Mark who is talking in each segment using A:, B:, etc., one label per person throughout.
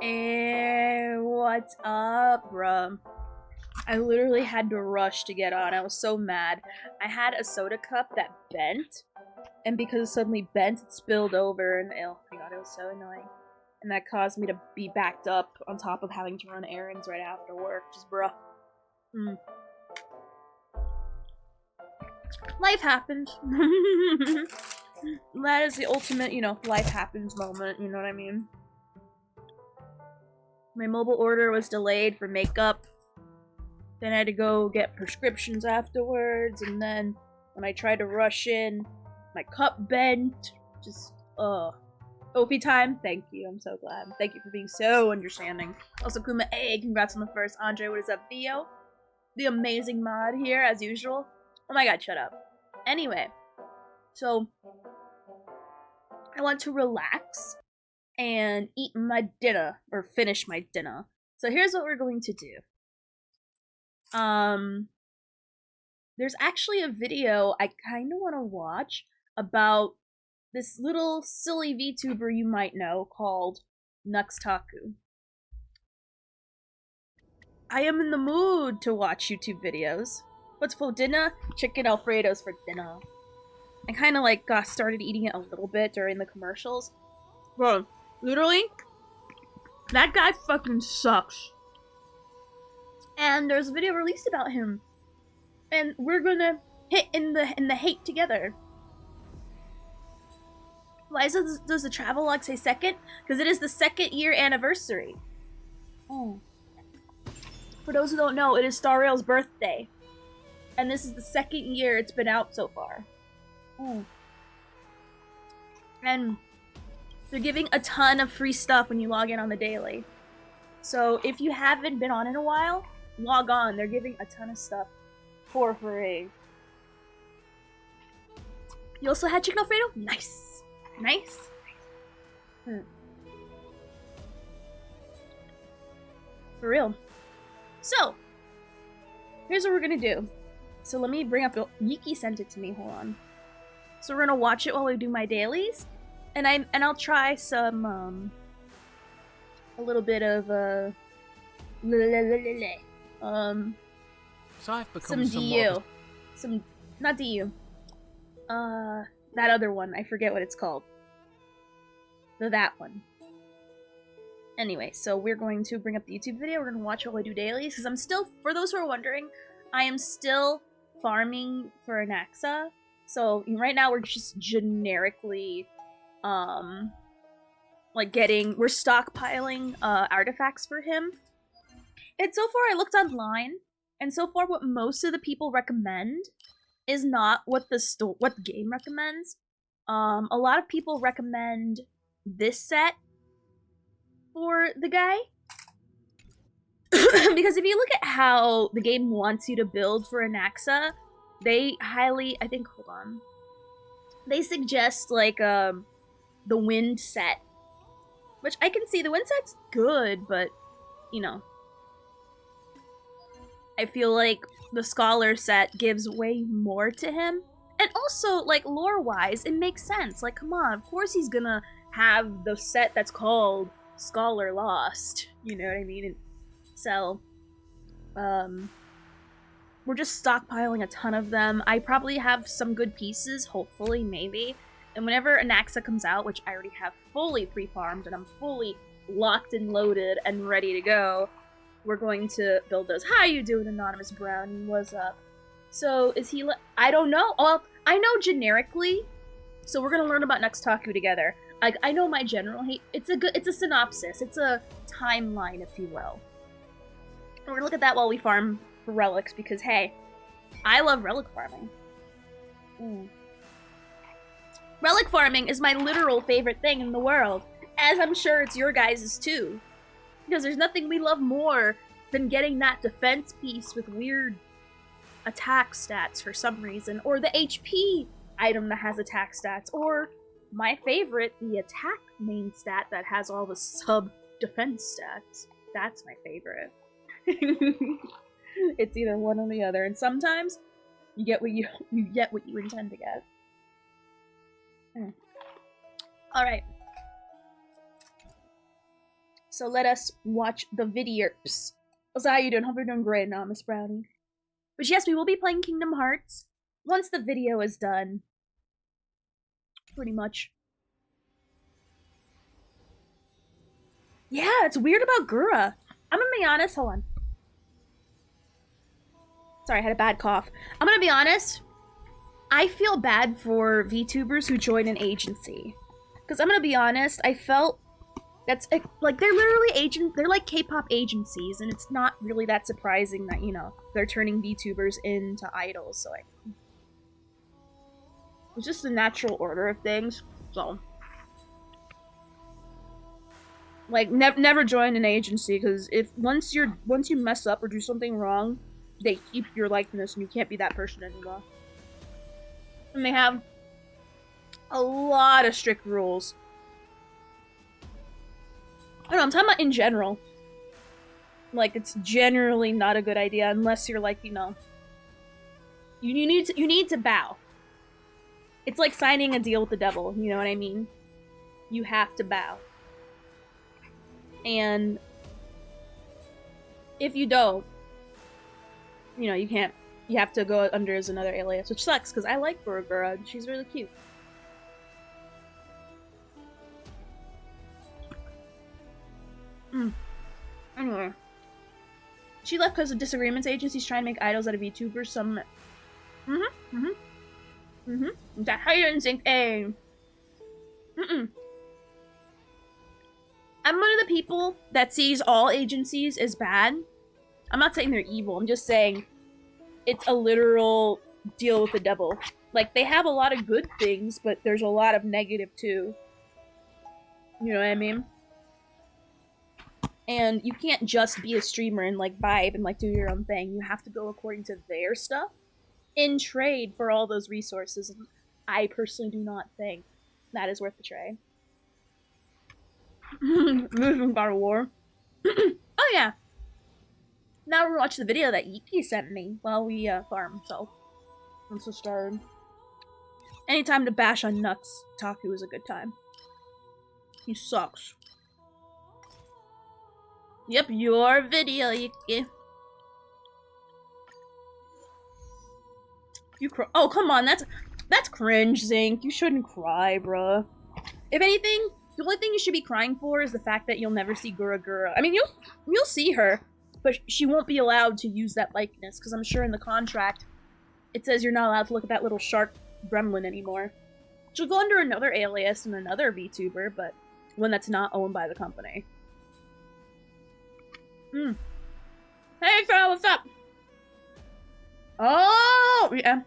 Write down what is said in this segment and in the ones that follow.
A: What's up, bruh? I literally had to rush to get on. I was so mad. I had a soda cup that bent, and because it suddenly bent, it spilled over, and oh my god, it was so annoying. And that caused me to be backed up on top of having to run errands right after work. Just bruh. Life happened. That is the ultimate, you know, life happens moment, you know what I mean? My mobile order was delayed for makeup. Then I had to go get prescriptions afterwards, and then when I tried to rush in, my cup bent. Just, Opie time, thank you, I'm so glad. Thank you for being so understanding. Also, Kuma A, congrats on the first. Andre, what is up? Theo, the amazing mod here, as usual. Oh my god, shut up. Anyway, so I want to relax and eat my dinner, or finish my dinner. So here's what we're going to do. There's actually a video I kind of want to watch about this little silly VTuber you might know called Nuxtaku. I am in the mood to watch YouTube videos. What's for dinner? Chicken Alfredos for dinner. I kind of like got started eating it a little bit during the commercials. Bro, literally, that guy fucking sucks. And there's a video released about him. And we're gonna hit in the hate together. Why does the travelogue say second? Because it is the 2nd year anniversary. Oh. For those who don't know, it is Stariel's birthday. And this is the 2nd year it's been out so far. Oh. And they're giving a ton of free stuff when you log in on the daily. So if you haven't been on in a while, log on. They're giving a ton of stuff for free. You also had chicken Alfredo? Nice. Nice. For real. So, here's what we're gonna do. So let me bring up Yiki sent it to me, hold on. So we're gonna watch it while we do my dailies. And I'll try some a little bit of
B: So I've become
A: some DU. Some not DU. That other one. I forget what it's called. That one. Anyway, so we're going to bring up the YouTube video. We're going to watch while I do dailies. Because I'm still, for those who are wondering, I am still farming for Anaxa. So right now we're just generically, like we're stockpiling artifacts for him. And so far I looked online, and so far what most of the people recommend is not what the game recommends. A lot of people recommend this set for the guy. Because if you look at how the game wants you to build for Anaxa, they highly, I think, hold on. They suggest, like, the wind set. Which I can see, the wind set's good, but, you know. I feel like the Scholar set gives way more to him. And also, like, lore-wise, it makes sense. Like, come on, of course he's gonna have the set that's called Scholar Lost. You know what I mean? And so, we're just stockpiling a ton of them. I probably have some good pieces, hopefully, maybe. And whenever Anaxa comes out, which I already have fully pre-farmed, and I'm fully locked and loaded and ready to go, we're going to build those. How you doing, Anonymous Brownie? What's up? So, is he I don't know. Well, I know generically, so we're gonna learn about Nuxtaku together. Like, I know my general hate. It's a synopsis. It's a timeline, if you will. And we're gonna look at that while we farm for relics, because, hey, I love relic farming. Relic farming is my literal favorite thing in the world, as I'm sure it's your guys' too. Because there's nothing we love more than getting that defense piece with weird attack stats for some reason, or the HP item that has attack stats, or my favorite, the attack main stat that has all the sub-defense stats. That's my favorite. It's either one or the other, and sometimes you get what you get what you intend to get. Alright. So let us watch the videos. So how you doing? Hope you're doing great now, Miss Brownie. But yes, we will be playing Kingdom Hearts once the video is done. Pretty much. Yeah, it's weird about Gura. I'm gonna be honest, hold on. Sorry, I had a bad cough. I'm gonna be honest, I feel bad for VTubers who join an agency. Because I'm gonna be honest, I felt that's like they're literally they're like K-pop agencies, and it's not really that surprising that, you know, they're turning VTubers into idols, so it's just the natural order of things, so. Like, never join an agency, because once you mess up or do something wrong, they keep your likeness and you can't be that person anymore. And they have a lot of strict rules. I don't know, I'm talking about in general. Like, it's generally not a good idea unless you're like, you know, you need to bow. It's like signing a deal with the devil, you know what I mean? You have to bow. And if you don't, you know, you can't. You have to go under as another alias, which sucks, because I like Gura and she's really cute. Anyway. She left because of disagreements. Agencies trying to make idols out of VTubers. Some... That hide and sync aim. I'm one of the people that sees all agencies as bad. I'm not saying they're evil, I'm just saying it's a literal deal with the devil. Like, they have a lot of good things, but there's a lot of negative too. You know what I mean? And you can't just be a streamer and like vibe and like do your own thing. You have to go according to their stuff in trade for all those resources. And I personally do not think that is worth the trade. Moving God of War. Oh yeah. Now we're watching the video that Yiki sent me while we farm, so I'm so started. Anytime to bash on Nux, Taku is a good time. He sucks. Yep, your video, Yiki. You cry. Oh, come on, that's cringe, Zink. You shouldn't cry, bruh. If anything, the only thing you should be crying for is the fact that you'll never see Gura. I mean, you'll see her, but she won't be allowed to use that likeness, because I'm sure in the contract it says you're not allowed to look at that little shark gremlin anymore. She'll go under another alias and another VTuber, but one that's not owned by the company. Hey, Carl, what's up? Oh, yeah.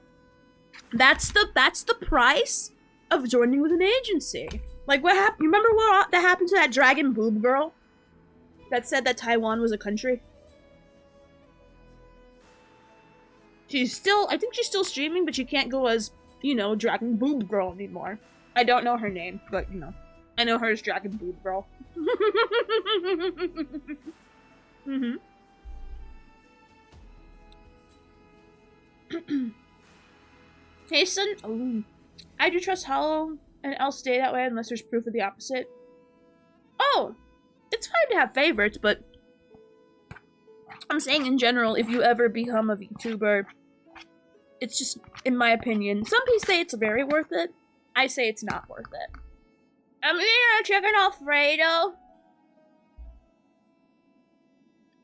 A: That's the price of joining with an agency. Like, what happened? You remember what that happened to that dragon boob girl that said that Taiwan was a country? I think she's still streaming, but she can't go as, you know, Dragon Boob Girl anymore. I don't know her name, but, you know, I know her as Dragon Boob Girl. Hasten? Oh. I do trust Hollow, and I'll stay that way unless there's proof of the opposite. Oh! It's fine to have favorites, but I'm saying in general, if you ever become a VTuber, it's just, in my opinion, some people say it's very worth it. I say it's not worth it. I'm eating a chicken Alfredo.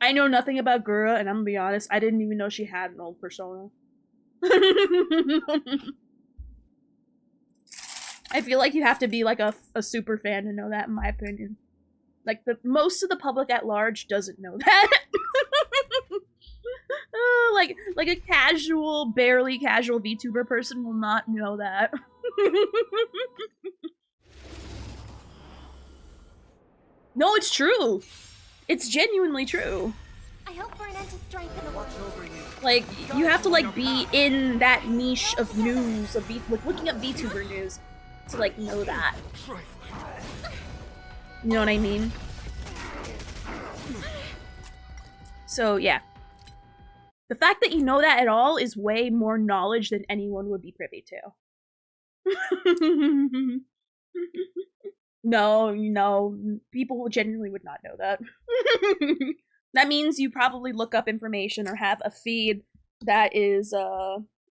A: I know nothing about Gura, and I'm gonna be honest, I didn't even know she had an old persona. I feel like you have to be like a super fan to know that, in my opinion. Like, most of the public at large doesn't know that. Like a casual, barely casual VTuber person will not know that. No, it's true. It's genuinely true.
C: I hope for an end to strife in the world.
A: Like, you have to like be in that niche of news, of like looking up VTuber news to like know that. You know what I mean? So yeah. The fact that you know that at all is way more knowledge than anyone would be privy to. No, people genuinely would not know that. That means you probably look up information or have a feed that is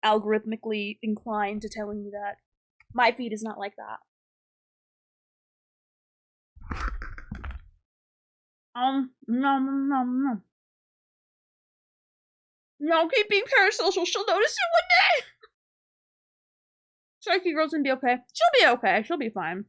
A: algorithmically inclined to telling you that. My feed is not like that. No. No, keep being parasocial. She'll notice you one day. Psyche girl's gonna be okay. She'll be okay. She'll be fine.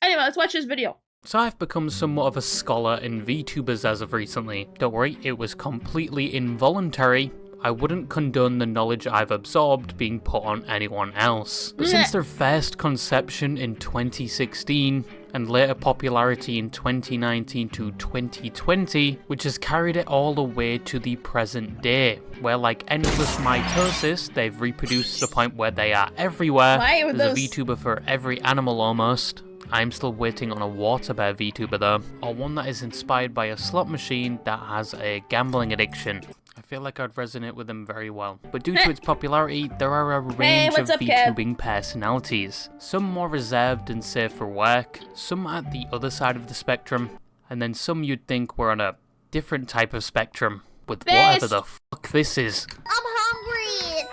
A: Anyway, let's watch this video.
B: So I've become somewhat of a scholar in VTubers as of recently. Don't worry, it was completely involuntary. I wouldn't condone the knowledge I've absorbed being put on anyone else. But since their first conception in 2016, and later popularity in 2019 to 2020, which has carried it all the way to the present day, where like endless mitosis, they've reproduced to the point where they are everywhere. There's a VTuber for every animal almost. I'm still waiting on a water bear VTuber though, or one that is inspired by a slot machine that has a gambling addiction. I feel like I'd resonate with them very well. But due to its popularity, there are a range of VTubing personalities. Some more reserved and safe for work, some at the other side of the spectrum, and then some you'd think were on a different type of spectrum, with whatever the fuck this is.
C: I'm hungry!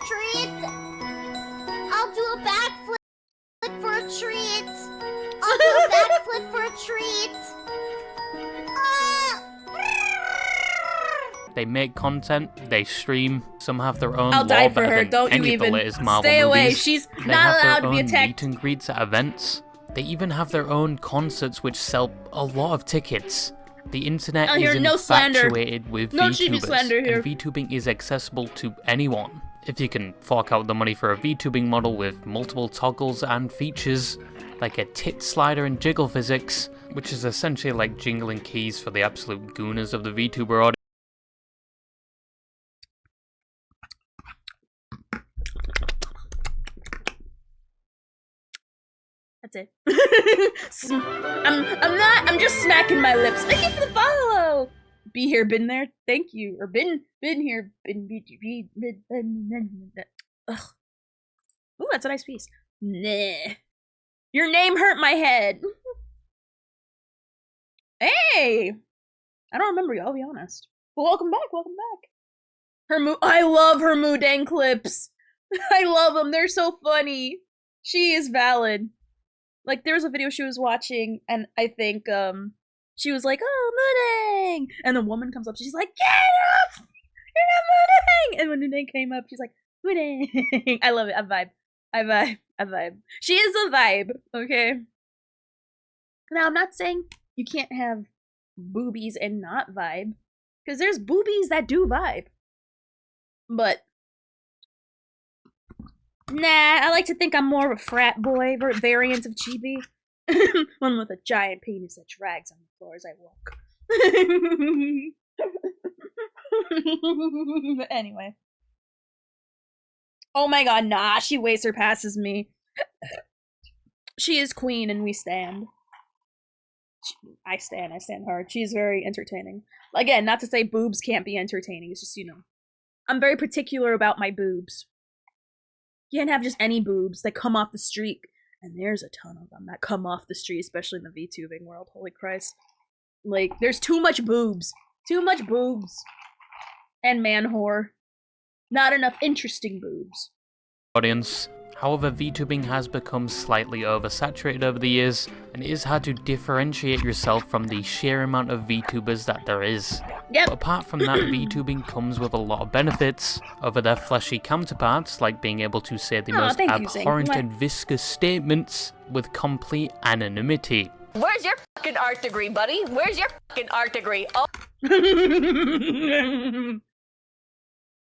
C: Treat! I'll do a backflip for a treat! I'll do a backflip for a treat!
B: They make content, they stream, some have their own
A: I'll die for her, don't you even. Stay away, she's not allowed to be attacked.
B: Meet and greets at events. They even have their own concerts which sell a lot of tickets. The internet is infatuated with VTubers, and VTubing is accessible to anyone. If you can fork out the money for a VTubing model with multiple toggles and features, like a tit slider and jiggle physics, which is essentially like jingling keys for the absolute gooners of the VTuber audience.
A: That's it. I'm just smacking my lips. Thank you for the follow! Be here, been there, thank you. Or been here, been. Ugh. Ooh, that's a nice piece. Nah. Your name hurt my head. Hey! I don't remember you, I'll be honest. But welcome back. I love her Mudang clips. I love them, they're so funny. She is valid. Like, there was a video she was watching, and I think, she was like, oh, Mudang! And the woman comes up, she's like, get up! You're not Mudang! And when Mudang came up, she's like, Mudang! I love it, I vibe. She is a vibe, okay? Now, I'm not saying you can't have boobies and not vibe, because there's boobies that do vibe. But nah, I like to think I'm more of a frat boy variant of Chibi. One with a giant penis that drags on the floor as I walk. But anyway. Oh my god, nah, she way surpasses me. She is queen and we stand. I stand hard. She's very entertaining. Again, not to say boobs can't be entertaining, it's just, you know. I'm very particular about my boobs. You can't have just any boobs that come off the street. And there's a ton of them that come off the street, especially in the VTubing world. Holy Christ. Like, there's too much boobs. Too much boobs. And man whore. Not enough interesting boobs.
B: Audience. However, VTubing has become slightly oversaturated over the years, and it is hard to differentiate yourself from the sheer amount of VTubers that there is.
A: Yep.
B: But apart from that, VTubing comes with a lot of benefits over their fleshy counterparts, like being able to say the most abhorrent and viscous statements with complete anonymity.
D: Where's your fucking art degree, buddy? Where's your fucking art degree? Oh.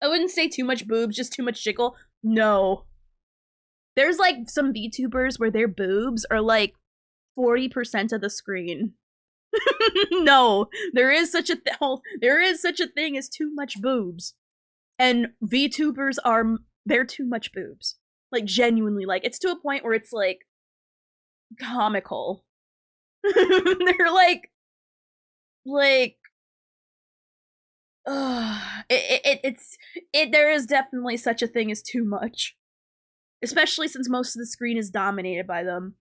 A: I wouldn't say too much boobs, just too much jiggle. No. There's like some VTubers where their boobs are like 40% of the screen. No, there is such a thing as too much boobs. And VTubers they're too much boobs. Like genuinely, like it's to a point where it's like comical. They're like there is definitely such a thing as too much. Especially since most of the screen is dominated by them.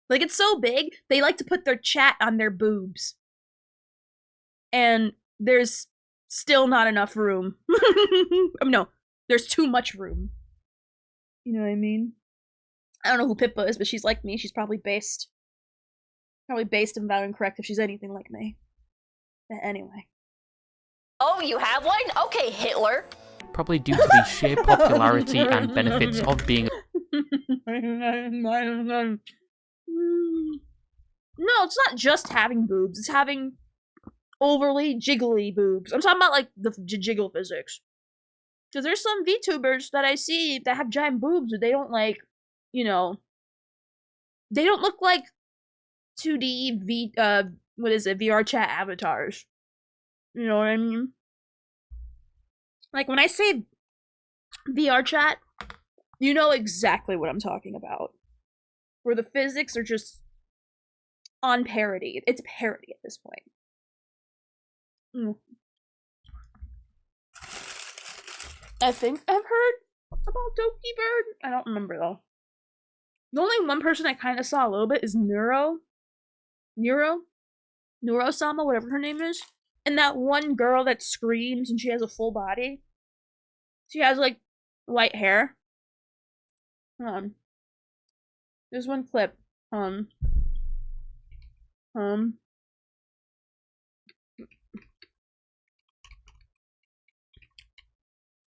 A: Like, it's so big, they like to put their chat on their boobs. And there's still not enough room. No, there's too much room. You know what I mean? I don't know who Pippa is, but she's like me. She's probably based. Probably based and valid and correct if she's anything like me. But anyway.
D: Oh, you have one? Okay, Hitler.
B: Probably due to the sheer popularity and benefits of being
A: No, it's not just having boobs. It's having overly jiggly boobs. I'm talking about, like, the jiggle physics. Because there's some VTubers that I see that have giant boobs, but they don't, like, you know... They don't look like 2D VR chat avatars. You know what I mean? Like, when I say VR chat, you know exactly what I'm talking about. Where the physics are just on parody. It's parody at this point. I think I've heard about Doki Bird. I don't remember, though. The only one person I kind of saw a little bit is Neuro-sama, whatever her name is. And that one girl that screams and she has a full body. She has, like, white hair. Hold on. There's one clip.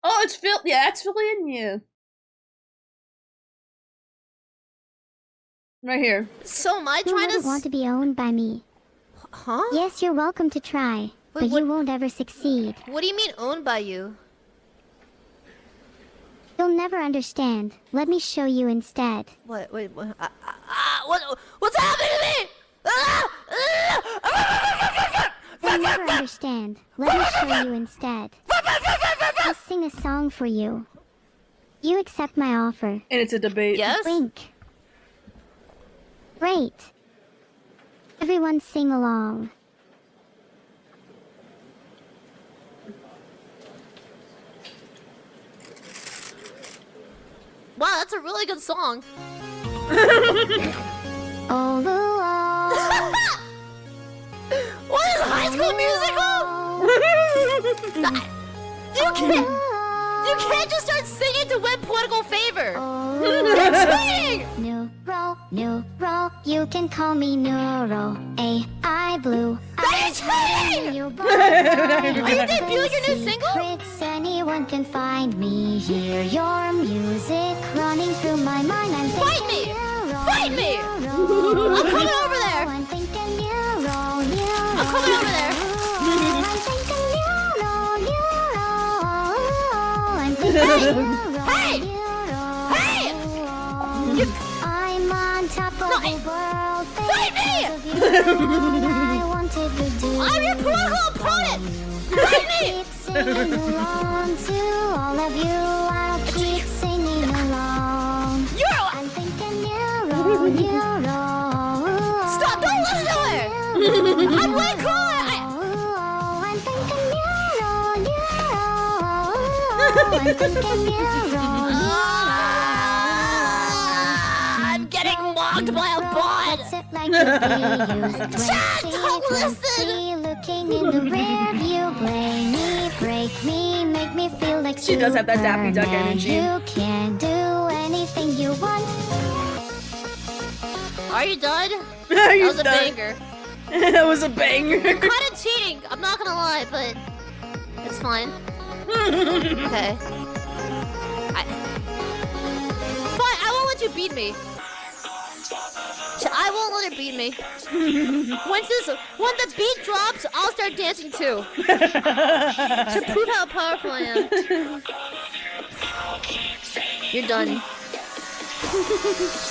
A: Oh, it's Phil. Yeah, it's Philly. Right here.
C: So am I
E: You
C: trying
E: wouldn't want to be owned by me.
C: Huh?
E: Yes, you're welcome to try, but
C: what-
E: you won't ever succeed.
C: What do you mean owned by you?
E: You'll never understand. Let me show you instead.
C: What? Wait, what? What's happening to me?
E: You'll never understand. Let me show you instead. I'll sing a song for you. You accept my offer.
A: And it's a debate.
C: Yes?
E: Blink. Great. Everyone sing along.
C: Wow, that's a really good song.
E: All along.
C: What is High School Musical? You can't just start singing to win political favor. It's cheating!
E: Neuro, you can call me Neuro. AI Blue.
C: That is cheating!
E: Are
C: you debuting your new single?
E: Anyone can find me. Hear your music running through my mind. I'm
C: Fight me!
E: Neuro,
C: Fight me!
E: Neuro.
C: I'm coming over there!
E: I'm thinking Neuro.
C: I'm coming over there!
E: I'm thinking Neuro. I'm thinking
C: Hey!
E: Neuro.
C: Hey! Hey!
E: I'm on top of
C: No,
E: the world.
C: Fight me!
E: because of you. What I wanted to do.
C: I'm your political opponent! Fight me!
E: Keep singing along to all of you. I'll keep singing along. I'm thinking Neuro.
C: Stop! Don't listen to her! I'm way cooler!
E: I'm thinking Neuro. I'm thinking Neuro.
C: I'm getting mocked by a bot!
E: Sit like a bee.
C: Chat, don't listen!
E: Looking in the rear view, blame me, break me, make me feel like
A: She does have that Daffy Duck
E: Superman.
A: energy.
E: You can do anything you want.
C: Are you done?
A: Are
C: That
A: you
C: was a
A: done?
C: banger.
A: That was a banger.
C: Kind of cheating, I'm not gonna lie, but it's fine. Okay. Fine, I won't let you beat me. I won't let her beat me. When the beat drops, I'll start dancing too. To prove how powerful I am. You're done.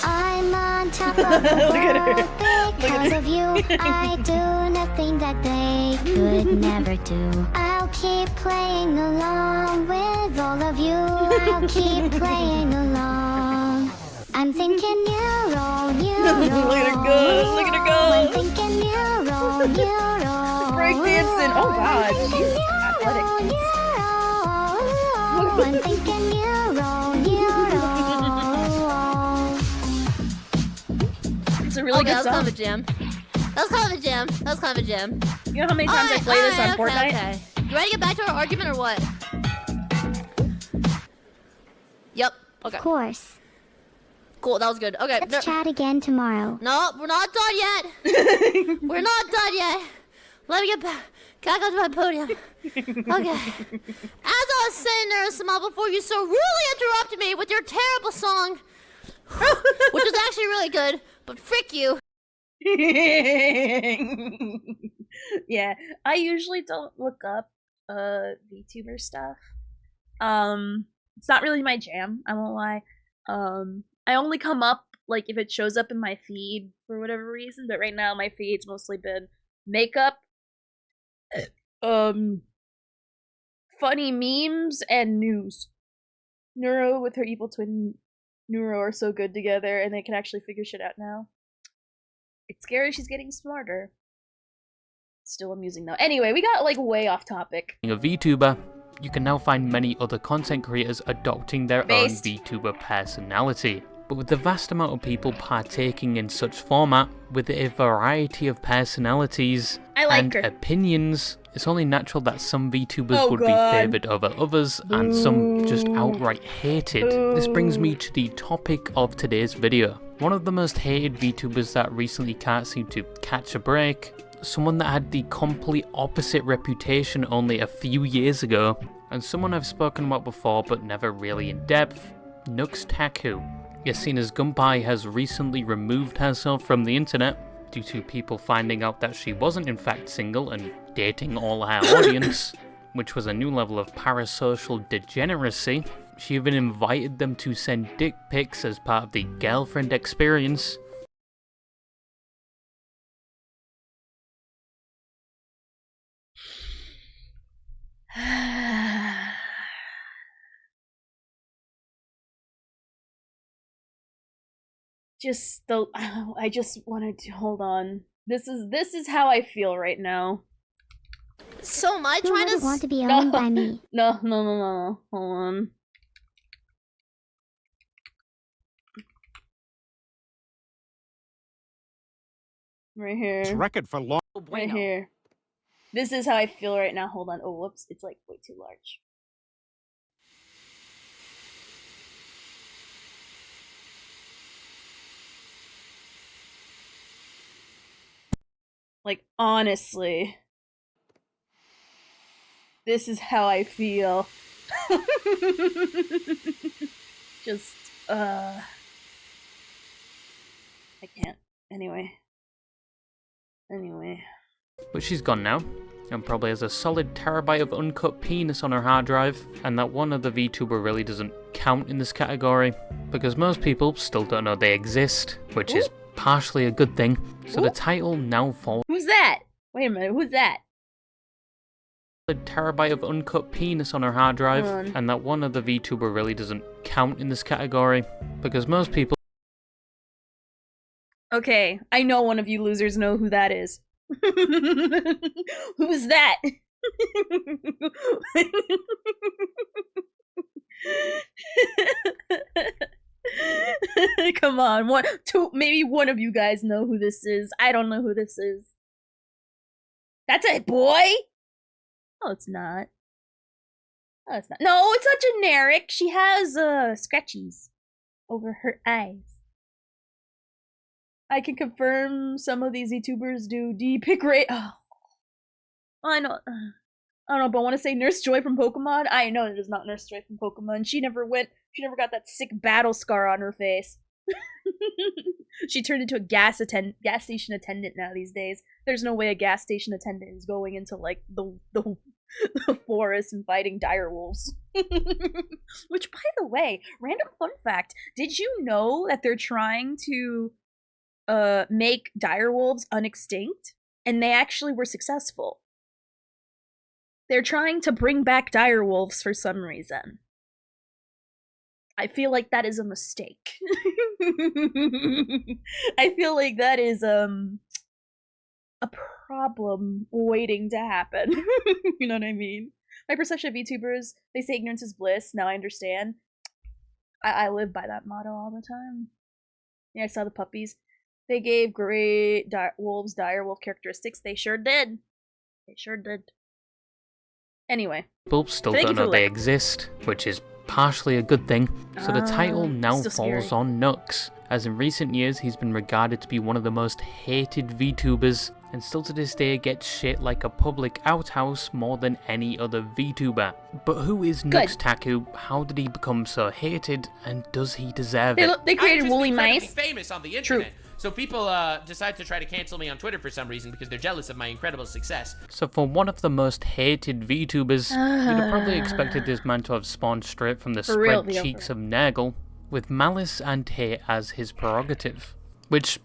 E: I'm on top of the world because of you. I do nothing that they could never do. I'll keep playing along with all of you. I'll keep playing along. I'm thinking Neuro.
A: Look at her go. Look at her go.
E: I'm thinking Neuro.
A: Break dancing. Oh god, she's athletic.
E: I'm thinking Neuro.
A: It's a a really good
C: that was
A: song.
C: kind of a jam. That was kind of a jam. That was kind of a jam.
A: You know how many times I play this on Fortnite?
C: Okay. You ready to get back to our argument or what? Yep. Okay.
E: Of course.
C: Cool. That was good. Okay.
E: Let's chat again tomorrow.
C: No, we're not done yet. We're not done yet. Let me get back. Can I go to my podium? Okay. As I was sitting there, Samal, before you so rudely interrupted me with your terrible song, which was actually really good, but frick you.
A: Yeah, I usually don't look up VTuber stuff. It's not really my jam, I won't lie. I only come up like if it shows up in my feed for whatever reason, but right now my feed's mostly been makeup, funny memes, and news. Neuro with her evil twin Neuro are so good together, and they can actually figure shit out now. It's scary she's getting smarter. Still amusing though. Anyway, we got like way off topic.
B: Being a VTuber, you can now find many other content creators adopting their
A: Based.
B: own VTuber personality. But with the vast amount of people partaking in such format, with a variety of personalities
A: I like
B: and
A: her.
B: opinions, it's only natural that some VTubers
A: Oh,
B: would
A: God.
B: be favoured over others and some just outright hated. This brings me to the topic of today's video. One of the most hated VTubers that recently can't seem to catch a break, someone that had the complete opposite reputation only a few years ago, and someone I've spoken about before but never really in depth, Nux Taku. Yasina's Gunpai has recently removed herself from the internet due to people finding out that she wasn't in fact single and dating all her audience, which was a new level of parasocial degeneracy. She even invited them to send dick pics as part of the girlfriend experience.
A: Just the I just wanted to hold on. This is how I feel right now.
C: So am I
E: Who
C: trying to...
E: wouldn't want to be
A: No.
E: owned by me?
A: No. Hold on. Right here.
F: record for long.
A: Right here. This is how I feel right now. Hold on. Oh, whoops. It's like way too large. Like, honestly. This is how I feel. Just, I can't. Anyway.
B: But she's gone now, and probably has a solid terabyte of uncut penis on her hard drive, and that one other VTuber really doesn't count in this category, because most people still don't know they exist, which is partially a good thing. So the title now falls
A: Who's that? Wait a minute, who's that?
B: a terabyte of uncut penis on her hard drive,
A: Hold on.
B: and that one other VTuber really doesn't count in this category, because most people
A: Okay, I know one of you losers know who that is. Who's that? Come on, maybe one of you guys know who this is. I don't know who this is. That's a boy? Oh, it's not. Oh, it's not. No, it's not generic. She has scratchies over her eyes. I can confirm some of these YouTubers do D-pick rate. Oh, I know. I don't know, but I want to say Nurse Joy from Pokemon. I know it is not Nurse Joy from Pokemon. She never got that sick battle scar on her face. She turned into a gas station attendant now these days. There's no way a gas station attendant is going into like the forest and fighting dire wolves. Which, by the way, random fun fact: did you know that they're trying to make dire wolves unextinct, and they actually were successful? They're trying to bring back dire wolves for some reason. I feel like that is a mistake. I feel like that is a problem waiting to happen. You know what I mean? My perception of VTubers, they say ignorance is bliss. Now I understand. I live by that motto all the time. Yeah, I saw the puppies. They gave great wolves direwolf characteristics. They sure did. They sure did. Anyway.
B: People still
A: Thank
B: don't
A: you for
B: know
A: the
B: they
A: like.
B: exist, which is partially a good thing. So the title now
A: still
B: falls
A: scary.
B: on Nux, as in recent years he's been regarded to be one of the most hated VTubers, and still to this day gets shit like a public outhouse more than any other VTuber. But who is Nux Taku? How did he become so hated, and does he deserve it?
A: They created
F: I'm just
A: woolly
F: incredibly
A: mice.
F: famous on the
A: True.
F: internet. So people decide to try to cancel me on Twitter for some reason because they're jealous of my incredible success.
B: So for one of the most hated VTubers, you'd have probably expected this man to have spawned straight from the
A: real,
B: spread cheeks of Nurgle, with malice and hate as his prerogative. Which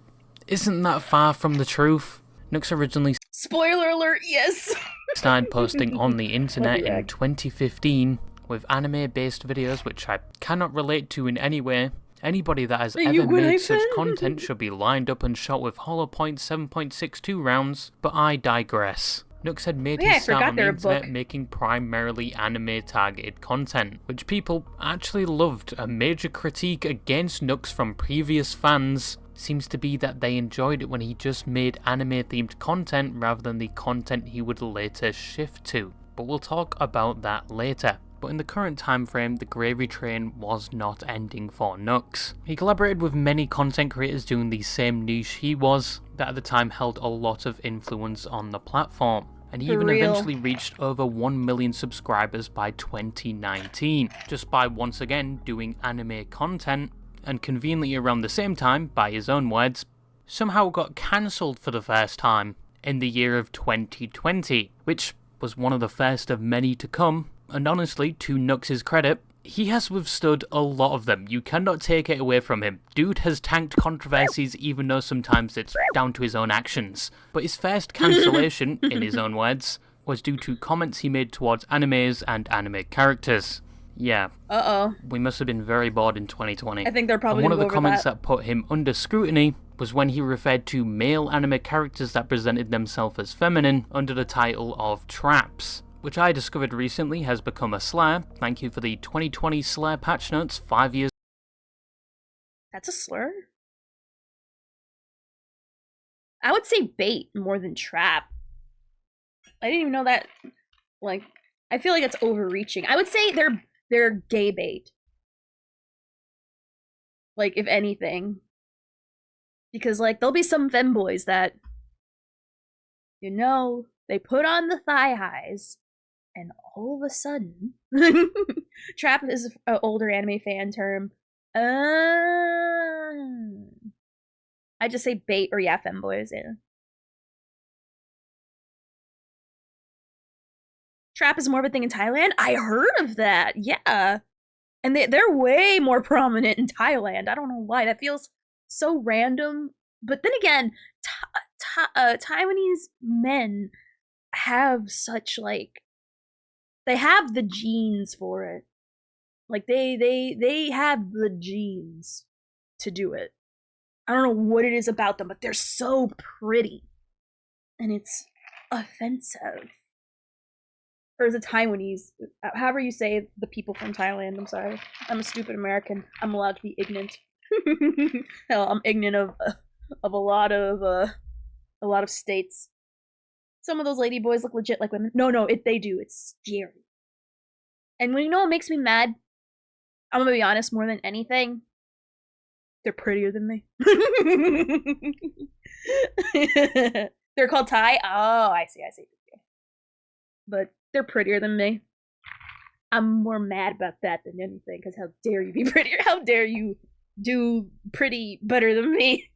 B: isn't that far from the truth. Nux originally
A: Spoiler alert, yes.
B: started posting on the internet in
A: Rag.
B: 2015 with anime-based videos which I cannot relate to in any way. Anybody that has
A: You
B: ever
A: would,
B: made
A: I
B: such
A: found.
B: content should be lined up and shot with hollow point 7.62 rounds, but I digress. Nux had made
A: Yeah, I
B: his start
A: forgot
B: on the
A: they're a
B: internet
A: book.
B: making primarily anime-targeted content, which people actually loved. A major critique against Nux from previous fans seems to be that they enjoyed it when he just made anime-themed content rather than the content he would later shift to. But we'll talk about that later. But in the current time frame, the gravy train was not ending for Nux. He collaborated with many content creators doing the same niche he was, that at the time held a lot of influence on the platform. And he
A: For
B: even
A: real.
B: eventually reached over 1 million subscribers by 2019, just by once again doing anime content, and conveniently around the same time, by his own words, somehow got cancelled for the first time in the year of 2020, which was one of the first of many to come. And honestly, to Nux's credit, he has withstood a lot of them. You cannot take it away from him. Dude has tanked controversies even though sometimes it's down to his own actions. But his first cancellation, in his own words, was due to comments he made towards animes and anime characters. Yeah,
A: Uh-oh.
B: we must have been very bored in 2020.
A: I think they're probably
B: And one of
A: gonna
B: the
A: go over
B: comments
A: that.
B: that put him under scrutiny was when he referred to male anime characters that presented themselves as feminine under the title of traps, which I discovered recently has become a slur. Thank you for the 2020 slur patch notes 5 years
A: That's a slur? I would say bait more than trap. I didn't even know that. Like, I feel like it's overreaching. I would say they're gay bait. Like, if anything. Because, like, there'll be some femboys that, you know, they put on the thigh highs, and all of a sudden, trap is an older anime fan term. I just say bait or yeah, femboys, yeah. Trap is more of a thing in Thailand? I heard of that, yeah. And they're way more prominent in Thailand. I don't know why. That feels so random. But then again, Taiwanese men have such, like, they have the genes for it. Like, they have the genes to do it. I don't know what it is about them, but they're so pretty. And it's offensive. Or is it Taiwanese? However you say the people from Thailand, I'm sorry. I'm a stupid American. I'm allowed to be ignorant. Hell, I'm ignorant of a lot of states. Some of those lady boys look legit like women. No, they do. It's scary. And when you know what makes me mad? I'm gonna be honest, more than anything, they're prettier than me. They're called Thai? Oh, I see. But they're prettier than me. I'm more mad about that than anything, because how dare you be prettier? How dare you do pretty better than me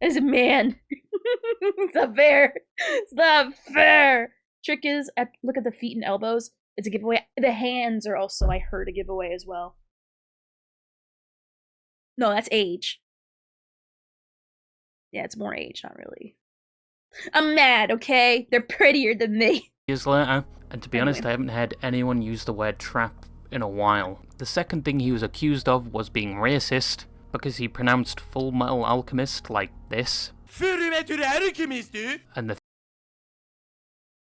A: as a man? It's not fair. It's not fair. Trick is, look at the feet and elbows. It's a giveaway. The hands are also, I heard, a giveaway as well. No, that's age. Yeah, it's more age, not really. I'm mad, okay? They're prettier than me.
B: years later, and to be honest,
A: Anyway.
B: I haven't heard anyone use the word trap in a while. The second thing he was accused of was being racist, because he pronounced Full Metal Alchemist like this. And the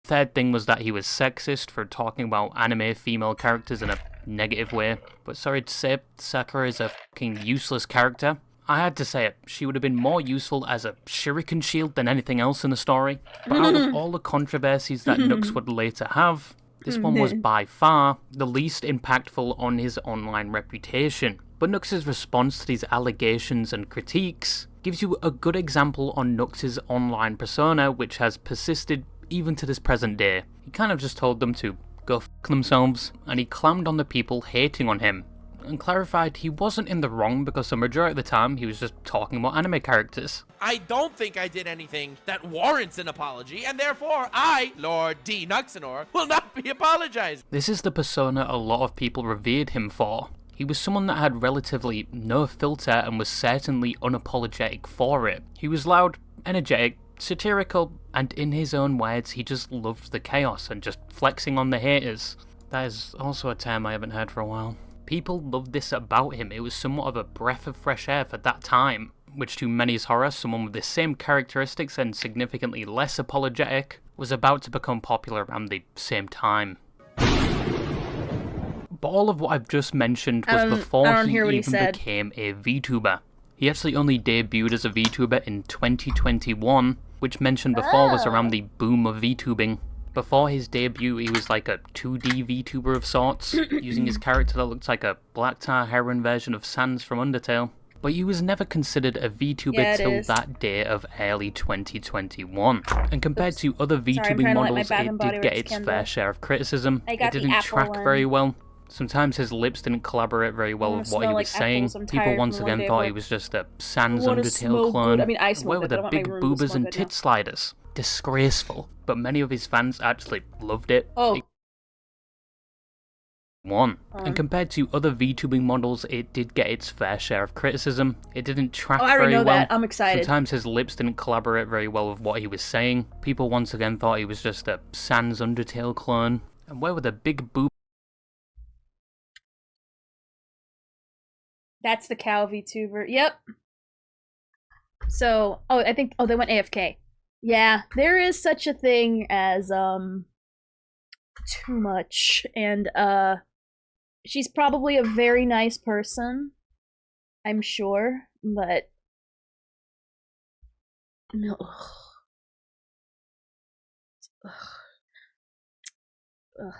B: third thing was that he was sexist for talking about anime female characters in a negative way. But sorry to say, Sakura is a fucking useless character. I had to say it, she would have been more useful as a shuriken shield than anything else in the story. But out of all the controversies that Nux would later have, this one was by far the least impactful on his online reputation. But Nux's response to these allegations and critiques gives you a good example on Nux's online persona, which has persisted even to this present day. He kind of just told them to go f*** themselves, and he clammed on the people hating on him, and clarified he wasn't in the wrong because the majority of the time he was just talking about anime characters.
F: I don't think I did anything that warrants an apology, and therefore I, Lord D. Nuxanor, will not be apologizing.
B: This is the persona a lot of people revered him for. He was someone that had relatively no filter and was certainly unapologetic for it. He was loud, energetic, satirical, and in his own words, he just loved the chaos and just flexing on the haters. That is also a term I haven't heard for a while. People loved this about him. It was somewhat of a breath of fresh air for that time, which to many's horror, someone with the same characteristics and significantly less apologetic was about to become popular around the same time. But all of what I've just mentioned was before he even became a VTuber. He actually only debuted as a VTuber in 2021, which mentioned before was around the boom of VTubing. Before his debut, he was like a 2D VTuber of sorts, using his character that looked like a black tar heroin version of Sans from Undertale. But he was never considered a VTuber till that day of early 2021. And compared to other VTubing models, it did get its fair share of criticism. It didn't track very well. Sometimes his lips didn't collaborate very well with what he was saying. People once again thought he was just a Sans Undertale clone. Where were the big boobas and tit sliders? Disgraceful. But many of his fans actually loved it. And compared to other VTubing models, it did get its fair share of criticism. It didn't track very well.
A: That. I'm excited.
B: Sometimes his lips didn't collaborate very well with what he was saying. People once again thought he was just a Sans Undertale clone. And where were the big boobas?
A: That's the cow VTuber. Yep. So, I think, they went AFK. Yeah, there is such a thing as, too much. And, she's probably a very nice person. I'm sure. But, no. Ugh. Ugh.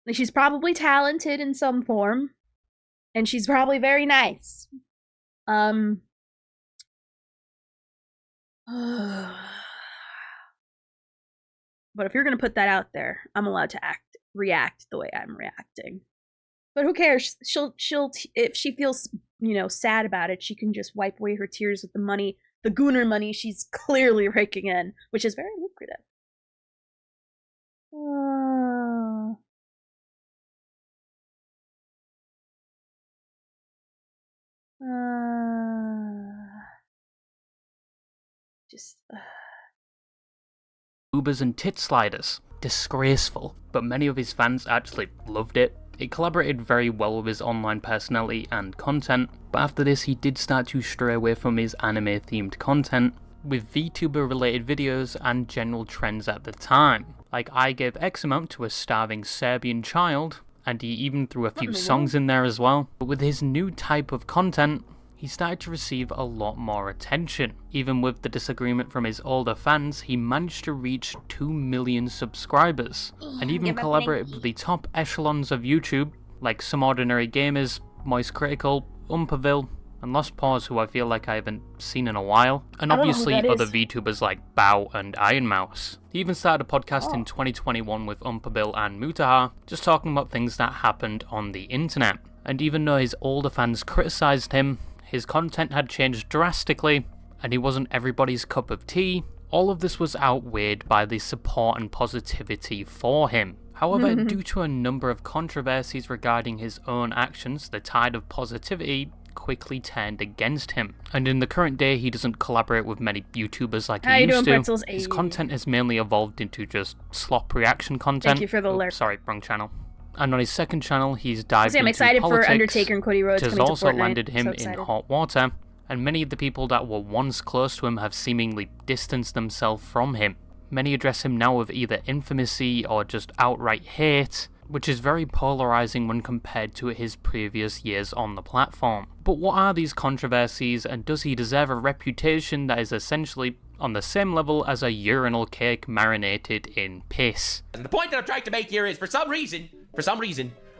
A: Like, she's probably talented in some form, and she's probably very nice. But if you're gonna put that out there, I'm allowed to react the way I'm reacting. But who cares? She'll if she feels, sad about it, she can just wipe away her tears with the money, the gooner money she's clearly raking in, which is very lucrative.
B: Boobas and tit sliders. Disgraceful. But many of his fans actually loved it. It collaborated very well with his online personality and content, but after this he did start to stray away from his anime themed content, with VTuber related videos and general trends at the time. Like, I gave X amount to a starving Serbian child, and he even threw a few songs in there as well. But with his new type of content, he started to receive a lot more attention. Even with the disagreement from his older fans, he managed to reach 2 million subscribers, and even collaborated with the top echelons of YouTube, like Some Ordinary Gamers, Moist Critical, Umperville, and Lost Paws, who I feel like I haven't seen in a while, and obviously other VTubers like Bao and Iron Mouse. He even started a podcast in 2021 with Umperville and Mutaha, just talking about things that happened on the internet. And even though his older fans criticised him, his content had changed drastically, and he wasn't everybody's cup of tea. All of this was outweighed by the support and positivity for him. However, due to a number of controversies regarding his own actions, the tide of positivity quickly turned against him. And in the current day, he doesn't collaborate with many YouTubers like he used to. His content has mainly evolved into just slop reaction content.
A: Thank you for the alert.
B: Sorry, wrong channel. And on his second channel, he's dived
A: I'm
B: into
A: excited
B: politics,
A: for Undertaker and Cody Rhodes
B: which has
A: coming to
B: also
A: Fortnite.
B: landed him in hot water, and many of the people that were once close to him have seemingly distanced themselves from him. Many address him now with either infamousy or just outright hate, which is very polarizing when compared to his previous years on the platform. But what are these controversies, and does he deserve a reputation that is essentially on the same level as a urinal cake marinated in piss?
F: And the point that I'm trying to make here is, for some reason,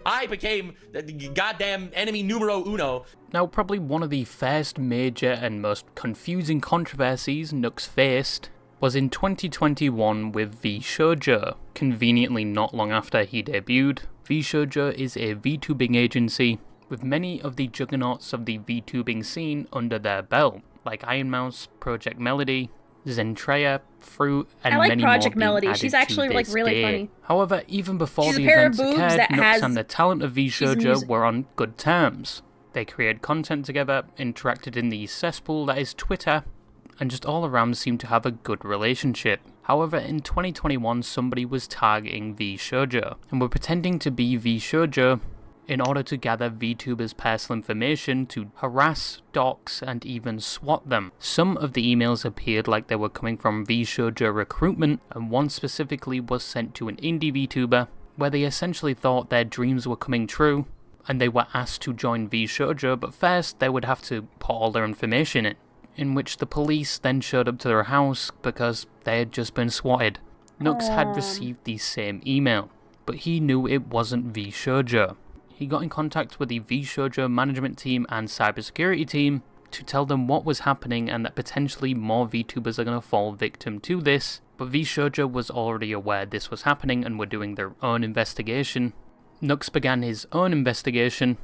F: I became the goddamn enemy numero uno.
B: Now, probably one of the first major and most confusing controversies Nux faced was in 2021 with VShoujo. Conveniently not long after he debuted, VShoujo is a VTubing agency with many of the juggernauts of the VTubing scene under their belt, like Iron Mouse, Project Melody, Zentreya, Fruit, and
A: I like
B: many
A: Project
B: more being
A: Melody.
B: added
A: She's
B: to
A: actually like
B: this
A: really
B: day.
A: funny.
B: However, even before
A: She's
B: the
A: a pair of
B: events
A: boobs
B: occurred,
A: that
B: Nux
A: has-
B: and the talent of
A: she's
B: VShoujo
A: music-
B: were on good terms. They created content together, interacted in the cesspool that is Twitter, and just all around seemed to have a good relationship. However, in 2021, somebody was targeting VShoujo, and were pretending to be VShoujo in order to gather VTubers' personal information to harass, dox, and even swat them. Some of the emails appeared like they were coming from VShoujo recruitment, and one specifically was sent to an indie VTuber, where they essentially thought their dreams were coming true, and they were asked to join VShoujo, but first they would have to put all their information in which the police then showed up to their house because they had just been swatted. Nux had received the same email, but he knew it wasn't VShoujo. He got in contact with the VShoujo management team and cybersecurity team to tell them what was happening and that potentially more VTubers are going to fall victim to this, but VShoujo was already aware this was happening and were doing their own investigation. Nux began his own investigation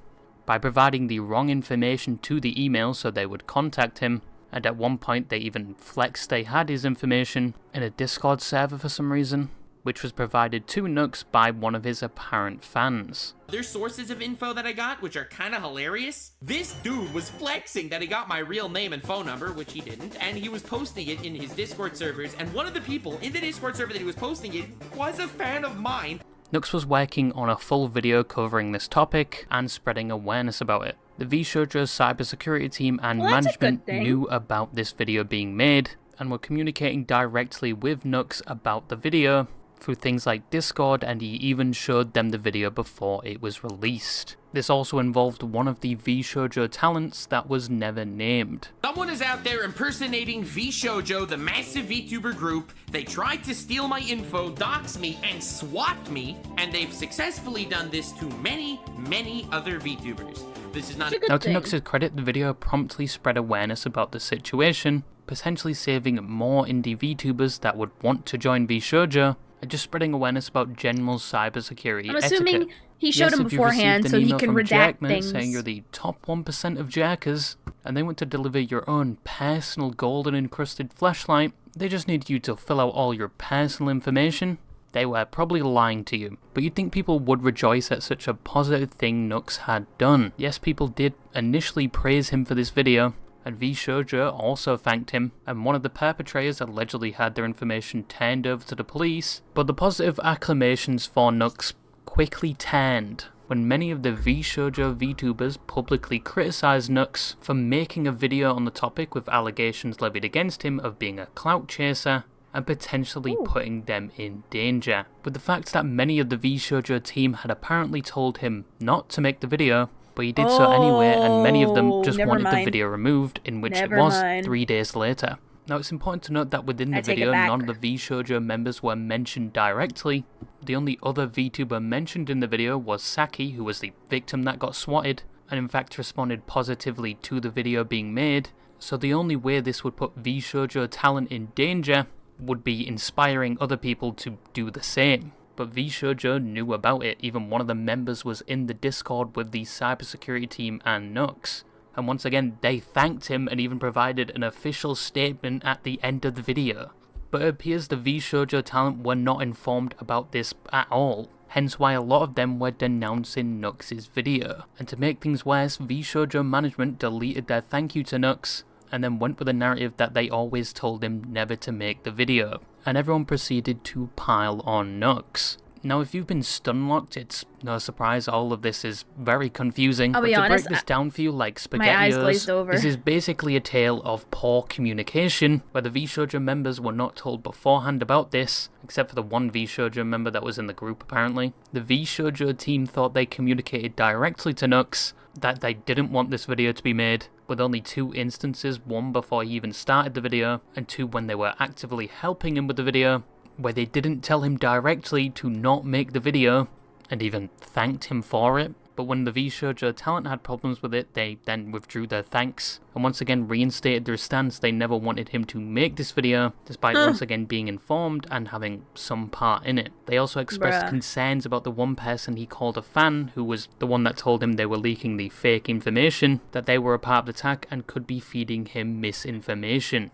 B: by providing the wrong information to the email so they would contact him, and at one point they even flexed they had his information in a Discord server for some reason, which was provided to Nux by one of his apparent fans.
F: There's sources of info that I got, which are kind of hilarious. This dude was flexing that he got my real name and phone number, which he didn't, and he was posting it in his Discord servers, and one of the people in the Discord server that he was posting it was a fan of mine.
B: Nux was working on a full video covering this topic and spreading awareness about it. The VShoujo's cybersecurity team and
A: Well, that's a good
B: management
A: thing.
B: knew about this video being made and were communicating directly with Nux about the video through things like Discord, and he even showed them the video before it was released. This also involved one of the VShoujo talents that was never named.
F: Someone is out there impersonating VShoujo, the massive VTuber group. They tried to steal my info, dox me, and swat me, and they've successfully done this to many, many other VTubers. This is not
A: It's a good
B: Now, to
A: thing.
B: Nux's credit, the video promptly spread awareness about the situation, potentially saving more indie VTubers that would want to join VShoujo, and just spreading awareness about general cybersecurity
A: I'm assuming
B: etiquette.
A: he showed
B: Yes,
A: him
B: if you've received
A: beforehand
B: an
A: so he
B: email
A: can
B: from
A: redact
B: Jerkman
A: things.
B: saying you're the top 1% of jerkers, and they want to deliver your own personal golden encrusted fleshlight, they just need you to fill out all your personal information. They were probably lying to you, but you'd think people would rejoice at such a positive thing Nux had done. Yes, people did initially praise him for this video, and VShoujo also thanked him, and one of the perpetrators allegedly had their information turned over to the police, but the positive acclamations for Nux quickly turned when many of the VShoujo VTubers publicly criticised Nux for making a video on the topic with allegations levied against him of being a clout chaser and potentially putting them in danger. With the fact that many of the VShoujo team had apparently told him not to make the video, but he did so anyway, and many of them just
A: never
B: wanted the
A: mind.
B: video removed, in which
A: Never
B: it was
A: mind.
B: 3 days later. Now, it's important to note that within
A: I
B: the
A: take it
B: video,
A: back.
B: none of the VShoujo members were mentioned directly. The only other VTuber mentioned in the video was Saki, who was the victim that got swatted, and in fact responded positively to the video being made. So the only way this would put VShoujo talent in danger would be inspiring other people to do the same. But VShoujo knew about it. Even one of the members was in the Discord with the cybersecurity team and Nux. And once again, they thanked him and even provided an official statement at the end of the video. But it appears the VShoujo talent were not informed about this at all, hence why a lot of them were denouncing Nux's video. And to make things worse, VShoujo management deleted their thank you to Nux, and then went with a narrative that they always told him never to make the video, and everyone proceeded to pile on Nux. Now, if you've been stunlocked, it's no surprise all of this is very confusing.
A: I'll
B: but
A: be
B: to
A: honest,
B: break this down for you like
A: my eyes glazed
B: SpaghettiOs,
A: over.
B: this is basically a tale of poor communication, where the VShojo members were not told beforehand about this, except for the one VShojo member that was in the group apparently. The VShojo team thought they communicated directly to Nux, that they didn't want this video to be made, with only 2 instances, one before he even started the video, and 2 when they were actively helping him with the video, where they didn't tell him directly to not make the video, and even thanked him for it. But when the VShojo talent had problems with it, they then withdrew their thanks, and once again reinstated their stance they never wanted him to make this video, despite once again being informed and having some part in it. They also expressed concerns about the one person he called a fan, who was the one that told him they were leaking the fake information, that they were a part of the attack and could be feeding him misinformation.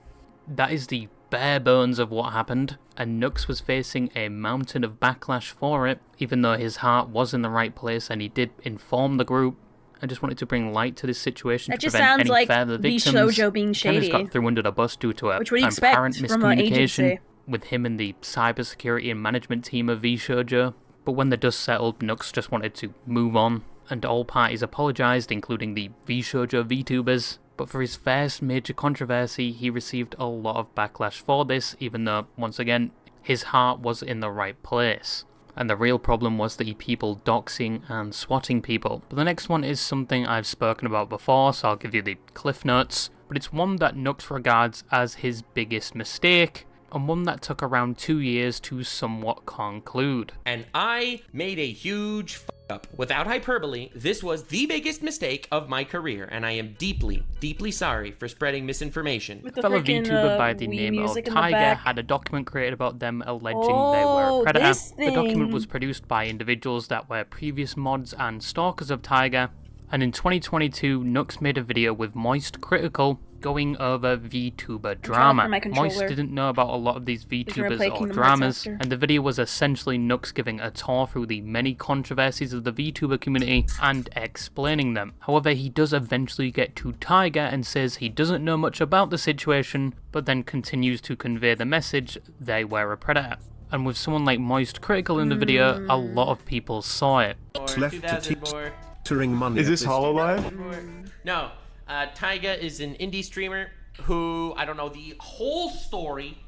B: That is the bare bones of what happened, and Nux was facing a mountain of backlash for it, even though his heart was in the right place and he did inform the group. I just wanted to bring light to this situation
A: That
B: to
A: just
B: prevent
A: sounds
B: any
A: like
B: further victims.
A: VShojo being
B: Kind of just
A: shady.
B: got thrown under the bus due to
A: Which would you expect
B: apparent
A: from an
B: miscommunication
A: agency?
B: with him and the cybersecurity and management team of VShojo. But when the dust settled, Nux just wanted to move on, and all parties apologised, including the VShojo VTubers. But for his first major controversy, he received a lot of backlash for this, even though, once again, his heart was in the right place. And the real problem was the people doxing and swatting people. But the next one is something I've spoken about before, so I'll give you the cliff notes. But it's one that Nux regards as his biggest mistake, and one that took around 2 years to somewhat conclude.
F: And I made a huge up. Without hyperbole, this was the biggest mistake of my career, and I am deeply, deeply sorry for spreading misinformation.
A: With
B: A
A: the
B: fellow
A: freaking,
B: VTuber by the
A: Wii
B: name of
A: music in the
B: Tiger
A: back.
B: had a document created about them alleging they were
A: Oh,
B: a predator.
A: this
B: The document
A: thing.
B: was produced by individuals that were previous mods and stalkers of Tiger, and in 2022, Nux made a video with Moist Critical going over VTuber drama.
A: for my
B: Moist
A: controller.
B: didn't know about a lot of these
A: gonna play
B: VTubers or
A: Kingdom Hearts
B: dramas,
A: after.
B: and the video was essentially Nux giving a tour through the many controversies of the VTuber community and explaining them. However, he does eventually get to Tiger and says he doesn't know much about the situation, but then continues to convey the message they were a predator. And with someone like Moist Critical in the video, a lot of people saw it.
G: Left to
F: 2000 more.
G: money.
H: Is this HoloLive?
F: No, Tyga is an indie streamer who, I don't know the whole story,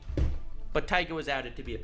F: but Tyga was outed to be a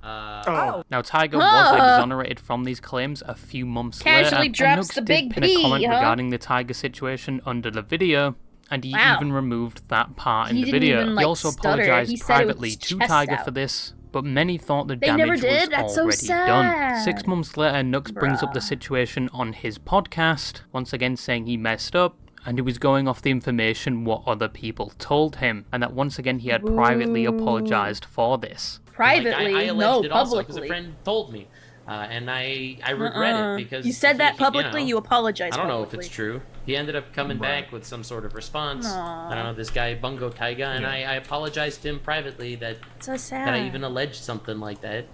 H: Oh.
B: Now, Tiger was exonerated from these claims a few months
A: Casually
B: later,
A: drops
B: and Nux
A: the
B: did
A: big
B: pin
A: B,
B: a comment
A: huh?
B: regarding the Tiger situation under the video, and he
A: Wow.
B: even removed that part in
A: He
B: the
A: didn't
B: video.
A: even,
B: He
A: like,
B: also
A: stutter.
B: apologized
A: He said it with
B: privately
A: his
B: to
A: chest
B: Tiger
A: out.
B: for this, but many thought the
A: They never
B: damage
A: did?
B: was
A: That's so
B: already done.
A: sad.
B: 6 months later, Nux brings up the situation on his podcast, once again saying he messed up, and he was going off the information what other people told him, and that once again he had privately apologized for this.
A: Privately,
F: I alleged
A: no,
F: it also because a
A: publicly.
F: friend told me, and I regret it because
A: You said that
F: he-
A: publicly, you apologized
F: I don't know if
A: publicly.
F: it's true. He ended up coming back with some sort of response. I don't know, this guy Bungo Taiga, and I apologized to him privately that
A: So sad.
F: that I even alleged something like that,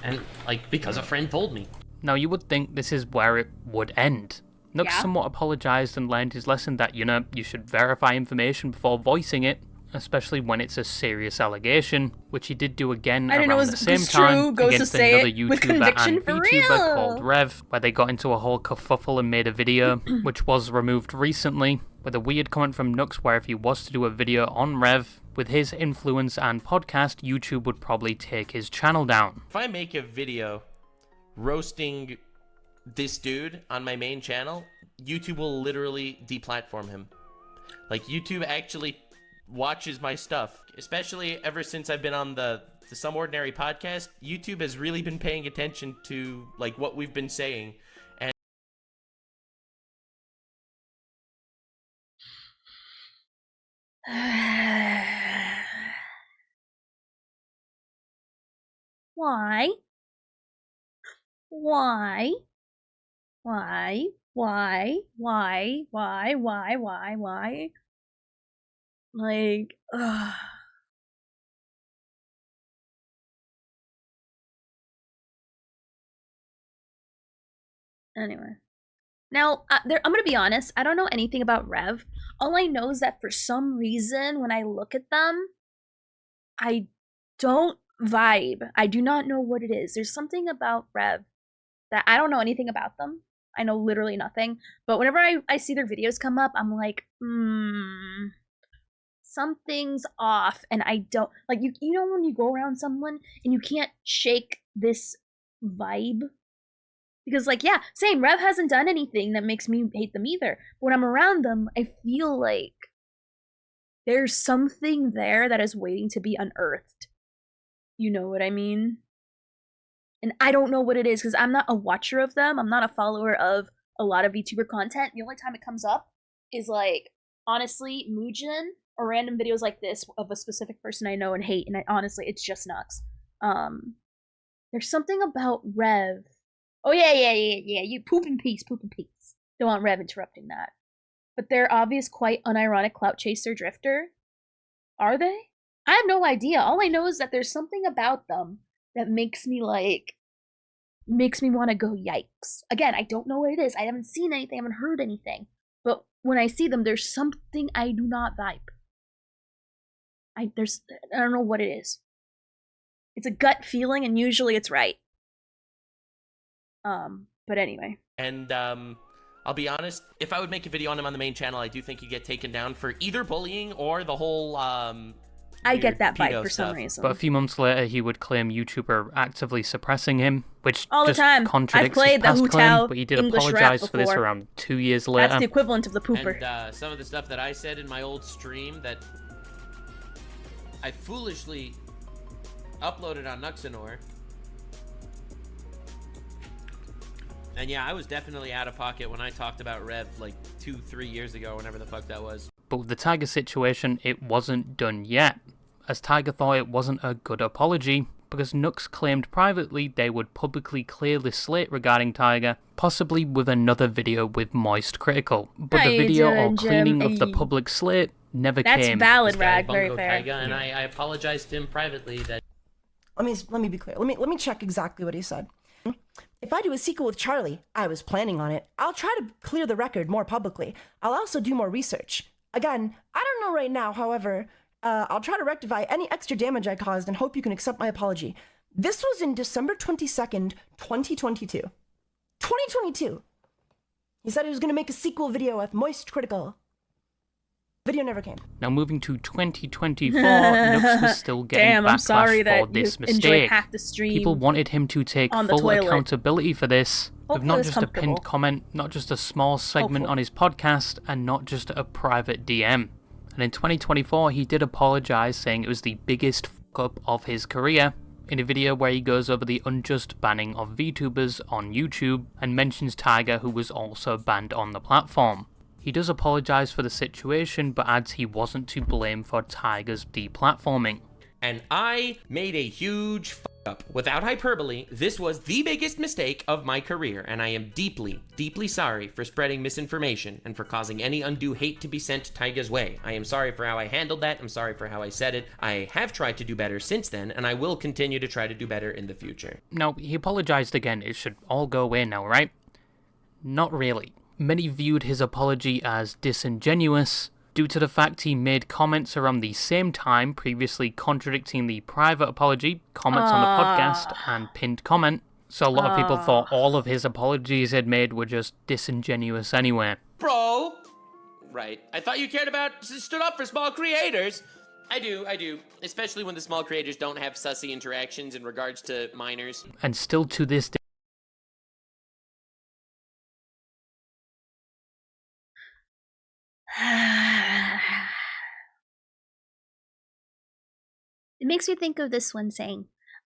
F: and like because a friend told me.
B: Now, you would think this is where it would end. Nux
A: Yeah.
B: somewhat apologized and learned his lesson that, you should verify information before voicing it, especially when it's a serious allegation, which he did do again
A: I didn't know
B: around
A: it
B: the
A: was
B: same
A: true,
B: time
A: goes to
B: against
A: say
B: another
A: it with
B: YouTuber
A: conviction
B: and
A: for
B: VTuber
A: real.
B: called Rev, where they got into a whole kerfuffle and made a video, which was removed recently, with a weird comment from Nux where if he was to do a video on Rev, with his influence and podcast, YouTube would probably take his channel down.
F: If I make a video roasting this dude on my main channel, YouTube will literally deplatform him. Like, YouTube actually watches my stuff, especially ever since I've been on the Some Ordinary podcast. YouTube has really been paying attention to like what we've been saying. And
A: Why? Why? Why? Why? Why? Why? Why? Why? Why? Like, ugh. Anyway. Now, I'm gonna be honest, I don't know anything about Rev. All I know is that for some reason, when I look at them, I don't vibe. I do not know what it is. There's something about Rev that I don't know anything about them. I know literally nothing. But whenever I see their videos come up, I'm like, something's off. And I don't like you know when you go around someone and you can't shake this vibe? Because like, yeah, same, Rev hasn't done anything that makes me hate them either. But when I'm around them, I feel like there's something there that is waiting to be unearthed. You know what I mean? And I don't know what it is because I'm not a watcher of them. I'm not a follower of a lot of VTuber content. The only time it comes up is like, honestly, Muujin or random videos like this of a specific person I know and hate. And honestly, it's just nuts. There's something about Rev. Oh yeah. You poop in peace. Don't want Rev interrupting that. But their obvious, quite unironic clout chaser drifter. Are they? I have no idea. All I know is that there's something about them that makes me want to go yikes. Again, I don't know what it is. I haven't seen anything, I haven't heard anything. But when I see them, there's something I do not vibe. I don't know what it is. It's a gut feeling, and usually it's right. But anyway.
F: And I'll be honest, if I would make a video on him on the main channel, I do think he'd get taken down for either bullying or the whole
A: I get that vibe
F: pedo
A: for some
F: stuff.
A: reason.
B: But a few months later, he would claim YouTube are actively suppressing him, which
A: all the
B: just
A: time.
B: contradicts
A: I've played
B: his
A: the
B: past
A: Hu
B: claim,
A: Tao
B: but he did
A: English rap
B: apologize for this
A: before.
B: around 2 years later.
A: That's the equivalent of the pooper.
F: And some of the stuff that I said in my old stream that I foolishly uploaded on Nuxanor. And yeah, I was definitely out of pocket when I talked about Rev like 2-3 years ago, whenever the fuck that was.
B: But with the Tiger situation, it wasn't done yet, as Tiger thought it wasn't a good apology, because Nux claimed privately they would publicly clear the slate regarding Tiger, possibly with another video with Moist Critical. But
A: How
B: the
A: you
B: video
A: doing,
B: or cleaning
A: Jim?
B: of the public slate never
A: That's
B: came.
A: valid,
F: This guy,
A: Rag. Very
F: Bungo
A: fair.
F: Tiger, and I apologized to him privately that
G: Let me be clear. Let me check exactly what he said. If I do a sequel with Charlie, I was planning on it, I'll try to clear the record more publicly. I'll also do more research. Again, I don't know right now, however, I'll try to rectify any extra damage I caused and hope you can accept my apology. This was in December 22nd, 2022. 2022! He said he was going to make a sequel video with Moist Critical. Video never came.
B: Now moving to 2024, Nux was still getting
A: Damn, I'm sorry
B: backlash
A: that
B: for this
A: you enjoyed
B: mistake.
A: half the stream.
B: People wanted him to take
A: on the
B: full
A: toilet.
B: accountability for this, with
A: Hopefully
B: not
A: it's
B: just a pinned
A: comfortable.
B: comment, not just a small segment
A: Hopefully.
B: on his podcast, and not just a private DM. And in 2024, he did apologize, saying it was the biggest fuck-up of his career, in a video where he goes over the unjust banning of VTubers on YouTube, and mentions Tiger, who was also banned on the platform. He does apologize for the situation, but adds he wasn't to blame for Tiger's deplatforming.
F: and I made a huge fuck up. Without hyperbole, this was the biggest mistake of my career, and I am deeply, deeply sorry for spreading misinformation and for causing any undue hate to be sent Taiga's way. I am sorry for how I handled that. I'm sorry for how I said it. I have tried to do better since then, and I will continue to try to do better in the future.
B: Now, he apologized again. It should all go away now, right? Not really. Many viewed his apology as disingenuous, due to the fact he made comments around the same time previously contradicting the private apology, comments on the podcast, and pinned comment. So a lot of people thought all of his apologies he'd made were just disingenuous anyway.
F: Bro! Right. I thought you cared about, stood up for small creators. I do. Especially when the small creators don't have sussy interactions in regards to minors.
B: And still to this day,
A: It makes me think of this one saying,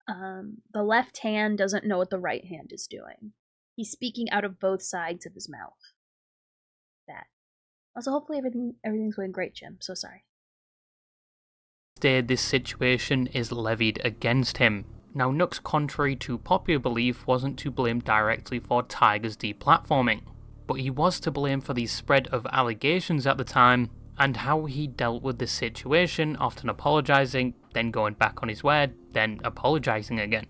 A: the left hand doesn't know what the right hand is doing. He's speaking out of both sides of his mouth. That. Also, hopefully everything's going great, Jim. So sorry.
B: this situation is levied against him. Now, Nux, contrary to popular belief, wasn't to blame directly for Tiger's deplatforming, but he was to blame for the spread of allegations at the time, and how he dealt with the situation, often apologizing, then going back on his word, then apologizing again.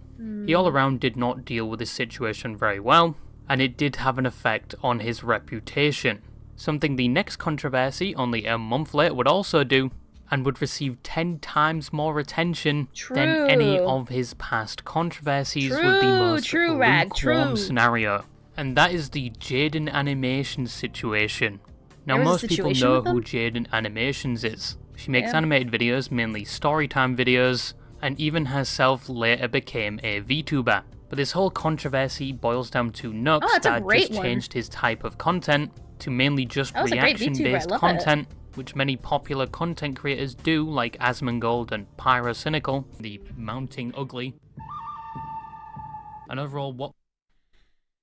B: He all around did not deal with the situation very well, and it did have an effect on his reputation, something the next controversy only a month later would also do, and would receive 10 times more attention than any
A: True.
B: of his past controversies with the most
A: True, Rag,
B: lukewarm
A: true.
B: scenario. And that is the Jaden Animations situation. Now,
A: There was a
B: most people
A: situation
B: know
A: with
B: who
A: them?
B: Jaden Animations is. She makes
A: Yeah.
B: animated videos, mainly storytime videos, and even herself later became a VTuber. But this whole controversy boils down to Nux
A: Oh, that's a
B: that
A: great
B: just
A: one.
B: changed his type of content to mainly just
A: That was a great VTuber, I
B: reaction-based
A: love it.
B: content, which many popular content creators do, like Asmongold and Pyrocynical, the Mounting Ugly. And overall,
A: What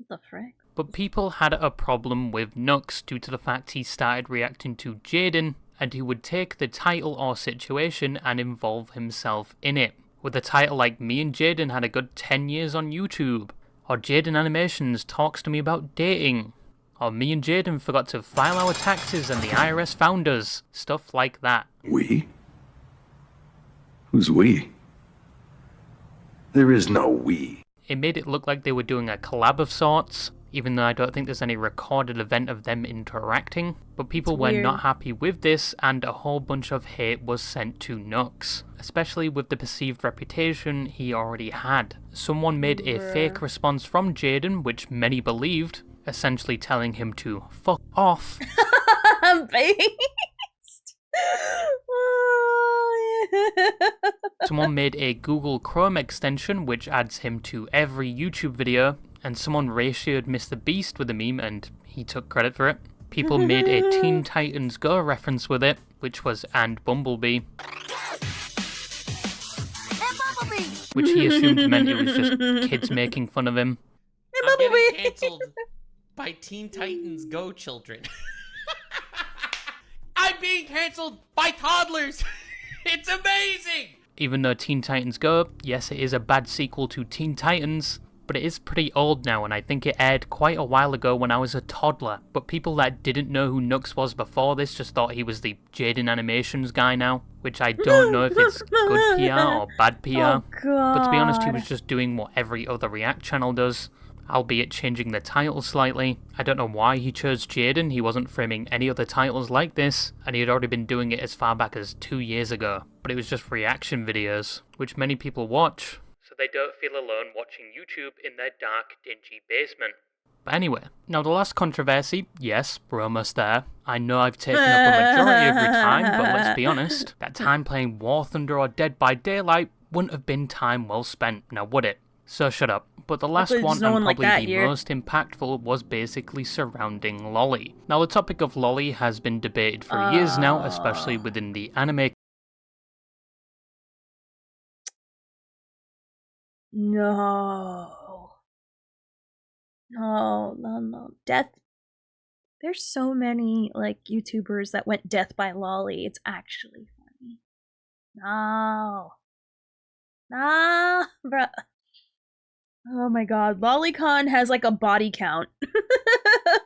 A: the frick?
B: but people had a problem with Nux due to the fact he started reacting to Jaden, and he would take the title or situation and involve himself in it. With a title like "Me and Jaden had a good 10 years on YouTube," or "Jaden Animations talks to me about dating," or "Me and Jaden forgot to file our taxes and the IRS found us," stuff like that.
I: We? Who's we? There is no we.
B: It made it look like they were doing a collab of sorts, even though I don't think there's any recorded event of them interacting. But people were
A: weird.
B: not happy with this, and a whole bunch of hate was sent to Nux, especially with the perceived reputation he already had. Someone made a fake response from Jaden, which many believed, essentially telling him to fuck off.
A: Based. Oh, yeah.
B: Someone made a Google Chrome extension which adds him to every YouTube video, and someone ratioed Mr. Beast with the meme and he took credit for it. People made a Teen Titans Go reference with it, which was "and Bumblebee," which he assumed meant it was just kids making fun of him.
F: I'm getting canceled by Teen Titans Go children. I'm being canceled by toddlers. It's amazing.
B: Even though Teen Titans Go, yes, it is a bad sequel to Teen Titans, but it is pretty old now, and I think it aired quite a while ago when I was a toddler. But people that didn't know who Nux was before this just thought he was the Jaden Animations guy now, which I don't know if it's good PR or bad PR.
A: Oh, God.
B: But to be honest, he was just doing what every other React channel does, albeit changing the title slightly. I don't know why he chose Jaden, he wasn't framing any other titles like this, and he had already been doing it as far back as 2 years ago. But it was just reaction videos, which many people watch, so they don't feel alone watching YouTube in their dark, dingy basement. But anyway, now the last controversy, yes, we're almost there. I know I've taken up a majority of your time, but let's be honest, that time playing War Thunder or Dead by Daylight wouldn't have been time well spent, now would it? So shut up. But the last
A: Hopefully
B: one,
A: there's no
B: and
A: one like
B: probably
A: that
B: the
A: here.
B: most impactful, was basically surrounding Lolly. Now the topic of Lolly has been debated for years now, especially within the anime.
A: No. No. Death. There's so many, like, YouTubers that went death by lolly. It's actually funny. No. Nah, bruh. Oh my god. LollyCon has, like, a body count.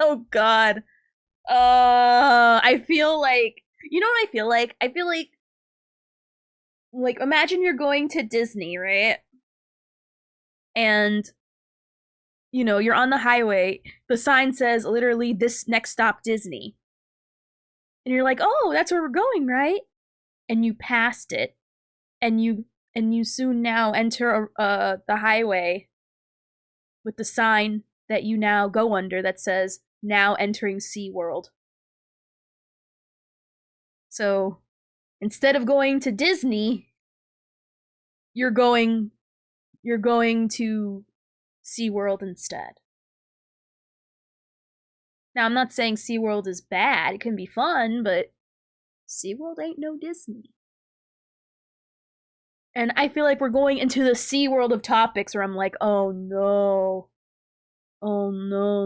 A: Oh god. I feel like... You know what I feel like? I feel like... Like, imagine you're going to Disney, right? And... You know, you're on the highway. The sign says, literally, this next stop, Disney. And you're like, oh, that's where we're going, right? And you passed it. And you soon now enter the highway with the sign that you now go under that says, now entering SeaWorld. So, instead of going to Disney, you're going to SeaWorld instead. Now, I'm not saying SeaWorld is bad. It can be fun, but SeaWorld ain't no Disney. And I feel like we're going into the SeaWorld of topics where I'm like, oh no. Oh no.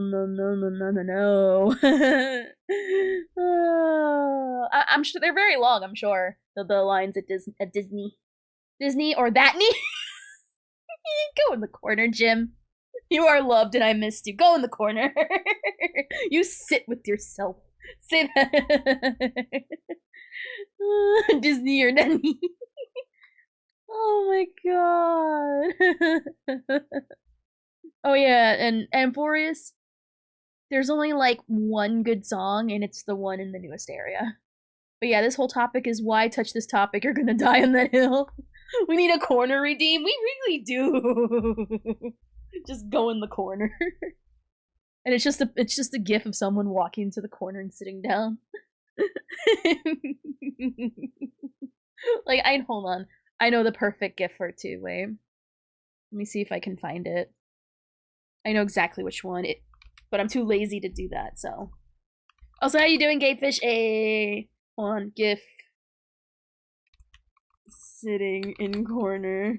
A: I'm sure they're very long, I'm sure. The lines at Disney. Disney or that-ney? Go in the corner, Jim. You are loved and I missed you. Go in the corner. You sit with yourself. Say that. Disney or Denny. Oh my god. Oh yeah, and Amphorius, there's only like one good song and it's the one in the newest area. But yeah, this whole topic is why touch this topic, you're gonna die on that hill. We need a corner redeem. We really do. Just go in the corner. And it's just a gif of someone walking into the corner and sitting down. Like, hold on. I know the perfect gif for it too, wait. Let me see if I can find it. I know exactly which one, but I'm too lazy to do that, so. Also, how you doing, Gatefish? On gif. Sitting in corner.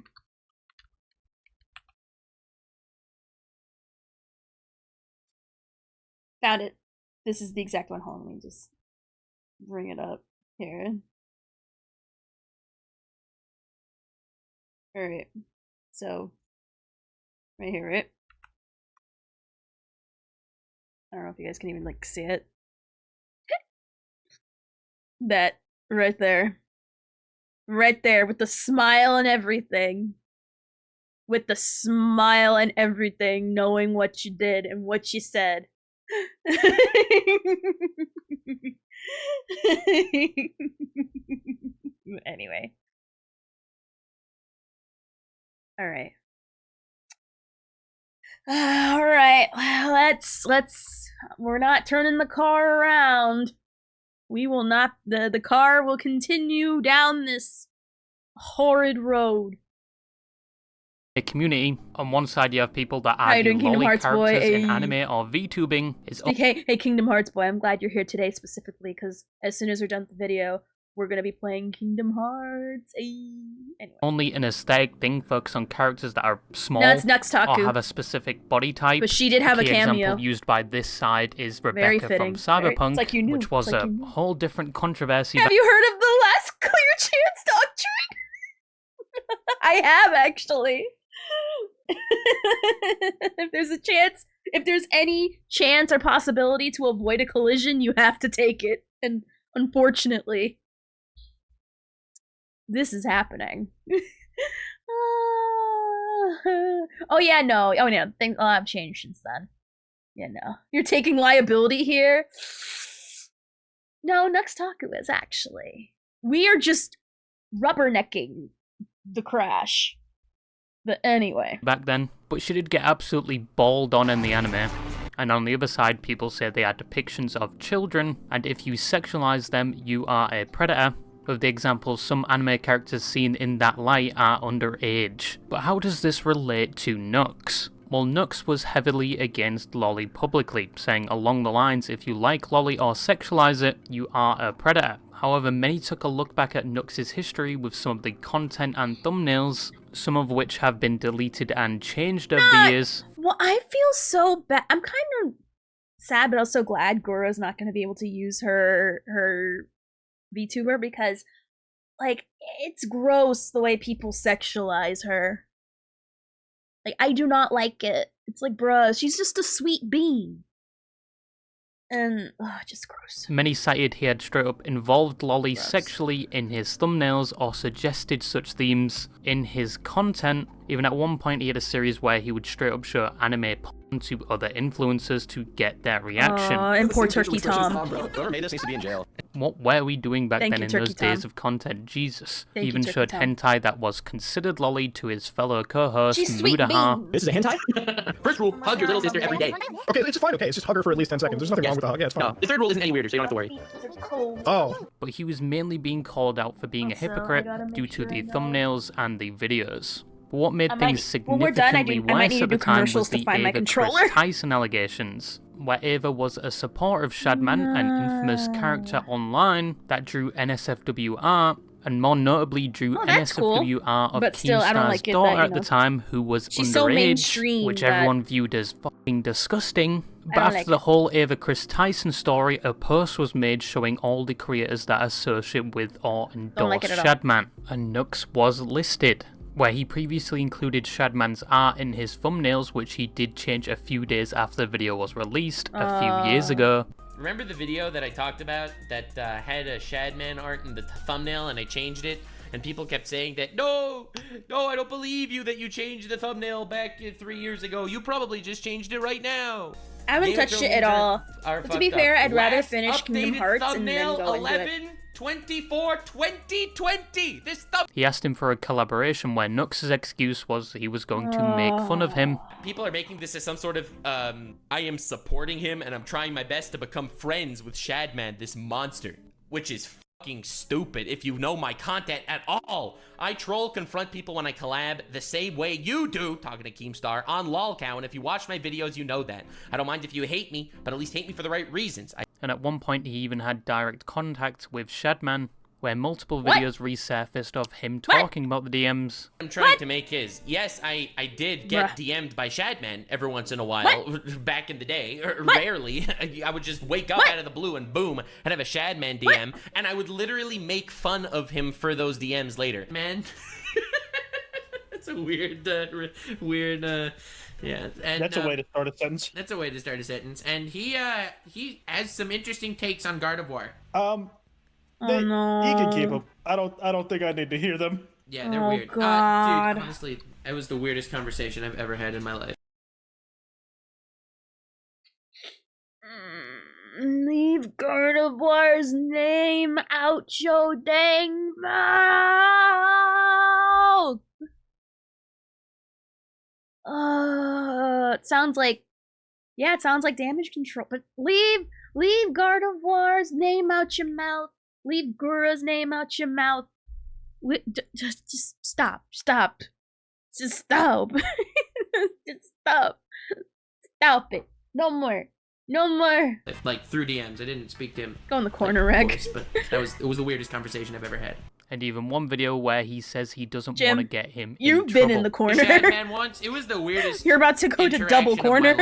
A: Found it. This is the exact one. Hold on, let me just bring it up here. Alright. So, right here, right? I don't know if you guys can even, like, see it. That, right there. Right there, with the smile and everything. With the smile and everything, knowing what you did and what you said. Anyway. Alright. Alright, let's we're not turning the car around. We will not, the car will continue down this horrid road.
B: A community. On one side, you have people that argue lolly characters in anime or VTubing is
A: hey, Kingdom Hearts boy, I'm glad you're here today specifically, because as soon as we're done with the video, we're gonna be playing Kingdom Hearts. Anyway.
B: Only an aesthetic thing, focus on characters that are small
A: No, it's Nuxtaku.
B: or have a specific body type.
A: But she did have a cameo.
B: Example used by this side is Rebecca from Cyberpunk,
A: like you knew.
B: which was a whole different controversy.
A: Have you heard of the last clear chance doctrine? I have, actually. If there's a chance, if there's any chance or possibility to avoid a collision, you have to take it. And unfortunately, this is happening. Oh yeah, no. Oh yeah, things have changed since then. Yeah, no. You're taking liability here? No, Nuxtaku is actually. We are just rubbernecking the crash. But anyway.
B: Back then, but she did get absolutely balled on in the anime. And on the other side, people say they are depictions of children, and if you sexualize them, you are a predator. With the examples, some anime characters seen in that light are underage. But how does this relate to Nux? Well, Nux was heavily against lolly publicly, saying along the lines, if you like lolly or sexualize it, you are a predator. However, many took a look back at Nux's history with some of the content and thumbnails, some of which have been deleted and changed over the years.
A: Well, I feel so bad. I'm kind of sad, but also glad Goro's not going to be able to use her VTuber because, like, it's gross the way people sexualize her. Like, I do not like it. It's like, bruh, she's just a sweet bean. And, just gross.
B: Many cited he had straight up involved lolly sexually in his thumbnails or suggested such themes in his content. Even at one point he had a series where he would straight up show anime porn to other influencers to get their reaction.
A: And poor Turkey Tom.
H: Whoever made this needs to be in jail.
B: What were we doing back then in those days
A: Tom.
B: of content? Jesus.
A: Thank
B: Even
A: you,
B: showed
A: Turkey Tom.
B: hentai that was considered lolly to his fellow co-host,
A: She's sweet
B: Mudaha.
H: This is a hentai?
F: First rule, hug your little sister every day.
H: Okay, it's fine, okay. It's just hug her for at least 10 seconds. There's nothing wrong with the hug. Yeah, it's fine.
F: No, the third rule isn't any weirder, so you don't have to worry.
H: Oh.
B: But he was mainly being called out for being a
A: Also, I
B: hypocrite
A: gotta make
B: due to
A: sure
B: the
A: I know.
B: thumbnails and the videos. But what made
A: When
B: things
A: we're done, I
B: significantly
A: might need
B: worse
A: to
B: at
A: do
B: the time
A: commercials
B: was
A: to
B: the
A: find my
B: Ava
A: controller.
B: Chris Tyson allegations, where Ava was a supporter of Shadman, an infamous character online that drew NSFW art, and more notably drew NSFW art of
A: But still, I don't
B: Keemstar's
A: like it
B: daughter
A: that,
B: at the time, who was
A: she's so
B: underage,
A: mainstream
B: which
A: that-
B: everyone viewed as fucking disgusting. But
A: don't
B: after
A: like
B: the
A: it.
B: whole Ava Chris Tyson story, a post was made showing all the creators that associate with or endorse
A: like it at all.
B: Shadman, and Nux was listed, where he previously included Shadman's art in his thumbnails, which he did change a few days after the video was released a few years ago.
F: Remember the video that I talked about that had a Shadman art in the thumbnail and I changed it? And people kept saying that, no, I don't believe you that you changed the thumbnail back 3 years ago. You probably just changed it right now.
A: I haven't
F: Game of
A: touched it
F: Thrones
A: at all.
F: are
A: But to be
F: fucked
A: fair,
F: up.
A: I'd rather
F: Last
A: finish Kingdom
F: updated
A: Hearts and then
F: thumbnail,
A: go into it.
F: 11 2020. This thumb.
B: He asked him for a collaboration where Nux' excuse was he was going to make fun of him.
F: People are making this as some sort of, I am supporting him and I'm trying my best to become friends with Shadman, this monster, which is fucking stupid if you know my content at all. I troll, confront people when I collab the same way you do, talking to Keemstar, on LOLCow, and if you watch my videos, you know that. I don't mind if you hate me, but at least hate me for the right reasons.
B: And at one point, he even had direct contact with Shadman, where multiple videos resurfaced of him talking about the DMs.
F: I'm trying to make his. Yes, I did get DM'd by Shadman every once in a while, back in the day, or rarely. I would just wake up out of the blue and boom, I'd have a Shadman DM, and I would literally make fun of him for those DMs later. Man, that's a weird, yeah. And,
J: that's a way to start a sentence.
F: That's a way to start a sentence. And he has some interesting takes on Gardevoir.
J: He can keep them. I don't think I need to hear them.
F: Yeah, they're weird.
A: God.
F: Dude, honestly, it was the weirdest conversation I've ever had in my life.
A: Leave Gardevoir's name out your dang mouth! It sounds like damage control, but leave Gardevoir's name out your mouth. Leave Gura's name out your mouth. Just stop. Just stop. Just stop it. No more.
F: Like, through DMs. I didn't speak to him.
A: Go in the corner, Reg.
F: But it was the weirdest conversation I've ever had.
B: And even one video where he says he doesn't
A: Jim,
B: want to get him
A: you've
B: in
A: been
B: trouble.
A: in the corner.
F: Shadman once, it was the weirdest.
A: You're about to go to double corner.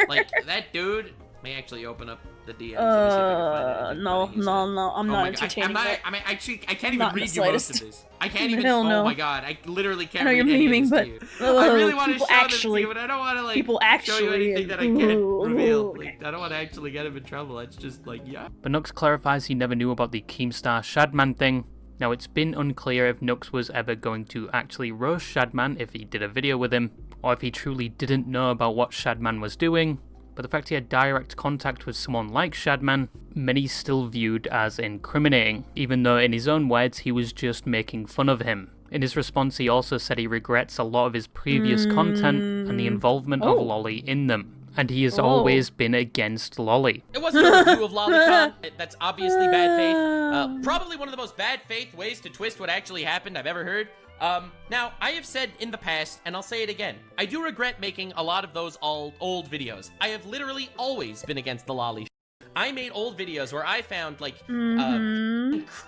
F: Like, that dude may actually open up the DMs.
A: No, I'm not entertaining
F: I can't even read you most of this. I can't even.
A: Hell no.
F: Oh my god, I literally can't.
A: I know
F: read
A: you're
F: any
A: memeing,
F: of
A: but
F: this to you. I really want to show them to you, but I don't want to show you anything that I can't reveal. Like, I don't want to actually get him in trouble. It's just like, yeah.
B: But Nux clarifies he never knew about the Keemstar Shadman thing. Now, it's been unclear if Nux was ever going to actually roast Shadman if he did a video with him, or if he truly didn't know about what Shadman was doing. But the fact he had direct contact with someone like Shadman, many still viewed as incriminating, even though in his own words he was just making fun of him. In his response, he also said he regrets a lot of his previous content and the involvement of Lolly in them. And he has always been against Lolly.
F: It wasn't a review of Lolicon. That's obviously bad faith. Probably one of the most bad faith ways to twist what actually happened I've ever heard. Now, I have said in the past, and I'll say it again, I do regret making a lot of those old videos. I have literally always been against the lolly. I made old videos where I found, like,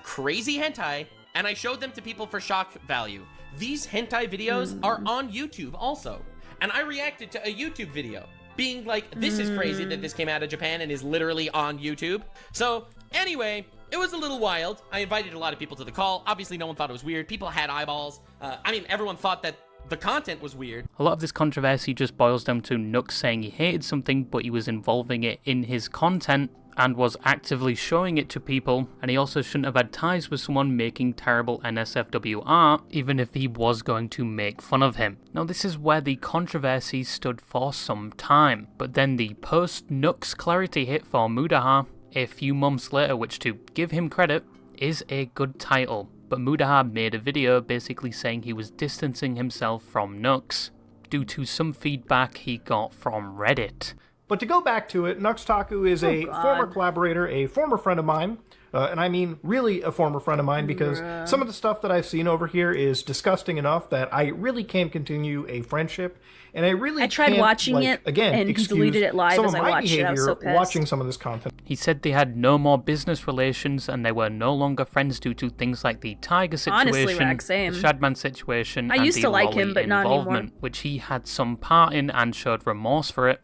F: crazy hentai, and I showed them to people for shock value. These hentai videos are on YouTube also. And I reacted to a YouTube video, being like, this is crazy that this came out of Japan and is literally on YouTube. So, anyway, it was a little wild. I invited a lot of people to the call. Obviously, no one thought it was weird. People had eyeballs. I mean, everyone thought that the content was weird.
B: A lot of this controversy just boils down to Nux saying he hated something, but he was involving it in his content and was actively showing it to people, and he also shouldn't have had ties with someone making terrible NSFW art, even if he was going to make fun of him. Now, this is where the controversy stood for some time, but then the post-Nux clarity hit for Mudaha a few months later, which, to give him credit, is a good title. But Mudaha made a video basically saying he was distancing himself from Nux due to some feedback he got from Reddit.
H: But to go back to it, Nuxtaku is a former collaborator, a former friend of mine, and I mean really a former friend of mine, because some of the stuff that I've seen over here is disgusting enough that I really can't continue a friendship, and I tried
A: can't,
H: watching
A: it
H: again,
A: and deleted it live
H: some
A: as
H: of
A: I
H: my
A: watched it. I was so
H: behavior
A: pissed.
H: watching some of this content.
B: He said they had no more business relations and they were no longer friends due to things like the Tiger situation,
A: Honestly, Rag, same.
B: the Shadman situation,
A: I
B: and
A: used
B: the
A: to like him,
B: Lolly
A: but not
B: involvement,
A: anymore.
B: which he had some part in and showed remorse for it.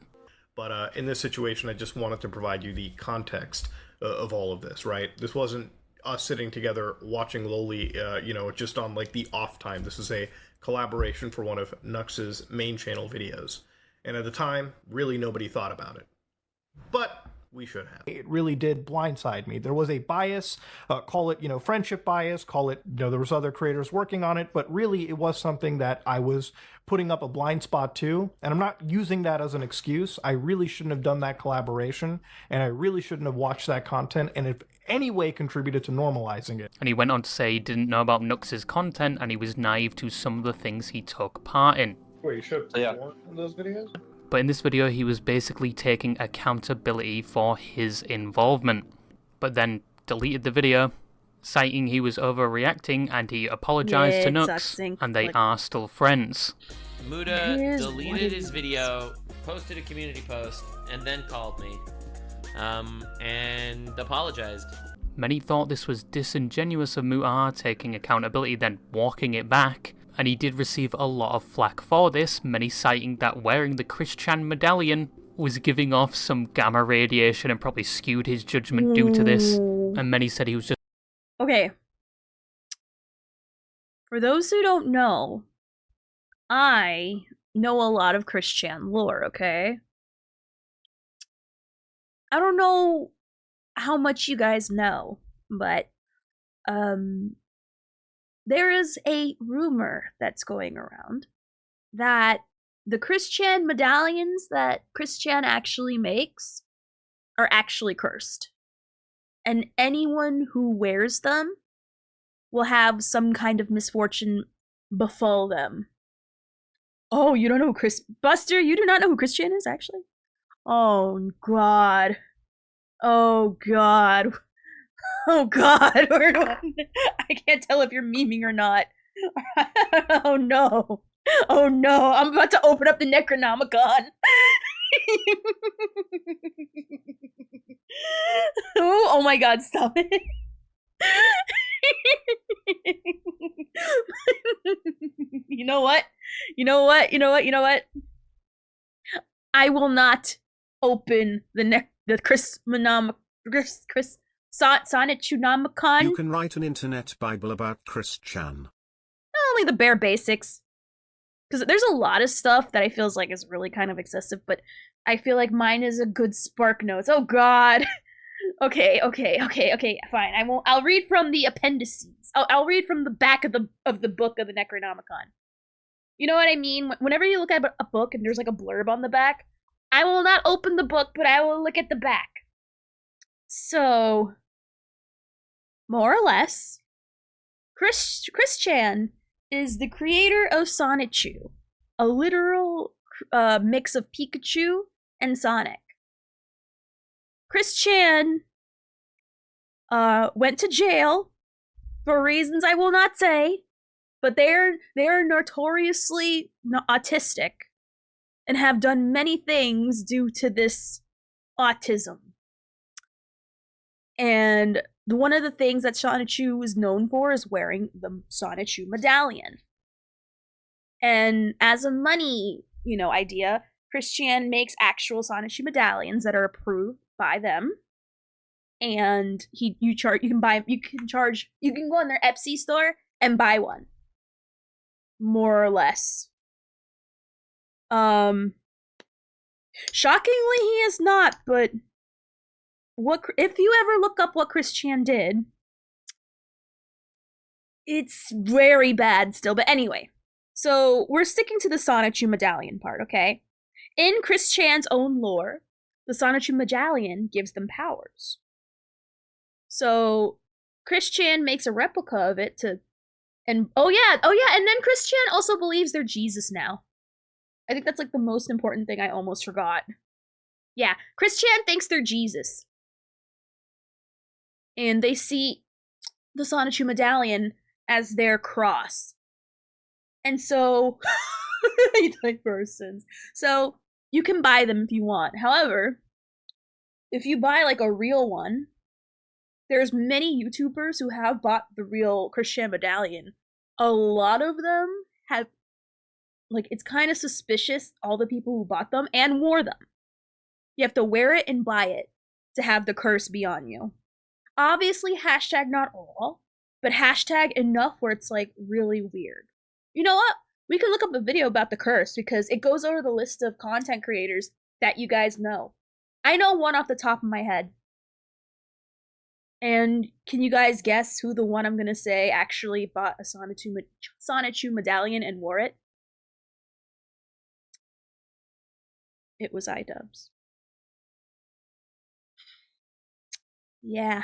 H: But in this situation, I just wanted to provide you the context of all of this, right? This wasn't us sitting together watching Loli, just on like the off time. This is a collaboration for one of Nux's main channel videos. And at the time, really nobody thought about it. But we should have. It really did blindside me. There was a bias, call it, friendship bias, call it, there was other creators working on it, but really it was something that I was putting up a blind spot to, and I'm not using that as an excuse. I really shouldn't have done that collaboration, and I really shouldn't have watched that content, and if any way contributed to normalizing it.
B: And he went on to say he didn't know about Nux's content and he was naive to some of the things he took part in.
H: Wait, you showed more in those videos?
B: But in this video, he was basically taking accountability for his involvement, but then deleted the video, citing he was overreacting and he apologized to Nux, and they are still friends.
F: Muda deleted his video, posted a community post, and then called me, and apologized.
B: Many thought this was disingenuous of Muta taking accountability then walking it back, and he did receive a lot of flack for this, many citing that wearing the Christian medallion was giving off some gamma radiation and probably skewed his judgment due to this, and many said he was just...
A: Okay. For those who don't know, I know a lot of Christian lore, okay? I don't know how much you guys know, but, there is a rumor that's going around that the Christian medallions that Christian actually makes are actually cursed. And anyone who wears them will have some kind of misfortune befall them. Oh, you don't know who Buster, you do not know who Christian is, actually? Oh, God. Oh, God. Oh, God. I can't tell if you're memeing or not. Oh, no. Oh, no. I'm about to open up the Necronomicon. Oh my God, stop it. You know what? I will not open the Sonnetunomicon.
K: You can write an internet Bible about Christian.
A: Only the bare basics. Because there's a lot of stuff that I feels like is really kind of excessive, but I feel like mine is a good spark notes. Oh God. Okay, fine. I'll read from the appendices. I'll read from the back of the book of the Necronomicon. You know what I mean? Whenever you look at a book and there's like a blurb on the back, I will not open the book, but I will look at the back. So, more or less, Christian is the creator of Sonichu, a literal mix of Pikachu and Sonic. Christian went to jail for reasons I will not say, but they're notoriously autistic and have done many things due to this autism. And one of the things that Sonichu is known for is wearing the Sonichu medallion. And as a money, idea, Christian makes actual Sonichu medallions that are approved by them. And you can go in their Etsy store and buy one. More or less. Shockingly, he is not, but if you ever look up what Christian did, it's very bad still. But anyway, so we're sticking to the Sonichu medallion part, okay? In Christian's own lore, the Sonichu medallion gives them powers. So Christian makes a replica of it and then Christian also believes they're Jesus now. I think that's like the most important thing I almost forgot. Yeah, Christian thinks they're Jesus. And they see the Sonichu medallion as their cross. And so, persons. So, you can buy them if you want. However, if you buy like a real one, there's many YouTubers who have bought the real Christian medallion. A lot of them have, it's kind of suspicious, all the people who bought them and wore them. You have to wear it and buy it to have the curse be on you. Obviously, hashtag not all, but hashtag enough where it's really weird. You know what? We can look up a video about the curse because it goes over the list of content creators that you guys know. I know one off the top of my head. And can you guys guess who the one I'm gonna say actually bought a Sonichu medallion and wore it? It was iDubbbz. Yeah.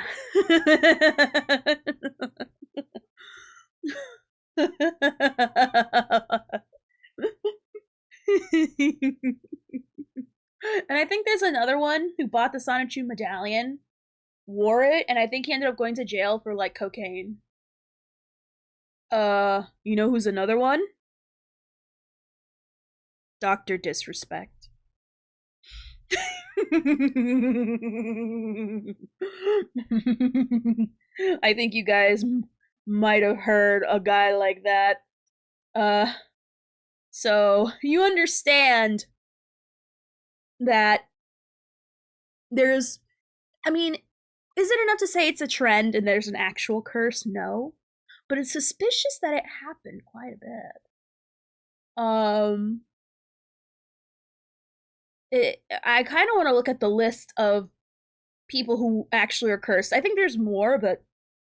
A: And I think there's another one who bought the Sonichu medallion, wore it, and I think he ended up going to jail for like cocaine. You know who's another one? Dr. Disrespect. I think you guys might have heard a guy like that. So you understand that there's, I mean, is it enough to say it's a trend and there's an actual curse? No. But it's suspicious that it happened quite a bit. I kind of want to look at the list of people who actually are cursed. I think there's more, but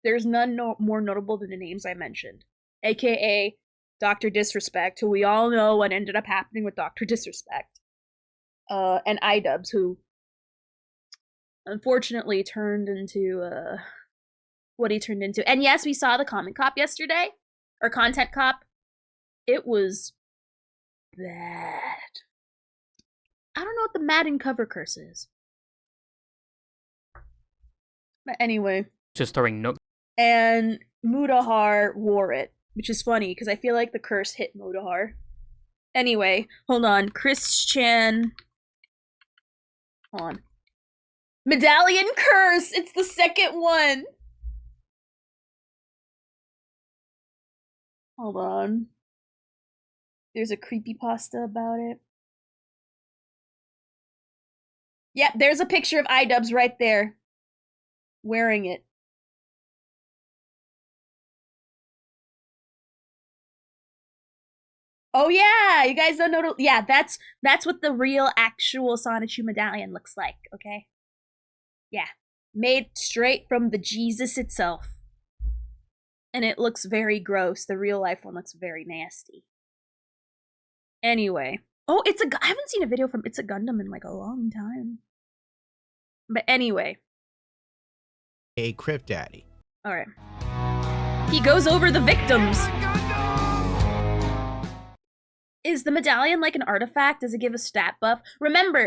A: there's none more notable than the names I mentioned. AKA Dr. Disrespect, who we all know what ended up happening with Dr. Disrespect. And iDubbbz, who unfortunately turned into what he turned into. And yes, we saw the Comment Cop yesterday, or Content Cop. It was bad. I don't know what the Madden cover curse is. But anyway.
B: Just throwing no.
A: And Mudahar wore it, which is funny because I feel like the curse hit Mudahar. Anyway, hold on. Christian. Hold on. Medallion curse! It's the second one! Hold on. There's a creepypasta about it. Yeah, there's a picture of iDubbbz right there. Wearing it. Oh yeah, you guys don't know. Yeah, that's what the real actual Sonichu medallion looks like, okay? Yeah, made straight from the Jesus itself. And it looks very gross. The real life one looks very nasty. Anyway. Oh, I haven't seen a video from It's a Gundam in like a long time. But anyway.
L: A Crypt Daddy.
A: Alright. He goes over the victims. Is the medallion like an artifact? Does it give a stat buff? Remember,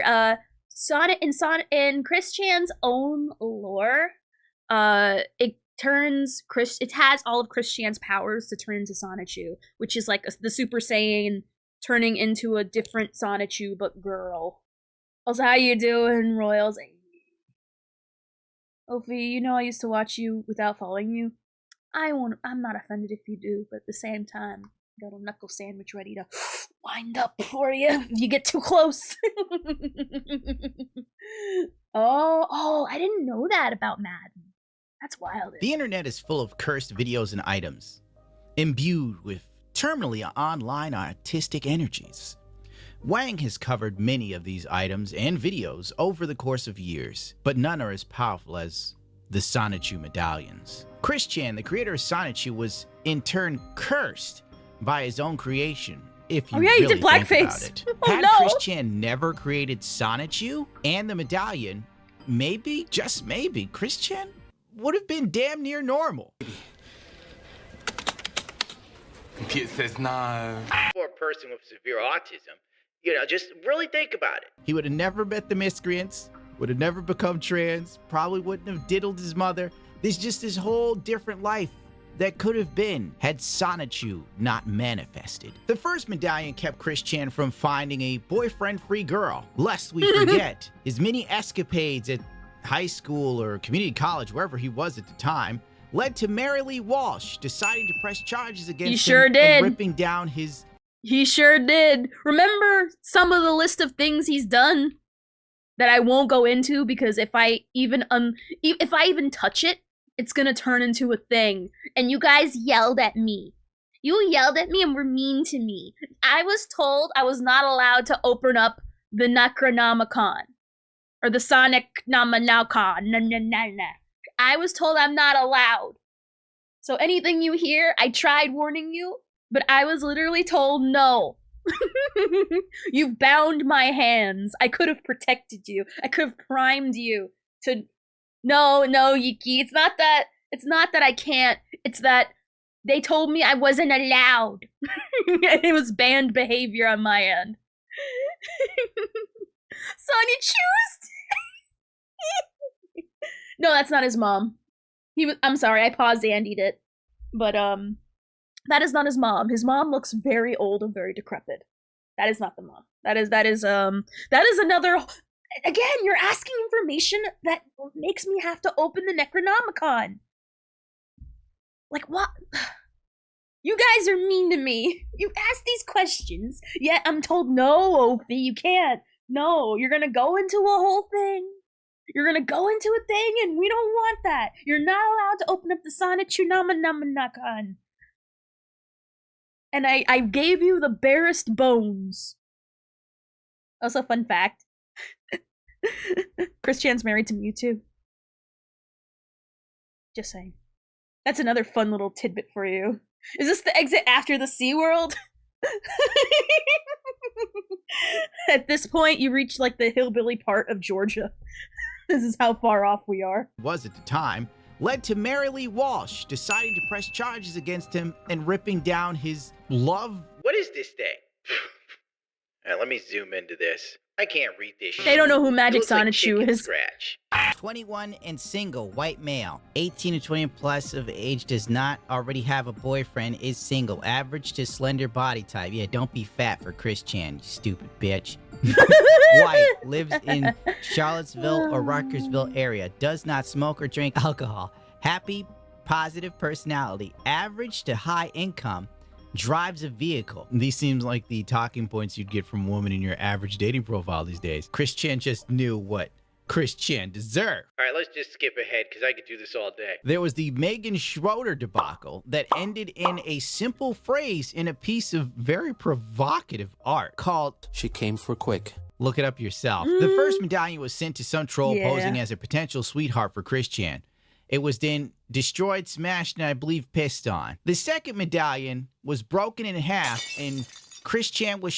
A: in Chris Chan's own lore, it has all of Chris Chan's powers to turn into Sonichu, which is like the Super Saiyan turning into a different Sonichu but girl. Also, how you doing, Royals? Ophi, you know I used to watch you without following you. I'm not offended if you do, but at the same time, got a knuckle sandwich ready to wind up for you if you get too close. Oh, I didn't know that about Madden. That's wild.
L: The internet is full of cursed videos and items, imbued with terminally online artistic energies. Wang has covered many of these items and videos over the course of years, but none are as powerful as the Sonichu medallions. Chris Chan, the creator of Sonichu, was in turn cursed by his own creation. If you really
A: did
L: think
A: blackface.
L: about it.
A: Oh,
L: Had
A: no.
L: Chris Chan never created Sonichu and the medallion, maybe, just maybe, Chris Chan would have been damn near normal.
M: Computer says no.
L: For a person with severe autism, just really think about it. He would have never met the miscreants, would have never become trans, probably wouldn't have diddled his mother. There's just this whole different life that could have been had Sonichu not manifested. The first medallion kept Chris Chan from finding a boyfriend-free girl, lest we forget his many escapades at high school or community college, wherever he was at the time, led to Mary Lee Walsh deciding to press charges against him and ripping down his...
A: He sure did. Remember some of the list of things he's done that I won't go into because if I even touch it, it's gonna turn into a thing. And you guys yelled at me. You yelled at me and were mean to me. I was told I was not allowed to open up the Necronomicon. Or the Sonic Nominalcon. I was told I'm not allowed. So anything you hear, I tried warning you, but I was literally told no. You bound my hands. I could have protected you. I could have primed you to No, Yuki, it's not that I can't. It's that they told me I wasn't allowed. It was banned behavior on my end. Sonya, choose. No, that's not his mom. I'm sorry, I paused Andy'd it. But that is not his mom. His mom looks very old and very decrepit. That is not the mom. That is another. Again, you're asking information that makes me have to open the Necronomicon. Like, what? You guys are mean to me. You ask these questions, yet I'm told, no, Ophi, you can't. No, you're gonna go into a whole thing. You're gonna go into a thing, and we don't want that. You're not allowed to open up the Sonic-Chunamanamanakan. And I gave you the barest bones. Also, fun fact. Chris Chan's married to Mewtwo. Just saying. That's another fun little tidbit for you. Is this the exit after the SeaWorld? At this point, you reach like the hillbilly part of Georgia. This is how far off we are.
L: Was at the time, led to Mary Lee Walsh deciding to press charges against him and ripping down his love.
N: What is this thing? Alright, let me zoom into this. I can't read this shit.
A: They don't know who Magic
N: It looks like
A: Sonichu
N: chicken
A: is.
N: Scratch.
L: 21 and single, white male. 18 to 20 plus of age, does not already have a boyfriend, is single. Average to slender body type. Yeah, don't be fat for Chris Chan, you stupid bitch. White, lives in Charlottesville or Rutgersville area. Does not smoke or drink alcohol. Happy, positive personality. Average to high income. Drives a vehicle. These seems like the talking points you'd get from a woman in your average dating profile these days. Chris Chan just knew what Chris Chan deserved.
N: Alright, let's just skip ahead because I could do this all day.
L: There was the Megan Schroeder debacle that ended in a simple phrase in a piece of very provocative art called
O: "She came for quick."
L: Look it up yourself. The first medallion was sent to some troll posing as a potential sweetheart for Chris Chan. It was then destroyed, smashed, and I believe pissed on. The second medallion was broken in half, and Chris Chan was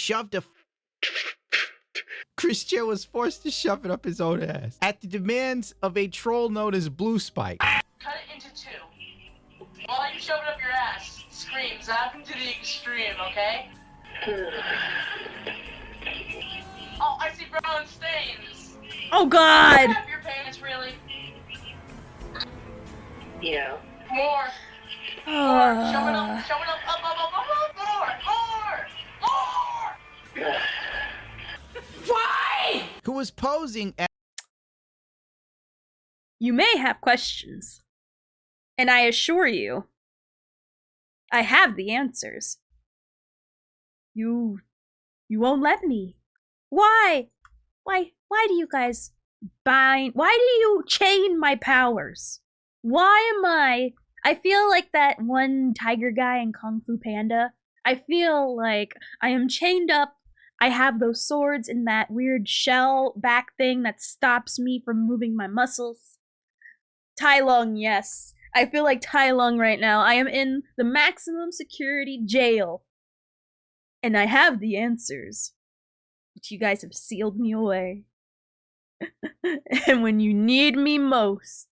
L: Chris Chan was forced to shove it up his own ass at the demands of a troll known as Blue Spike.
P: Cut it into two. While you shove it up your ass, scream, zap him to the extreme, okay? Oh, I see brown stains.
A: Oh God!
P: Grab your pants, really? Yeah. More. More. Shove it up, more. Why?
L: Who was posing as...
A: You may have questions, and I assure you, I have the answers. You won't let me. Why? Why do you guys bind? Why do you chain my powers? Why am I feel like that one tiger guy in Kung Fu Panda. I feel like I am chained up. I have those swords in that weird shell back thing that stops me from moving my muscles. Tai Lung, yes. I feel like Tai Lung right now. I am in the maximum security jail. And I have the answers. But you guys have sealed me away. And when you need me most,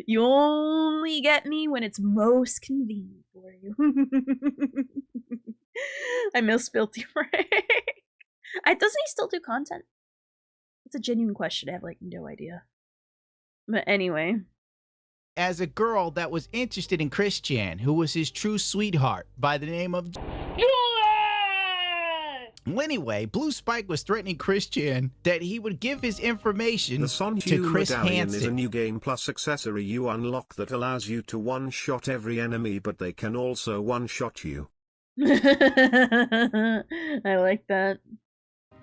A: you only get me when it's most convenient for you. I miss Filthy Frank. Doesn't he still do content? It's a genuine question. I have, like, no idea. But anyway.
L: As a girl that was interested in Chris Chan, who was his true sweetheart by the name of... Well, anyway, Blue Spike was threatening Chris Chan that he would give his information to Chris
K: Medallion is a
L: Hansen.
K: new Game Plus accessory you unlock that allows you to one-shot every enemy, but they can also one-shot you.
A: I like that.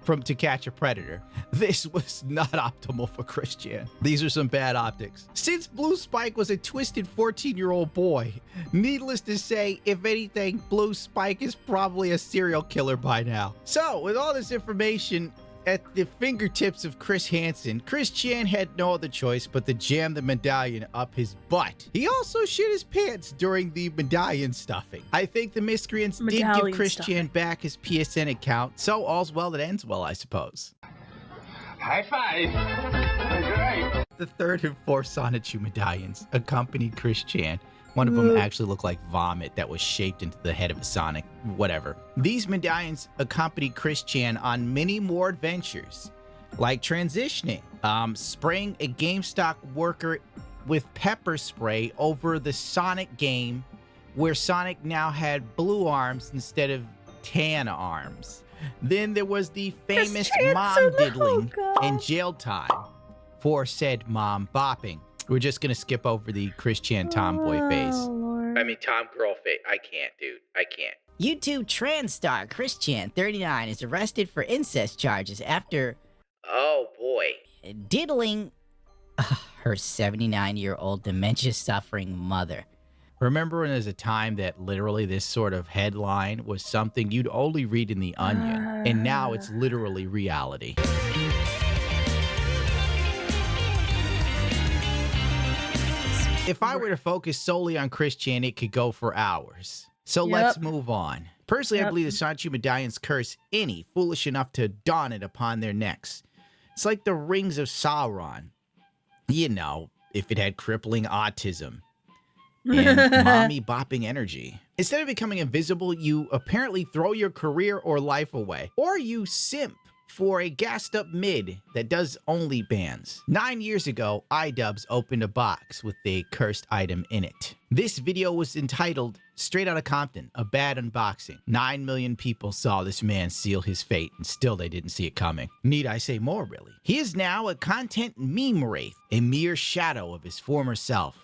L: From To Catch a Predator. This was not optimal for Chris Chan. These are some bad optics. Since Blue Spike was a twisted 14-year-old boy, needless to say, if anything, Blue Spike is probably a serial killer by now. So, with all this information at the fingertips of Chris Hansen, Chris Chan had no other choice but to jam the medallion up his butt. He also shit his pants during the medallion stuffing. I think the miscreants did give Chris Chan back his PSN account, so all's well that ends well, I suppose.
M: High five. Great.
L: The third and fourth Sonichu medallions accompanied Chris Chan. One of them actually looked like vomit that was shaped into the head of a Sonic, whatever. These medallions accompanied Chris Chan on many more adventures, like transitioning, spraying a GameStop worker with pepper spray over the Sonic game, where Sonic now had blue arms instead of tan arms. Then there was the famous mom diddling and jail time for said mom bopping. We're just gonna skip over the Chris Chan tomboy phase.
N: I mean, Tom girl face. I can't, dude. I can't.
O: YouTube trans star Chris Chan, 39, is arrested for incest charges after
N: Oh, boy.
O: diddling her 79-year-old dementia-suffering mother.
L: Remember when there's a time that literally this sort of headline was something you'd only read in The Onion, and now it's literally reality. If I were to focus solely on Chris Chan, it could go for hours. So let's move on. Personally, I believe the Sonichu medallions curse any foolish enough to don it upon their necks. It's like the rings of Sauron. You know, if it had crippling autism and mommy bopping energy. Instead of becoming invisible, you apparently throw your career or life away. Or you simp for a gassed up mid that does only bands. 9 years ago, iDubbbz opened a box with a cursed item in it. This video was entitled Straight Outta Compton, a bad unboxing. 9 million people saw this man seal his fate, and still they didn't see it coming. Need I say more, really? He is now a content meme wraith, a mere shadow of his former self,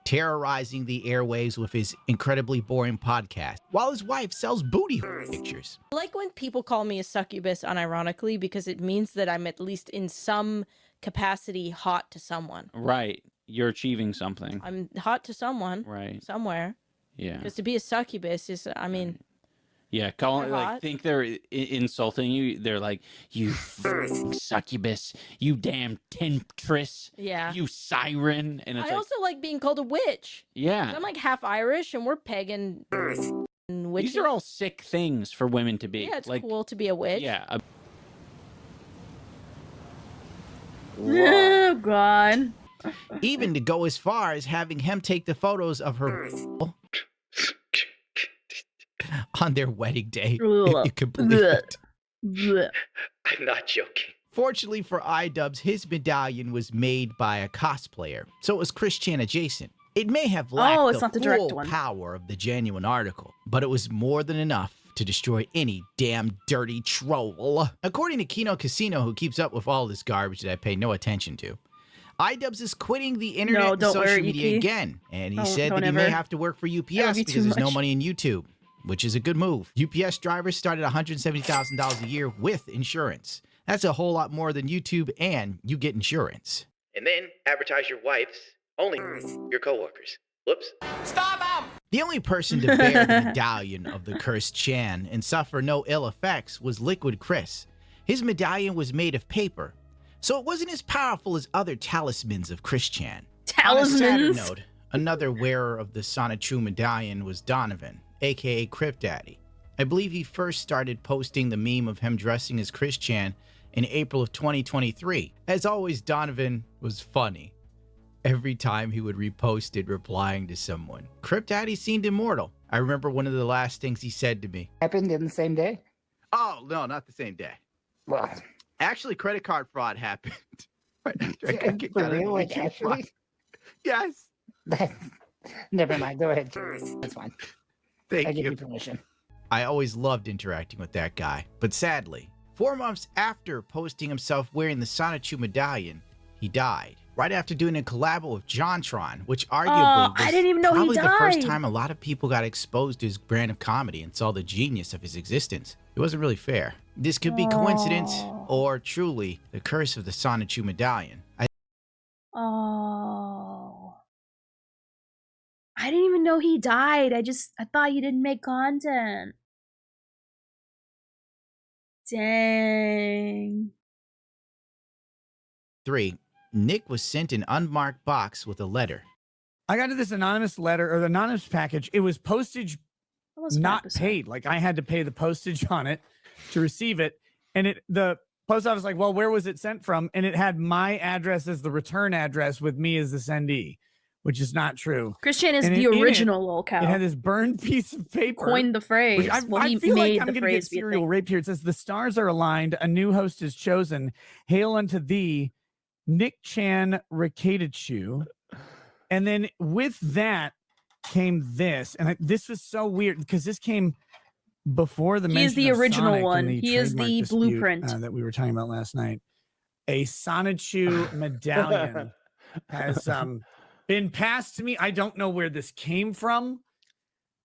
L: terrorizing the airwaves with his incredibly boring podcast, while his wife sells booty pictures.
Q: I like when people call me a succubus unironically, because it means that I'm at least in some capacity hot to someone.
R: Right. You're achieving something.
Q: I'm hot to someone.
R: Right.
Q: Somewhere.
R: Yeah.
Q: Because to be a succubus is, I mean...
R: Yeah, calling
Q: They're
R: like
Q: hot.
R: think they're insulting you. They're like, you fucking succubus, you damn temptress,
Q: Yeah.
R: you siren, and it's
Q: I
R: like,
Q: also like being called a witch.
R: yeah,
Q: I'm like half Irish, and we're pagan witches.
R: these are all sick things for women to be.
Q: Yeah, it's
R: like,
Q: cool to be a witch.
R: yeah.
A: Oh, God.
L: Even to go as far as having him take the photos of her on their wedding day, if you can believe it.
N: I'm not joking.
L: Fortunately for iDubbbz, his medallion was made by a cosplayer, so it was Chris Chan adjacent. It may have lacked
A: it's not the direct
L: full
A: one.
L: power of the genuine article, but it was more than enough to destroy any damn dirty troll. According to Kino Casino, who keeps up with all this garbage that I pay no attention to, iDubbbz is quitting the internet and
A: don't
L: social
A: worry,
L: media
A: Iki.
L: again, and he
A: Don't-
L: said
A: don't
L: that he may
A: ever.
L: have to work for
A: That would
L: UPS
A: be
L: because
A: too
L: there's no
A: much.
L: money in YouTube, which is a good move. UPS drivers start at $170,000 a year with insurance. That's a whole lot more than YouTube, and you get insurance.
N: And then advertise your wife's only your coworkers. Whoops.
F: Stop him!
L: The only person to bear the medallion of the cursed Chan and suffer no ill effects was Liquid Chris. His medallion was made of paper, so it wasn't as powerful as other talismans of Chris Chan. On a sadder
A: Talismans?
L: note, another wearer of the Sonichu medallion was Donovan, aka Crypt Daddy. I believe he first started posting the meme of him dressing as Chris Chan in April of 2023. As always, Donovan was funny. Every time he would repost it replying to someone. Crypt Daddy seemed immortal. I remember one of the last things he said to me.
S: Happened in the same day?
L: Oh, no, not the same day.
S: Well,
L: Actually, credit card fraud happened. Right after I got kicked
S: for
L: out of
S: real?
L: the
S: Like,
L: YouTube
S: actually?
L: Yes.
S: Never mind. Go ahead. That's fine.
L: Thank
S: I give
L: you.
S: you permission.
L: I always loved interacting with that guy, but sadly, 4 months after posting himself wearing the Sonichu medallion, he died. Right after doing a collab with JonTron, which arguably
A: I
L: was
A: didn't even know he
L: probably the first
A: died.
L: time a lot of people got exposed to his brand of comedy and saw the genius of his existence. It wasn't really fair. This could be coincidence or truly the curse of the Sonichu medallion.
A: Oh. I didn't even know he died. I thought he didn't make content. Dang.
L: 3. Nick was sent an unmarked box with a letter.
T: I got this anonymous letter or the anonymous package. It was postage
A: That was
T: not
A: 5%.
T: paid. Like I had to pay the postage on it to receive it. And the Post office like, well, where was it sent from? And it had my address as the return address with me as the sendee, which is not true.
A: Christian is
T: And
A: the
T: in it,
A: original lolcow.
T: It had this burned piece of paper.
A: Coined the phrase.
T: Which I
A: He
T: feel like
A: made
T: I'm
A: the
T: going to get
A: phrase be a
T: serial
A: thing.
T: rape here. It says, the stars are aligned. A new host is chosen. Hail unto thee, Nick Chan Rakatachu. And then with that came this. And this was so weird because this came before the
A: He is
T: mention
A: the
T: of
A: original
T: Sonic
A: one.
T: and
A: He is
T: trademark
A: the
T: dispute,
A: blueprint.
T: that we were talking about last night. A Sonichu medallion has been passed to me. I don't know where this came from.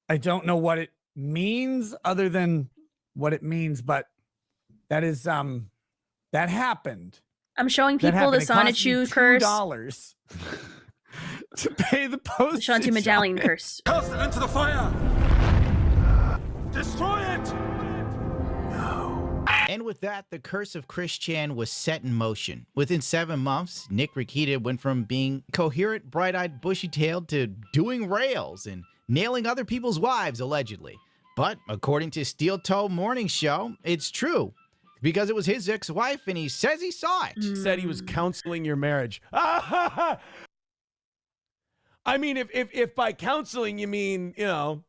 T: I don't know what it means other than what it means, but that is that happened.
A: I'm showing
T: That
A: people the
T: happened. It cost me
A: Sonichu curse.
T: $2 to pay the post.
A: The Shanti medallion curse.
U: Cast it into the fire! Destroy it!
L: And with that, the curse of Chris Chan was set in motion. Within 7 months, Nick Rakita went from being coherent, bright-eyed, bushy-tailed to doing rails and nailing other people's wives, allegedly. But according to Steel Toe Morning Show, it's true. Because it was his ex-wife, and he says he saw it.
V: Said he was counseling your marriage. I mean, if by counseling you mean, you know,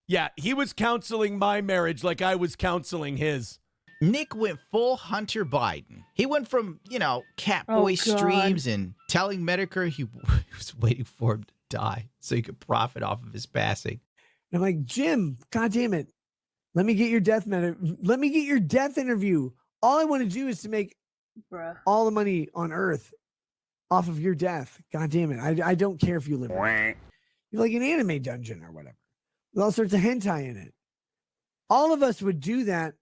V: yeah, he was counseling my marriage like I was counseling his.
L: Nick went full Hunter Biden. He went from, you know, Catboy streams and telling Medicare he was waiting for him to die so he could profit off of his passing.
T: And I'm like, Jim, God damn it. Let me get your death interview. All I want to do is to make all the money on earth off of your death. God damn it. I don't care if you live in you're like an anime dungeon or whatever. With all sorts of hentai in it. All of us would do that.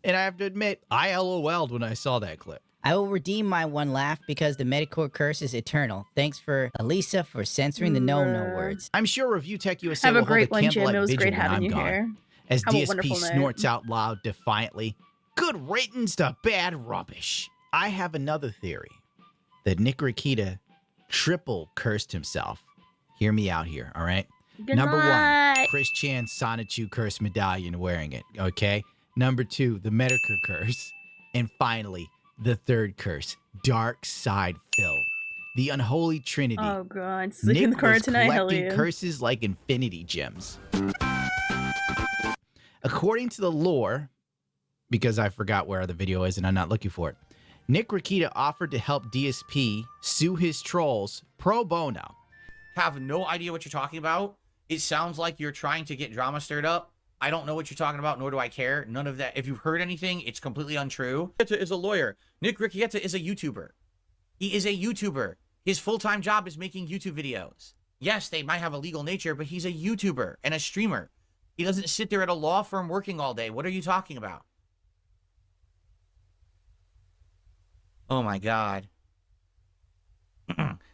L: And I have to admit, I LOL'd when I saw that clip.
O: I will redeem my one laugh because the Medicore curse is eternal. Thanks for Elisa for censoring the no-no words.
L: I'm sure Review Tech USA
A: Have a
L: will hold a
A: great one, Jim.
L: candlelight
A: It was
L: vigil
A: great
L: when
A: having
L: I'm
A: you
L: gone.
A: here.
L: As
A: Have a
L: DSP
A: wonderful night.
L: snorts out loud defiantly, good riddance to bad rubbish. I have another theory that Nick Rakita triple cursed himself. Hear me out here, all right?
A: Good
L: Number
A: night.
L: 1, Chris Chan Sonichu curse medallion wearing it, okay? Number 2, the Medicare curse. And finally, the third curse, Dark Side Phil. The unholy trinity.
A: Oh god, sleeping in the
L: Nick
A: car
L: was
A: tonight. Hell
L: collecting
A: yeah.
L: curses like infinity gems. According to the lore, because I forgot where the video is and I'm not looking for it, Nick Rakita offered to help DSP sue his trolls pro bono.
W: Have no idea what you're talking about. It sounds like you're trying to get drama stirred up. I don't know what you're talking about, nor do I care. None of that. If you've heard anything, it's completely untrue. Rikieta is a lawyer. Nick Rikieta is a YouTuber. He is a YouTuber. His full-time job is making YouTube videos. Yes, they might have a legal nature, but he's a YouTuber and a streamer. He doesn't sit there at a law firm working all day. What are you talking about? Oh my God.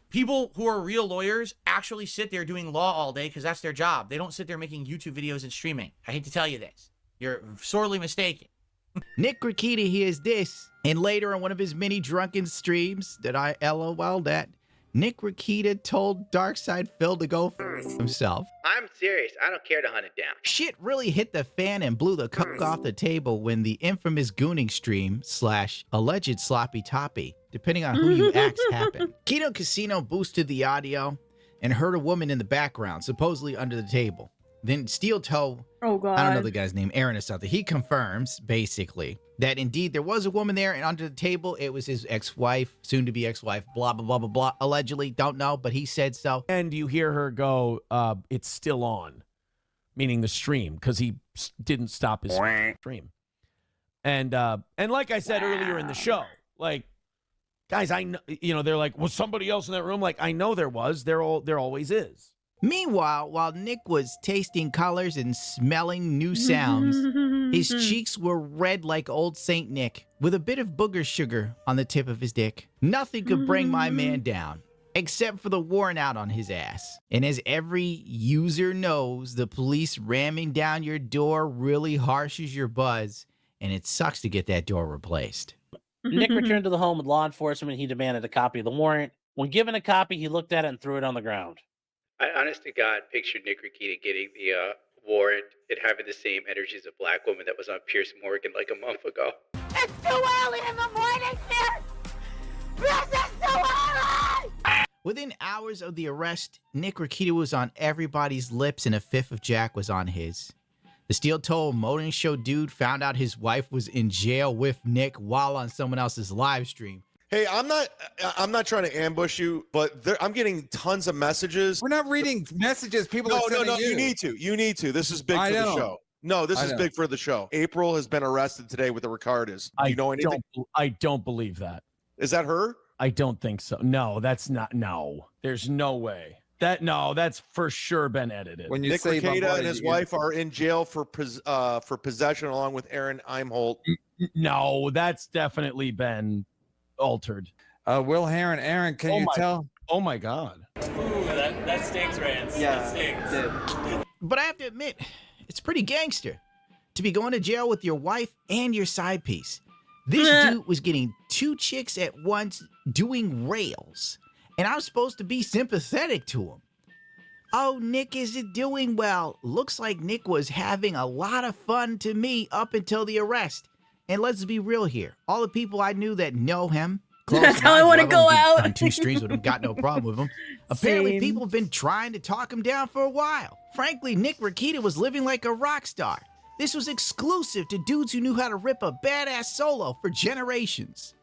W: People who are real lawyers actually sit there doing law all day because that's their job. They don't sit there making YouTube videos and streaming. I hate to tell you this. You're sorely mistaken.
L: Nick Rakita hears this, and later on one of his many drunken streams that I LOL'd at, Nick Rakita told Darkside Phil to go f himself.
N: I'm serious. I don't care to hunt it down.
L: Shit really hit the fan and blew the coke off the table when the infamous gooning stream / alleged sloppy toppy, depending on who you ask, happened. Kino Casino boosted the audio and heard a woman in the background, supposedly under the table. Then Steel Toe,
A: oh God,
L: I don't know the guy's name, Aaron or something, he confirms, basically, that indeed there was a woman there, and under the table, it was his ex-wife, soon-to-be ex-wife, blah, blah, blah, blah, blah, allegedly, don't know, but he said so.
V: And you hear her go, it's still on, meaning the stream, because he didn't stop his stream. And like I said earlier in the show, like, guys, I know, you know, they're like, was somebody else in that room? Like, I know there was, there always is.
L: Meanwhile, while Nick was tasting colors and smelling new sounds, his cheeks were red like old Saint Nick, with a bit of booger sugar on the tip of his dick. Nothing could bring my man down, except for the worn out on his ass. And as every user knows, the police ramming down your door really harshes your buzz, and it sucks to get that door replaced.
X: Nick returned to the home with law enforcement. He demanded a copy of the warrant. When given a copy, he looked at it and threw it on the ground.
N: I honest to God pictured Nick Rakita getting the warrant it having the same energy as a black woman that was on Pierce Morgan like a month ago.
O: It's too early in the morning, kid! This is too early! Within hours of the arrest, Nick Rakita was on everybody's lips and a fifth of Jack was on his. The Steel Toe Morning Show dude found out his wife was in jail with Nick while on someone else's live stream.
C: Hey, I'm not trying to ambush you, but I'm getting tons of messages.
D: We're not reading messages. People are sending
C: you need to. You need to. This is big for the show. No, this is big for the show. April has been arrested today with the Ricardas. Do you know anything?
V: I don't believe that.
C: Is that her?
V: I don't think so. No, that's not. No, there's no way. That's for sure been edited.
D: When you
C: Nick
D: say
C: Rakita and his wife are in jail for possession along with Aaron Imholt.
V: No, that's definitely been altered.
D: Will Heron, Aaron, can you tell?
V: Oh my God.
E: Ooh, that stinks, Rance. Yeah, that stinks.
O: But I have to admit, it's pretty gangster to be going to jail with your wife and your side piece. This dude was getting 2 chicks at once doing rails, and I was supposed to be sympathetic to him. Oh, Nick isn't doing well. Looks like Nick was having a lot of fun to me up until the arrest. And let's be real here. All the people I knew that know him.
A: That's how I want to go out.
O: On 2 streams with him, got no problem with him. Apparently, people have been trying to talk him down for a while. Frankly, Nick Rakita was living like a rock star. This was exclusive to dudes who knew how to rip a badass solo for generations.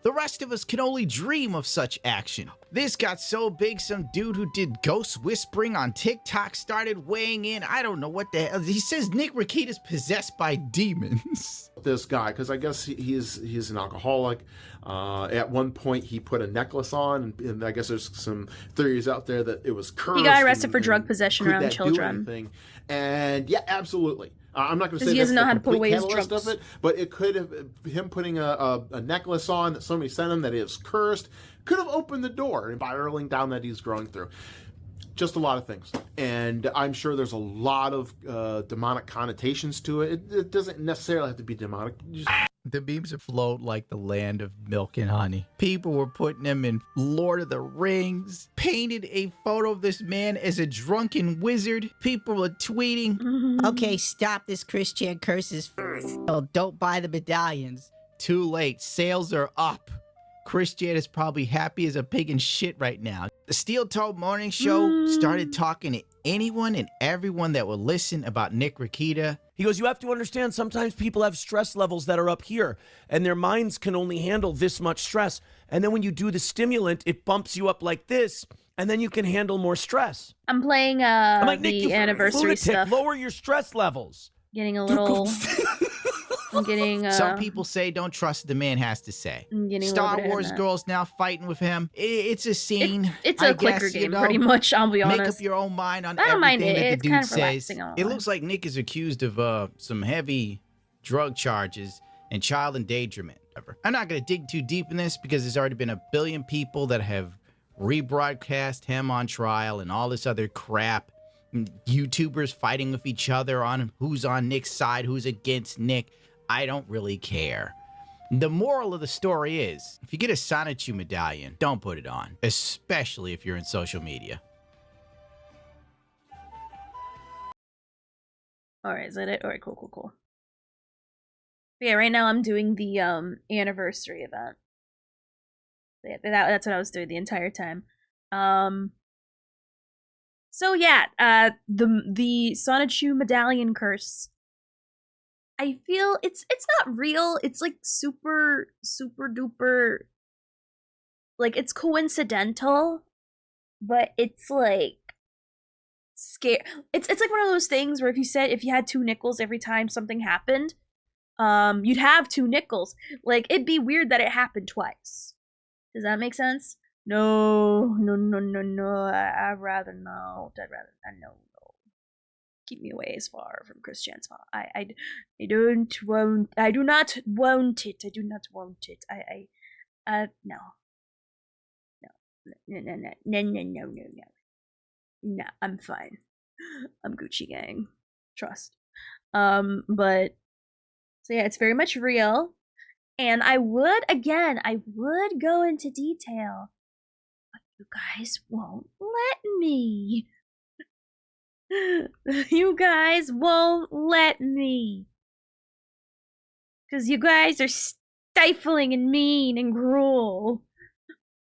O: The rest of us can only dream of such action. This got so big, some dude who did ghost whispering on TikTok started weighing in. I don't know what the hell. He says Nick Rakita's possessed by demons.
U: This guy, because I guess he's an alcoholic. At one point, he put a necklace on, and I guess there's some theories out there that it was cursed.
A: He got arrested for drug possession around children.
U: And yeah, absolutely. I'm not going to say
A: he doesn't know how to put away his
U: drugs
A: drugs.
U: of it, but it could have him putting a necklace on that somebody sent him that is cursed could have opened the door and spiraling down that he's growing through. Just a lot of things, and I'm sure there's a lot of demonic connotations to it. It doesn't necessarily have to be demonic.
O: The memes afloat like the land of milk and honey. People were putting him in Lord of the Rings, painted a photo of this man as a drunken wizard. People were tweeting, okay, stop this Christian curses. Oh, don't buy the medallions. Too late, sales are up. Christian is probably happy as a pig in shit right now. The Steel Toe Morning Show started talking to anyone and everyone that would listen about Nick Rakita.
V: He goes, you have to understand, sometimes people have stress levels that are up here, and their minds can only handle this much stress. And then when you do the stimulant, it bumps you up like this, and then you can handle more stress.
A: I'm playing
V: I'm like, Nick,
A: the anniversary
V: lunatic,
A: stuff.
V: Lower your stress levels.
A: Getting a little... I'm getting...
O: Some people say don't trust what the man has to say. Star Wars girls now fighting with him. It's a scene.
A: It's a clicker game, pretty much, I'll be honest.
O: Make up your own mind on
A: I don't mind
O: everything
A: it.
O: that
A: It's
O: the
A: kind
O: dude
A: of relaxing,
O: says.
A: I won't
O: It
A: lie.
O: looks like Nick is accused of some heavy drug charges and child endangerment. I'm not going to dig too deep in this because there's already been a billion people that have rebroadcast him on trial and all this other crap. YouTubers fighting with each other on who's on Nick's side, who's against Nick. I don't really care. The moral of the story is, if you get a Sonichu medallion, don't put it on, especially if you're in social media.
A: All right, is that it? All right, cool. But yeah, right now I'm doing the anniversary event. Yeah, that's what I was doing the entire time. So yeah, the Sonichu medallion curse. I feel it's not real. It's like super duper, like it's coincidental, but it's like scare. It's like one of those things where if you had 2 nickels every time something happened, you'd have 2 nickels. Like it'd be weird that it happened twice. Does that make sense? No. I'd rather not. No. Keep me away as far from Christian's fault. I do not want it. I do not want it. No. No, I'm fine. I'm Gucci gang. Trust. But so yeah, it's very much real. And I would go into detail, but you guys won't let me. You guys won't let me. Because you guys are stifling and mean and cruel.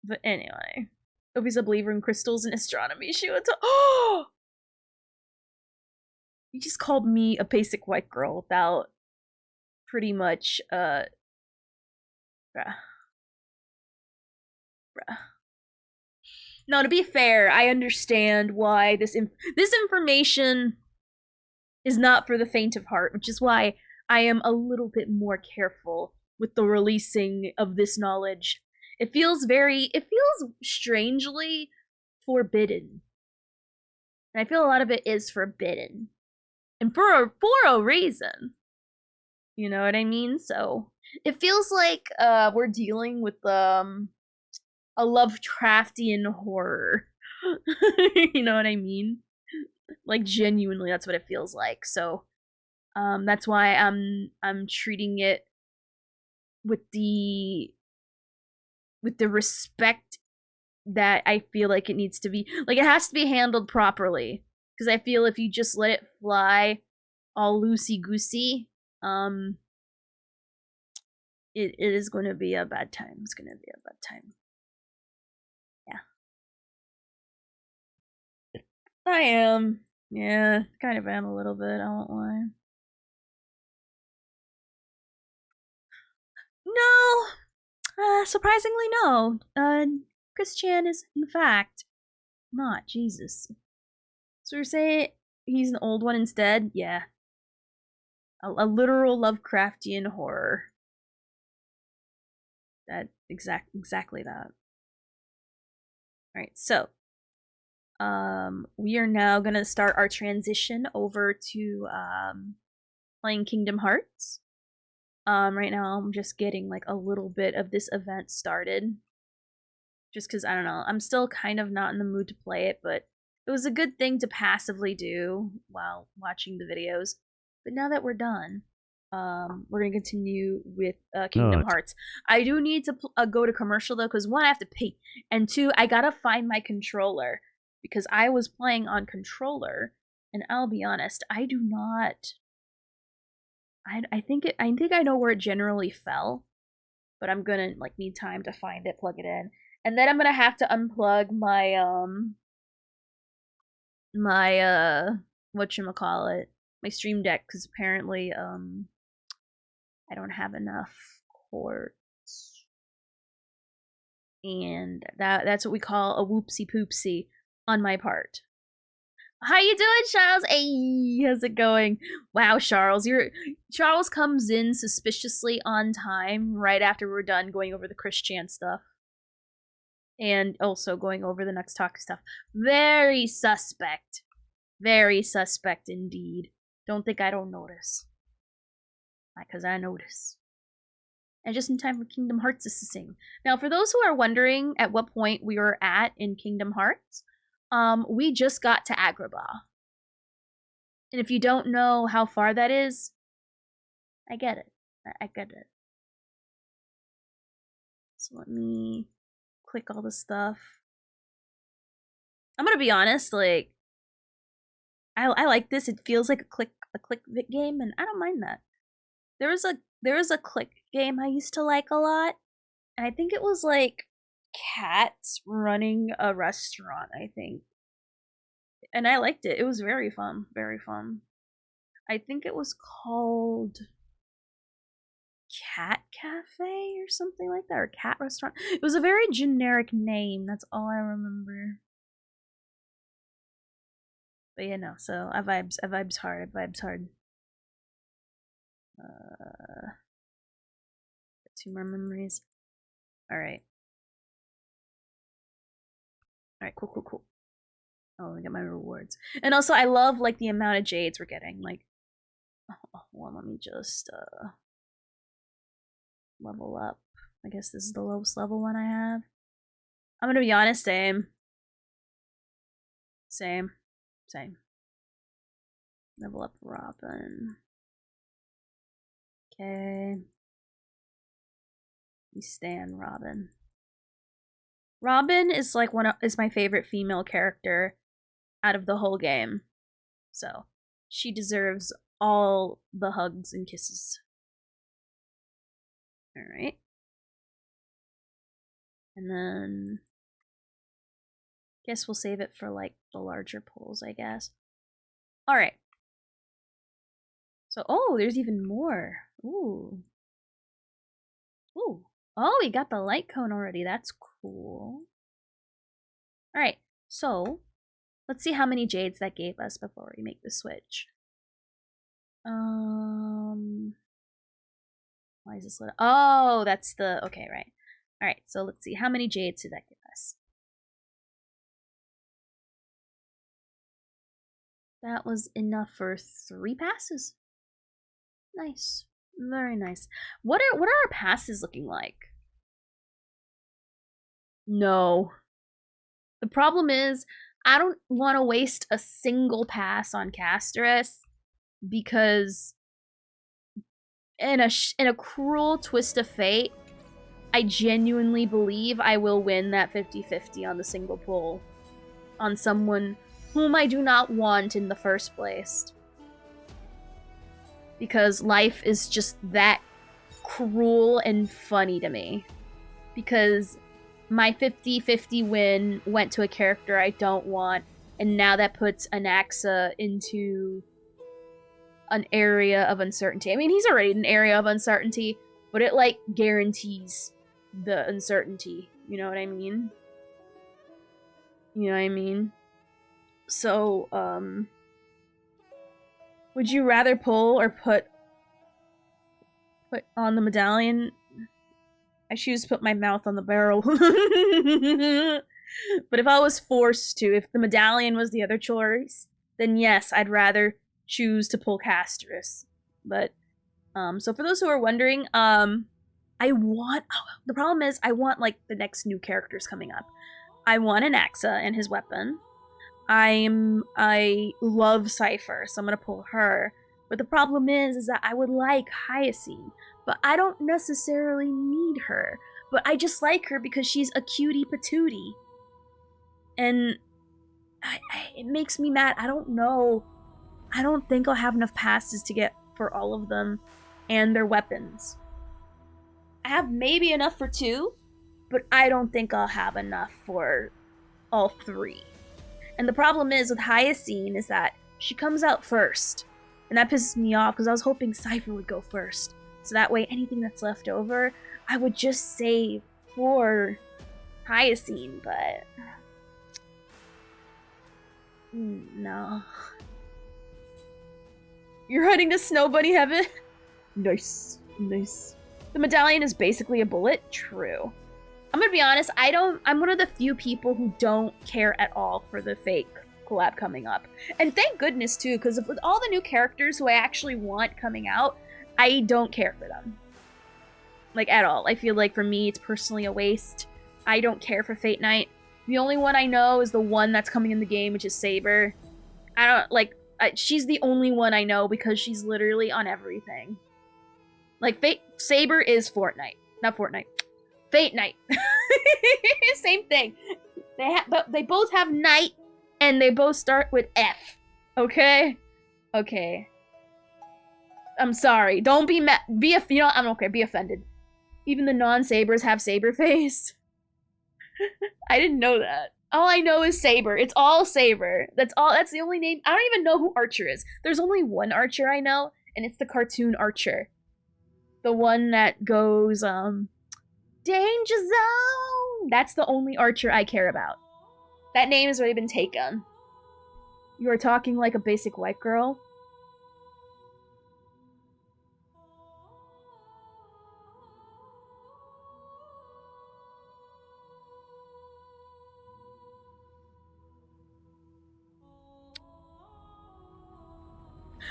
A: But anyway. Obi's a believer in crystals and astronomy. She would oh! You just called me a basic white girl without pretty much, bruh. No, to be fair, I understand why this information is not for the faint of heart, which is why I am a little bit more careful with the releasing of this knowledge. It feels strangely forbidden. And I feel a lot of it is forbidden. And for a reason. You know what I mean? So it feels like we're dealing with a Lovecraftian horror. You know what I mean? Like genuinely, that's what it feels like. So that's why I'm treating it with the respect that I feel like it needs to be. Like it has to be handled properly. Because I feel if you just let it fly all loosey goosey, it is going to be a bad time. It's going to be a bad time. I am. Yeah, kind of am a little bit, I won't lie. No! Surprisingly, no. Christian is, in fact, not Jesus. So you're saying he's an old one instead? Yeah. A literal Lovecraftian horror. That exactly that. Alright, so we are now gonna start our transition over to playing Kingdom Hearts. Right now I'm just getting like a little bit of this event started. Just because, I don't know, I'm still kind of not in the mood to play it, but it was a good thing to passively do while watching the videos. But now that we're done, we're gonna continue with Kingdom Hearts. I do need to go to commercial though, because one, I have to pee, and two, I gotta find my controller because I was playing on controller, and I'll be honest, I do not. I think I know where it generally fell, but I'm gonna like need time to find it, plug it in, and then I'm gonna have to unplug my whatchamacallit, my Stream Deck, because apparently I don't have enough cords. And that's what we call a whoopsie poopsie on my part. How you doing, Charles? Hey, how's it going? Wow, Charles, Charles comes in suspiciously on time right after we're done going over the Christian stuff. And also going over the next talk stuff. Very suspect. Very suspect indeed. Don't think I don't notice. Because I notice. And just in time for Kingdom Hearts to sing. Now, for those who are wondering at what point we were at in Kingdom Hearts, we just got to Agrabah. And if you don't know how far that is, I get it. I get it. So let me click all the stuff. I'm gonna be honest, like, I like this. It feels like a click game, and I don't mind that. There was a click game I used to like a lot, and I think it was like cats running a restaurant, I think. And I liked it. It was very fun, very fun. I think it was called Cat Cafe or something like that, or Cat Restaurant. It was a very generic name, that's all I remember. But yeah, no, so I vibes hard, two more memories. Alright. Alright, cool. Oh, I got my rewards. And also, I love, like, the amount of jades we're getting. Like, well, let me just, level up. I guess this is the lowest level one I have. I'm gonna be honest, same. Level up Robin. Okay. We stand Robin. Robin is like is my favorite female character out of the whole game. So she deserves all the hugs and kisses. Alright. And then guess we'll save it for like the larger pulls, I guess. Alright. So, oh, there's even more. Ooh. Ooh. Oh, we got the light cone already. That's cool. Alright, so let's see how many jades that gave us before we make the switch. Why is this lit? Oh, that's the, okay, right. Alright, so let's see. How many jades did that give us? That was enough for 3 passes. Nice. Very nice. What are our passes looking like? No. The problem is, I don't want to waste a single pass on Casteress because in a cruel twist of fate, I genuinely believe I will win that 50-50 on the single pull on someone whom I do not want in the first place. Because life is just that cruel and funny to me. Because my 50-50 win went to a character I don't want, and now that puts Anaxa into an area of uncertainty. I mean, he's already in an area of uncertainty, but it, like, guarantees the uncertainty. You know what I mean? You know what I mean? So, would you rather pull or put on the medallion? I choose to put my mouth on the barrel. But if I was forced to, if the medallion was the other choice, then yes, I'd rather choose to pull Casteress. But, so for those who are wondering, I want, the problem is I want, like, the next new characters coming up. I want Anaxa and his weapon. I love Cypher, so I'm gonna pull her. But the problem is that I would like Hyacinth, but I don't necessarily need her. But I just like her because she's a cutie patootie. And it makes me mad. I don't know. I don't think I'll have enough passes to get for all of them and their weapons. I have maybe enough for 2, but I don't think I'll have enough for all 3. And the problem is with Hyacinth is that she comes out first. And that pisses me off because I was hoping Cypher would go first. So that way anything that's left over, I would just save for Hyacinth, but no. You're heading to Snow Bunny Heaven? Nice. Nice. The medallion is basically a bullet? True. I'm gonna be honest, I'm one of the few people who don't care at all for the fake collab coming up. And thank goodness too, because with all the new characters who I actually want coming out, I don't care for them. Like, at all. I feel like for me, it's personally a waste. I don't care for Fate Knight. The only one I know is the one that's coming in the game, which is Saber. I don't, like, she's the only one I know because she's literally on everything. Like, Saber is Fortnite. Not Fortnite. Fate Knight. Same thing. But they both have Knight, and they both start with F. Okay? Okay. I'm sorry. Don't be mad. You know, I'm okay. Be offended. Even the non-Sabers have Saber face. I didn't know that. All I know is Saber. It's all Saber. That's all. That's the only name. I don't even know who Archer is. There's only one Archer I know, and it's the cartoon Archer. The one that goes, Danger Zone! That's the only Archer I care about. That name has already been taken. You are talking like a basic white girl.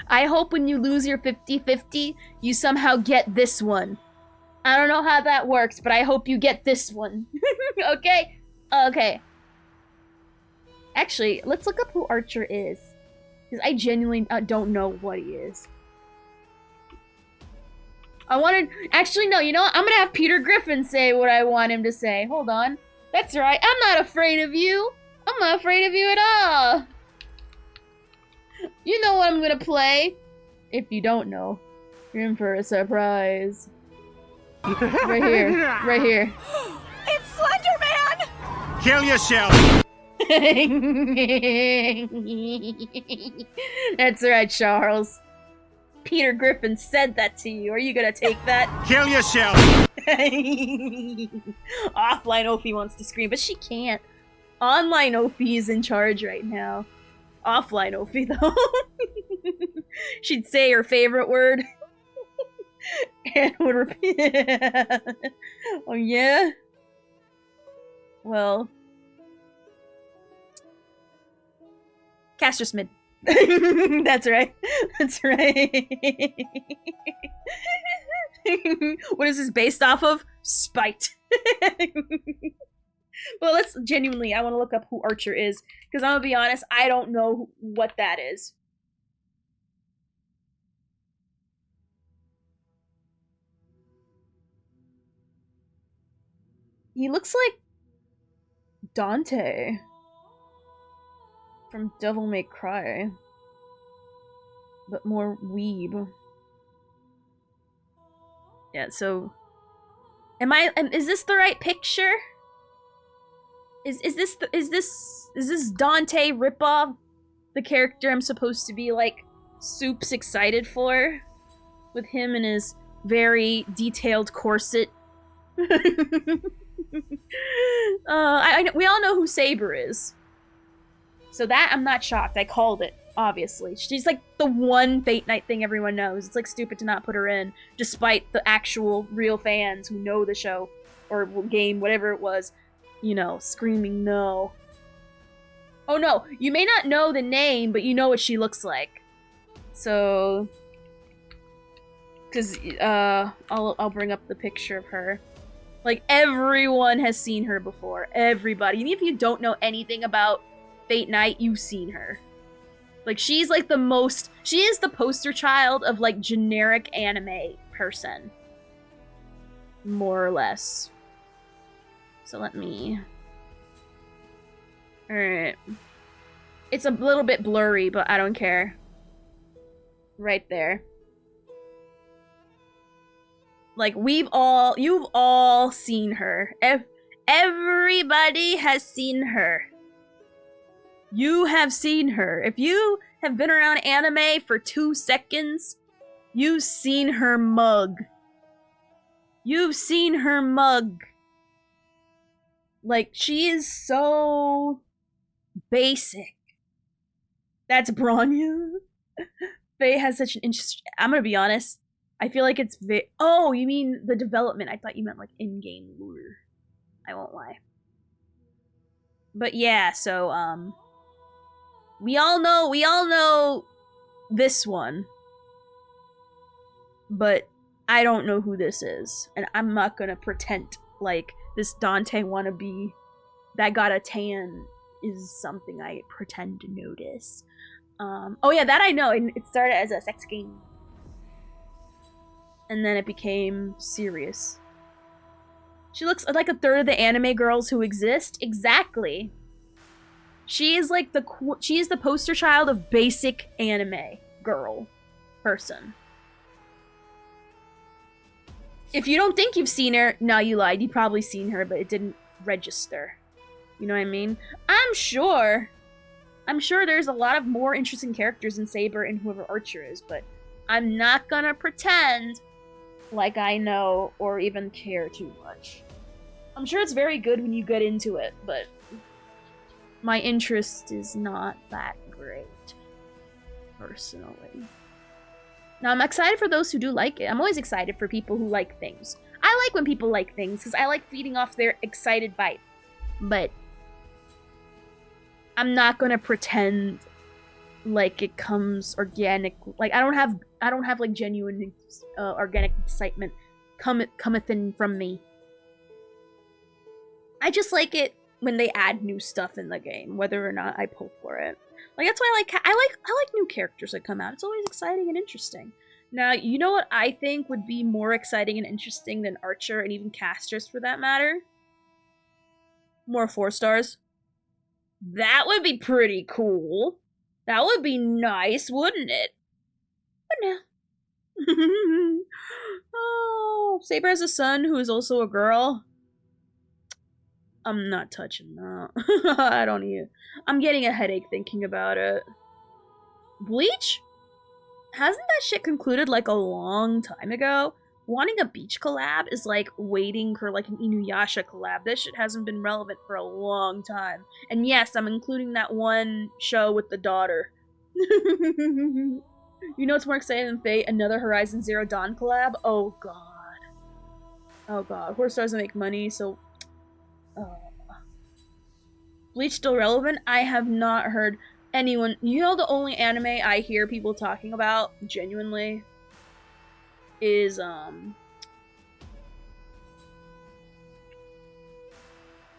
A: I hope when you lose your 50-50, you somehow get this one. I don't know how that works, but I hope you get this one. Okay? Okay. Actually, let's look up who Archer is. Because I genuinely don't know what he is. Actually, no, you know what? I'm gonna have Peter Griffin say what I want him to say. Hold on. That's right. I'm not afraid of you. I'm not afraid of you at all. You know what I'm gonna play. If you don't know, you're in for a surprise. Right here. Right here.
G: It's Slenderman!
K: Kill yourself!
A: That's right, Charles. Peter Griffin said that to you. Are you gonna take that?
K: Kill yourself!
A: Offline Ophi wants to scream, but she can't. Online Ophi is in charge right now. Offline Ophi, though. She'd say her favorite word. And would repeat it. Oh, yeah? Well. Castrus mid. That's right. That's right. What is this based off of? Spite. Well, let's genuinely, I want to look up who Archer is, because I'm gonna be honest, I don't know what that is. He looks like Dante from Devil May Cry, but more weeb. Yeah, so is this the right picture? Is this Dante ripoff? The character I'm supposed to be like soups excited for? With him and his very detailed corset. We all know who Saber is. So that I'm not shocked. I called it, obviously. She's like the one Fate Night thing everyone knows. It's like stupid to not put her in, despite the actual real fans who know the show or game, whatever it was, you know, screaming no. Oh no, you may not know the name, but you know what she looks like. So, because I'll bring up the picture of her. Like, everyone has seen her before. Everybody. Even if you don't know anything about Fate Night, you've seen her. Like, she's like the most... She is the poster child of, like, generic anime person. More or less. So let me... Alright. It's a little bit blurry, but I don't care. Right there. Like, you've all seen her. Everybody has seen her. You have seen her. If you have been around anime for 2 seconds, you've seen her mug. You've seen her mug. Like, she is so basic. That's Bronya. Faye has such an interest. I'm gonna be honest. I feel like it's oh, you mean the development. I thought you meant like in-game lore. I won't lie. But yeah, so we all know this one. But I don't know who this is. And I'm not gonna pretend like this Dante wannabe that got a tan is something I pretend to notice. Oh yeah, that I know. It started as a sex game. And then it became serious. She looks like a third of the anime girls who exist. Exactly. She is like she is the poster child of basic anime girl person. If you don't think you've seen her, no, you lied. You've probably seen her, but it didn't register. You know what I mean? I'm sure there's a lot of more interesting characters in Saber and whoever Archer is, but I'm not gonna pretend like I know or even care too much. I'm sure it's very good when you get into it, but my interest is not that great, personally. Now, I'm excited for those who do like it. I'm always excited for people who like things. I like when people like things, because I like feeding off their excited vibe. But I'm not gonna pretend like it comes organic. Like, I don't have like genuine organic excitement cometh in from me. I just like it when they add new stuff in the game, whether or not I pull for it. Like, that's why I like new characters that come out. It's always exciting and interesting. Now, you know what I think would be more exciting and interesting than Archer and even Castrus for that matter? More 4 stars. That would be pretty cool. That would be nice, wouldn't it? But no. Oh, Saber has a son who is also a girl. I'm not touching that. I don't even. I'm getting a headache thinking about it. Bleach? Hasn't that shit concluded like a long time ago? Wanting a Beach collab is like waiting for like an Inuyasha collab. That shit hasn't been relevant for a long time. And yes, I'm including that one show with the daughter. You know what's more exciting than Fate? Another Horizon Zero Dawn collab? Oh god. Oh god. Horse doesn't make money, so... Bleach still relevant? I have not heard anyone... You know the only anime I hear people talking about, genuinely, is, oh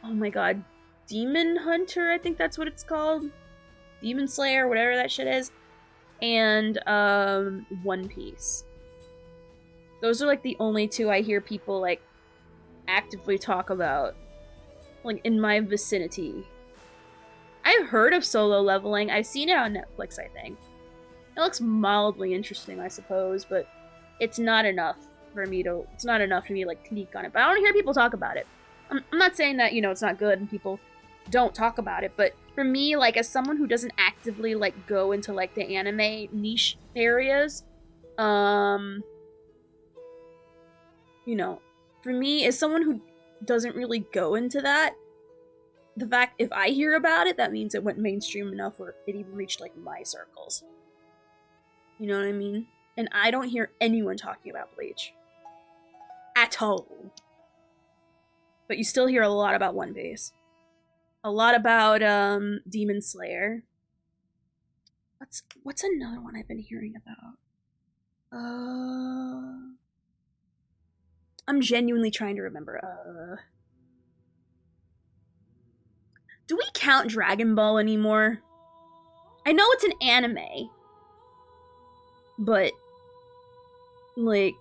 A: my god. Demon Hunter, I think that's what it's called. Demon Slayer, whatever that shit is. And One Piece. Those are like the only two I hear people like actively talk about, like in my vicinity. I've heard of Solo Leveling. I've seen it on Netflix, I think. It looks mildly interesting, I suppose, but it's not enough for me to like clique on it. But I don't hear people talk about it. I'm not saying that, you know, it's not good and people don't talk about it, but for me, like, as someone who doesn't actively, like, go into, like, the anime niche areas, you know, for me, as someone who doesn't really go into that, the fact, if I hear about it, that means it went mainstream enough where it even reached, like, my circles. You know what I mean? And I don't hear anyone talking about Bleach. At all. But you still hear a lot about One Piece. A lot about Demon Slayer. What's another one I've been hearing about? I'm genuinely trying to remember. Do we count Dragon Ball anymore? I know it's an anime, but like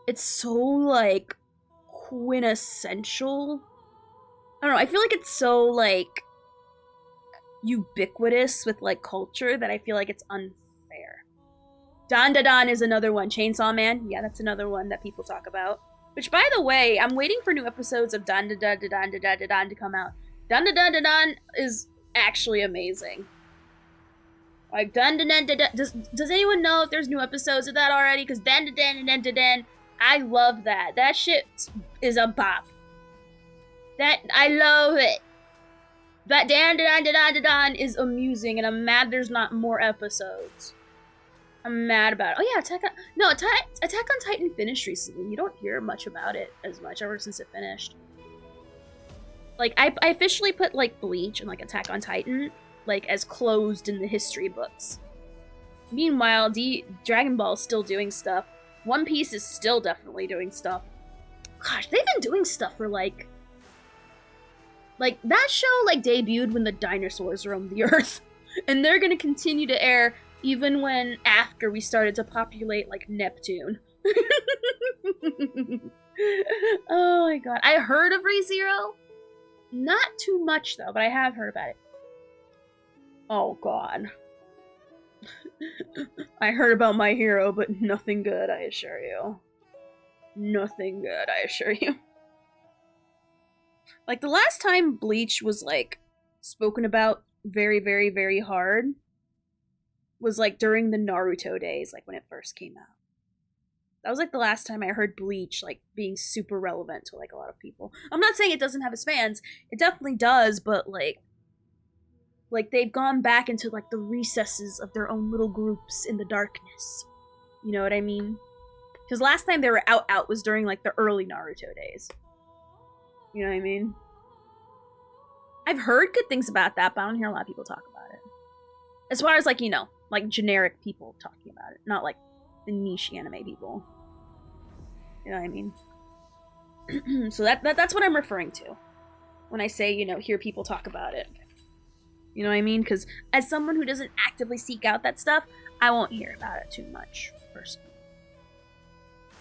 A: it's so like quintessential. I don't know, I feel like it's so, like, ubiquitous with, like, culture that I feel like it's unfair. Dan is another one. Chainsaw Man, yeah, that's another one that people talk about. Which, by the way, I'm waiting for new episodes of Dan to come out. Dan is actually amazing. Like, does anyone know if there's new episodes of that already? Because Dan, I love that. That shit is a bop. That, I love it. That Dan is amusing, and I'm mad there's not more episodes. I'm mad about it. Oh yeah, Attack on Titan finished recently. You don't hear much about it as much ever since it finished. Like, I officially put, like, Bleach and, like, Attack on Titan, like, as closed in the history books. Meanwhile, Dragon Ball is still doing stuff. One Piece is still definitely doing stuff. Gosh, they've been doing stuff for, like, that show, like, debuted when the dinosaurs roamed the earth. And they're gonna continue to air even after we started to populate, like, Neptune. Oh my god. I heard of ReZero. Not too much, though, but I have heard about it. Oh god. I heard about My Hero, but nothing good, I assure you. Nothing good, I assure you. Like, the last time Bleach was, like, spoken about very, very, very hard was, like, during the Naruto days, like, when it first came out. That was, like, the last time I heard Bleach, like, being super relevant to, like, a lot of people. I'm not saying it doesn't have its fans. It definitely does, but, like, they've gone back into, like, the recesses of their own little groups in the darkness. You know what I mean? Because last time they were out was during, like, the early Naruto days. You know what I mean? I've heard good things about that, but I don't hear a lot of people talk about it. As far as, like, you know, like, generic people talking about it. Not, like, the niche anime people. You know what I mean? So that's what I'm referring to when I say, you know, hear people talk about it. You know what I mean? Because as someone who doesn't actively seek out that stuff, I won't hear about it too much, personally.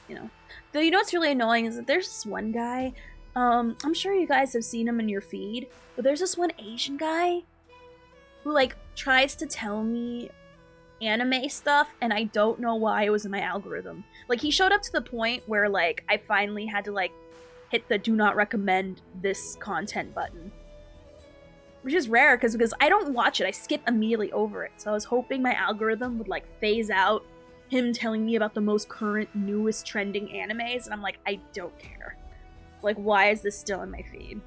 A: You know? Though, you know what's really annoying is that there's this one guy... I'm sure you guys have seen him in your feed, but there's this one Asian guy who, like, tries to tell me anime stuff, and I don't know why it was in my algorithm. Like, he showed up to the point where, like, I finally had to, like, hit the do not recommend this content button. Which is rare, because I don't watch it. I skip immediately over it. So I was hoping my algorithm would, like, phase out him telling me about the most current, newest, trending animes, and I'm like, I don't care. Like, why is this still in my feed?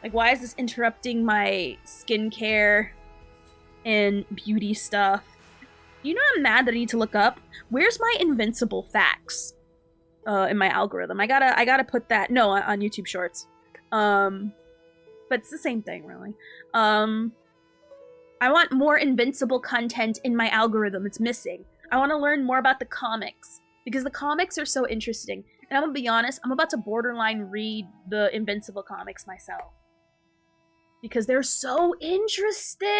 A: Like, why is this interrupting my skincare and beauty stuff? You know I'm mad that I need to look up? Where's my Invincible facts? In my algorithm. I gotta put that, no, on YouTube Shorts. But it's the same thing, really. I want more Invincible content in my algorithm. It's missing. I want to learn more about the comics, because the comics are so interesting. And I'm gonna be honest, I'm about to borderline read the Invincible comics myself. Because they're so interesting!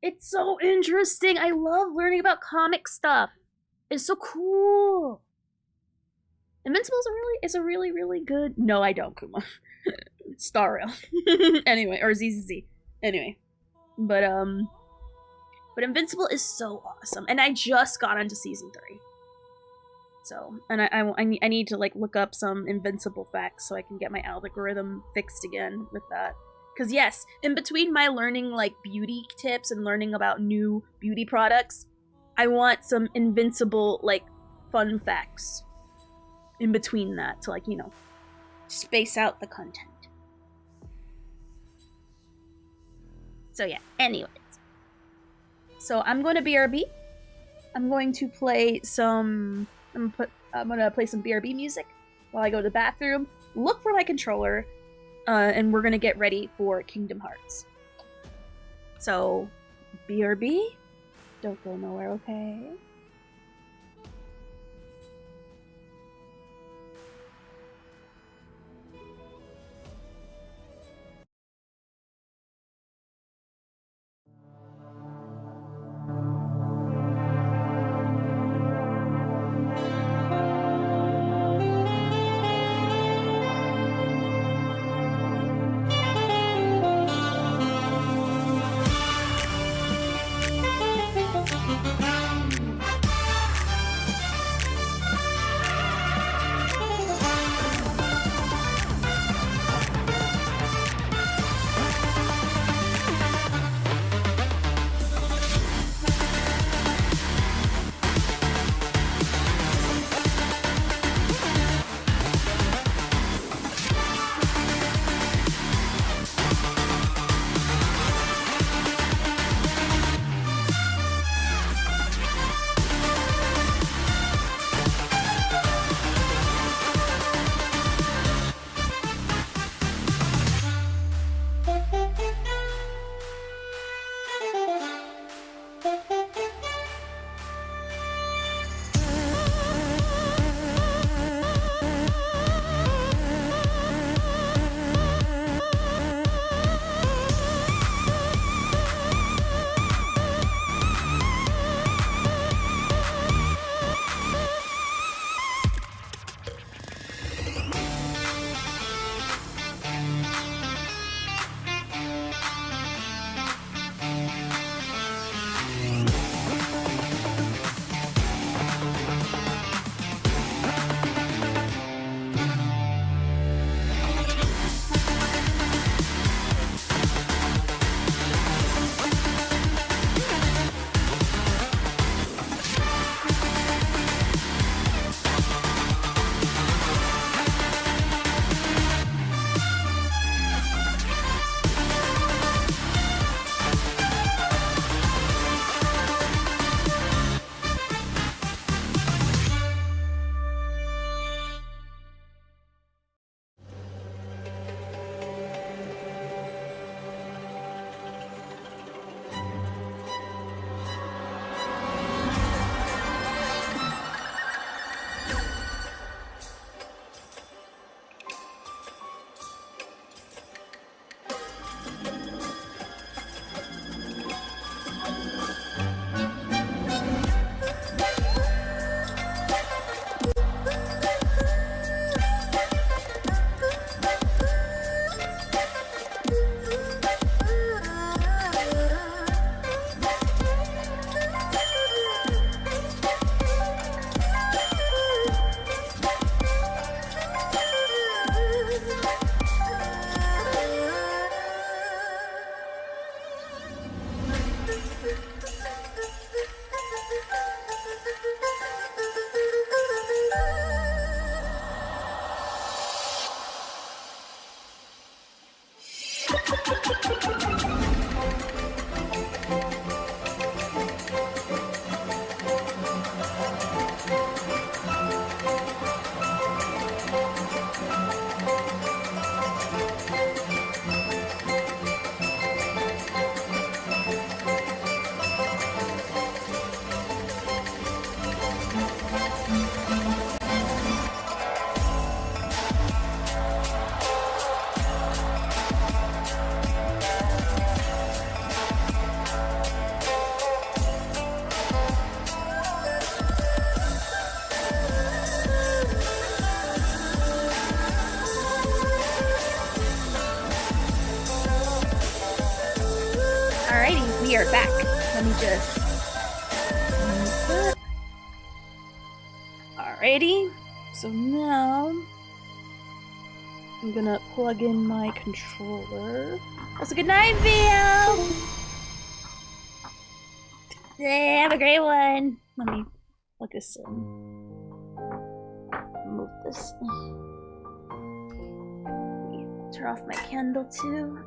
A: It's so interesting! I love learning about comic stuff. It's so cool! Invincible is a really good... No, I don't, Kuma. Star Rail. Anyway, or ZZZ. Anyway. But Invincible is so awesome. And I just got onto season 3. So, and I need to, like, look up some Invincible facts so I can get my algorithm fixed again with that. Because, yes, in between my learning, like, beauty tips and learning about new beauty products, I want some Invincible, like, fun facts in between that to, like, you know, space out the content. So, yeah, anyways. So, I'm going to BRB. I'm going to play some... I'm gonna play some BRB music while I go to the bathroom, look for my controller, and we're gonna get ready for Kingdom Hearts. So, BRB, don't go nowhere, okay? start back. Let me just... Alrighty. So now... I'm gonna plug in my controller. That's a good night, Vio! Yeah, have a great one! Let me plug this in. Move this. Turn off my candle too.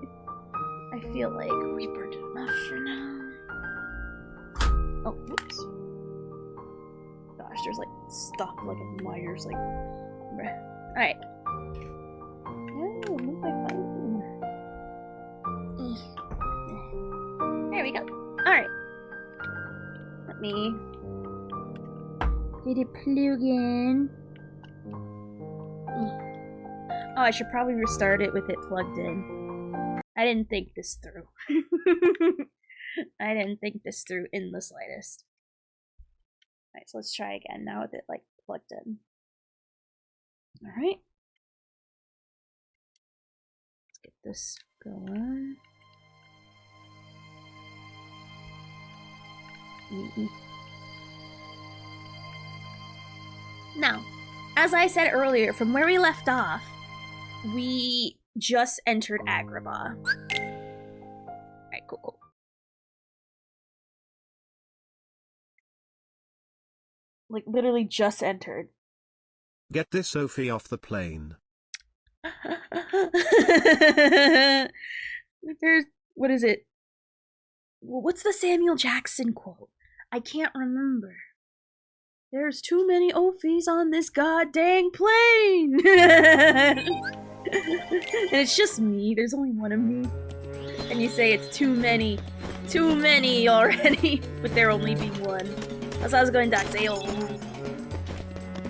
A: I feel like we burned it enough for now. Oh, whoops. Gosh, there's like stuff like in wires, like. Alright. Oh, move my phone. There we go. Alright. Let me get it plug in. Oh, I should probably restart it with it plugged in. I didn't think this through. I didn't think this through in the slightest. Alright, so let's try again now with it like plugged in. Alright. Let's get this going. Now, as I said earlier, from where we left off, we just entered Agrabah. Alright, cool. Like, literally just entered.
K: Get this Sophie off the plane.
A: There's... what is it? What's the Samuel Jackson quote? I can't remember. There's too many Ophies on this goddamn plane! And it's just me. There's only one of me. And you say it's too many already, with there only being one. That's how I was going to say, oh.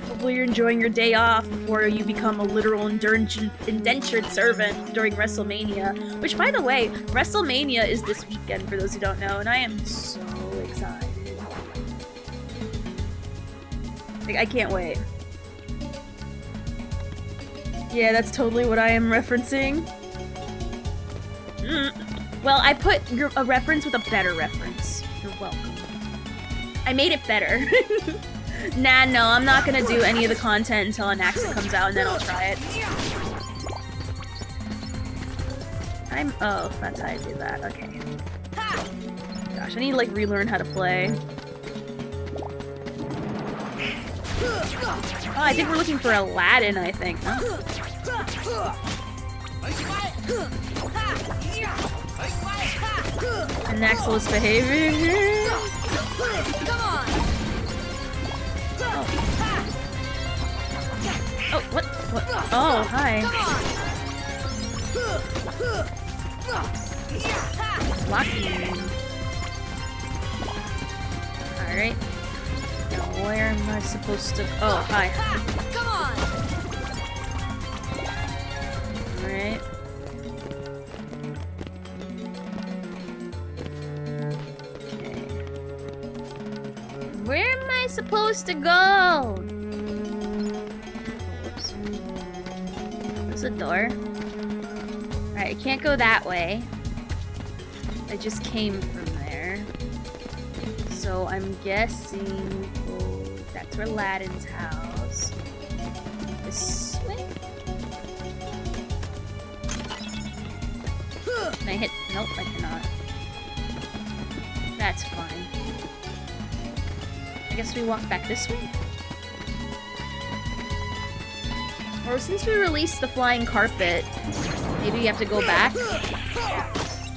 A: Hopefully you're enjoying your day off before you become a literal indentured servant during WrestleMania. Which, by the way, WrestleMania is this weekend, for those who don't know, and I am so excited. Like, I can't wait. Yeah, that's totally what I am referencing. Well, I put a reference with a better reference. You're welcome. I made it better. Nah, no, I'm not gonna do any of the content until Anaxa comes out, and then I'll try it. Oh, that's how I do that. Okay. Gosh, I need to, like, relearn how to play. Oh, I think we're looking for Aladdin, I think, huh? Anaxa's behaving here. Oh, what? Oh, hi. Blocking. Alright. Now, where am I supposed to... Oh, hi. Come on! Alright. Okay. Where am I supposed to go? Oops. There's a door. Alright, I can't go that way. I just came from there. So I'm guessing... Oh, that's where Aladdin's house. This way? Can I hit... Nope, I cannot. That's fine. I guess we walk back this way? Or since we released the flying carpet, maybe we have to go back to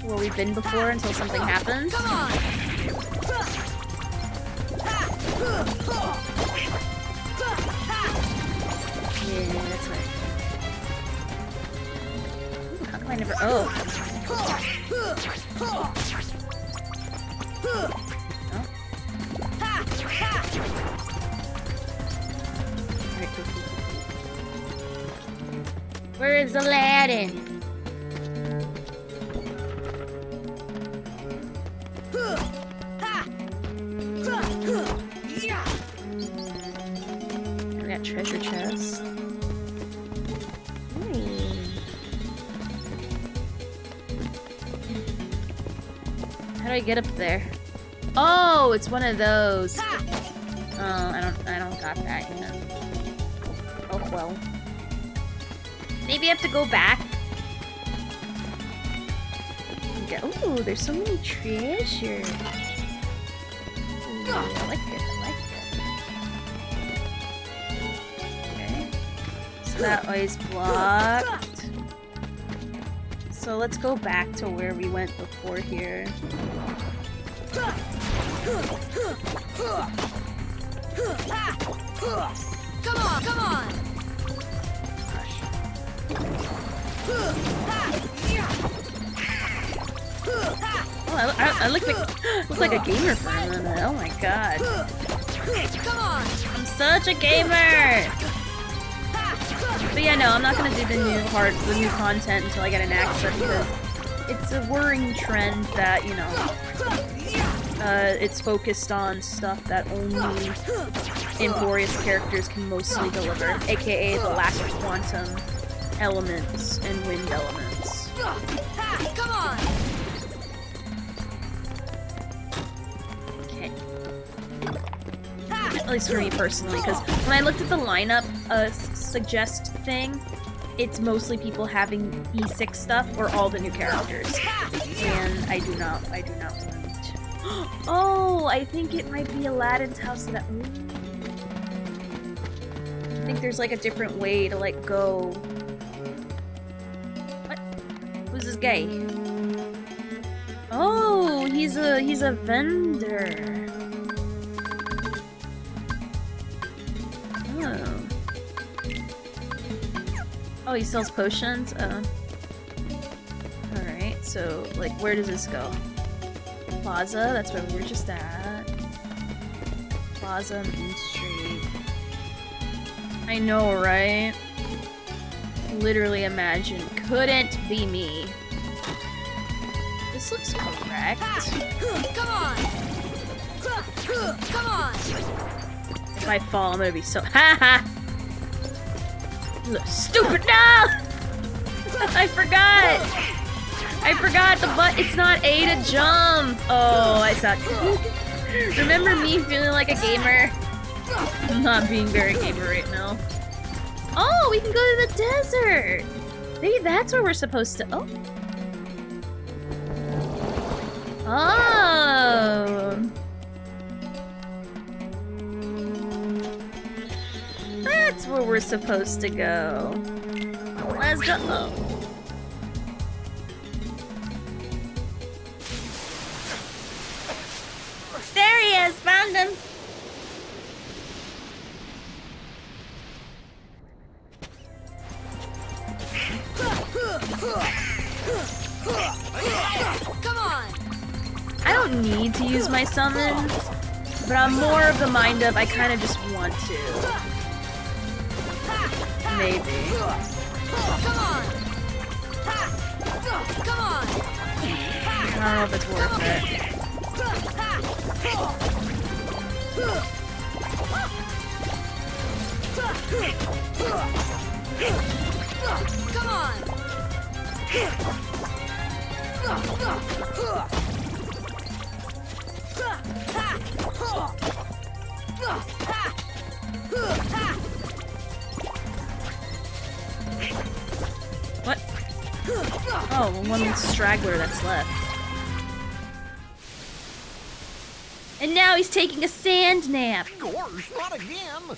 A: where we've been before until something happens? Come on! Yeah, that's right. Ooh, how come I never... Oh. Where is Aladdin? We got treasure chest. How do I get up there? Oh, it's one of those. Oh, I don't got that yet. Oh well. Maybe I have to go back. Oh, there's so many treasures. Ooh, I like it. I like it. Okay. So that way's blocked. So let's go back to where we went before here.
G: Come on, come on!
A: Oh, I look like a gamer for a minute. Oh my god.
G: Come on!
A: I'm such a gamer! But yeah, no, I'm not gonna do the new content until I get an accent because it's a worrying trend that, you know, it's focused on stuff that only Emporious characters can mostly deliver, aka the lack of quantum elements and wind elements.
G: Come on!
A: Okay. At least for me personally, because when I looked at the lineup suggest thing, it's mostly people having E6 stuff or all the new characters. And I do not want. Oh, I think it might be Aladdin's house that. I think there's like a different way to like go. What? Who's this guy? Oh, he's a vendor. Oh. Oh, he sells potions? Oh. Alright, so, like, where does this go? Plaza, that's where we were just at. Plaza, Main Street. I know, right? Literally imagine. Couldn't be me. This looks correct.
G: Come on! Come on!
A: If I fall, I'm gonna be so— ha! Stupid! No! I forgot! I forgot the it's not A to jump! Oh, I suck. Remember me feeling like a gamer? I'm not being very gamer right now. Oh, we can go to the desert! Maybe that's where we're supposed to— oh. Oh! That's where we're supposed to go. Let's go. Oh. There he is! Found him!
G: Come on!
A: I don't need to use my summons, but I'm more of the mind of I kind of just want to. Maybe.
G: Come on! Come on!
A: I don't know if it's worth it.
G: Come on!
A: What? Oh, one straggler that's left. And now he's taking a sand nap.
B: Gosh, not again!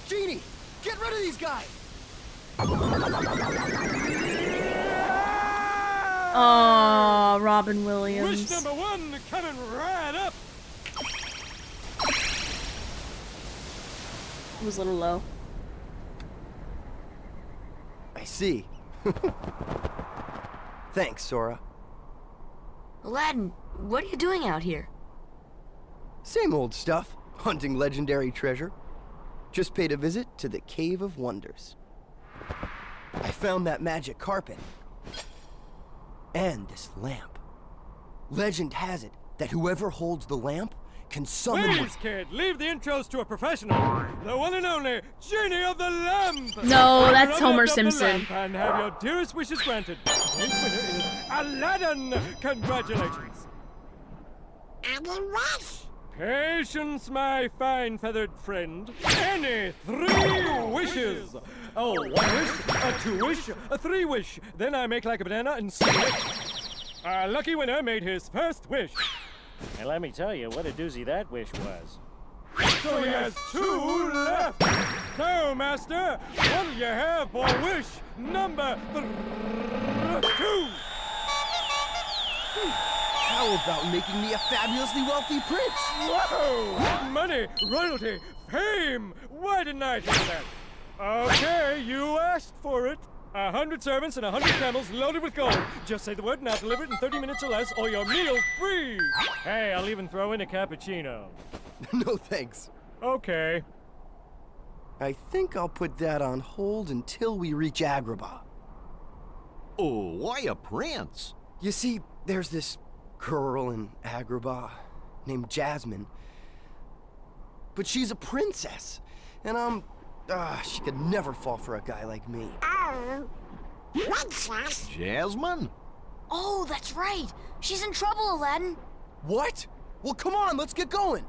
B: Genie, get rid of these guys!
A: Oh, Robin Williams.
B: Wish number one coming right up!
A: It was a little low.
B: I see. Thanks, Sora.
H: Aladdin, what are you doing out here?
B: Same old stuff. Hunting legendary treasure. Just paid a visit to the Cave of Wonders. I found that magic carpet. And this lamp. Legend has it that whoever holds the lamp can summon...
I: Please, kid, leave the intros to a professional. The one and only Genie of the Lamp.
A: No, that's Homer
I: Rub up the
A: Simpson.
I: lamp and have your dearest wishes granted. Today's winner is Aladdin. Congratulations. Patience, my fine feathered friend. Any 3 wishes. Oh, 1 wish, a 2 wish, a 3 wish. Then I make like a banana and spin it. Our lucky winner made his first wish.
J: And let me tell you what a doozy that wish was.
I: So he has 2 left. So, Master, what do you have for wish number 2?
B: How about making me a fabulously wealthy prince?
I: Whoa! Money, royalty, fame! Why didn't I think of that? Okay, you asked for it. 100 servants and 100 camels loaded with gold. Just say the word and I'll deliver it in 30 minutes or less, or your meal's free. Hey, I'll even throw in a cappuccino.
B: No thanks.
I: Okay.
B: I think I'll put that on hold until we reach Agrabah.
M: Oh, why a prince?
B: You see, there's this girl in Agrabah named Jasmine. But she's a princess, and she could never fall for a guy like me.
G: Princess?
M: Jasmine?
G: Oh, that's right. She's in trouble, Aladdin.
B: What? Well, come on, let's get going.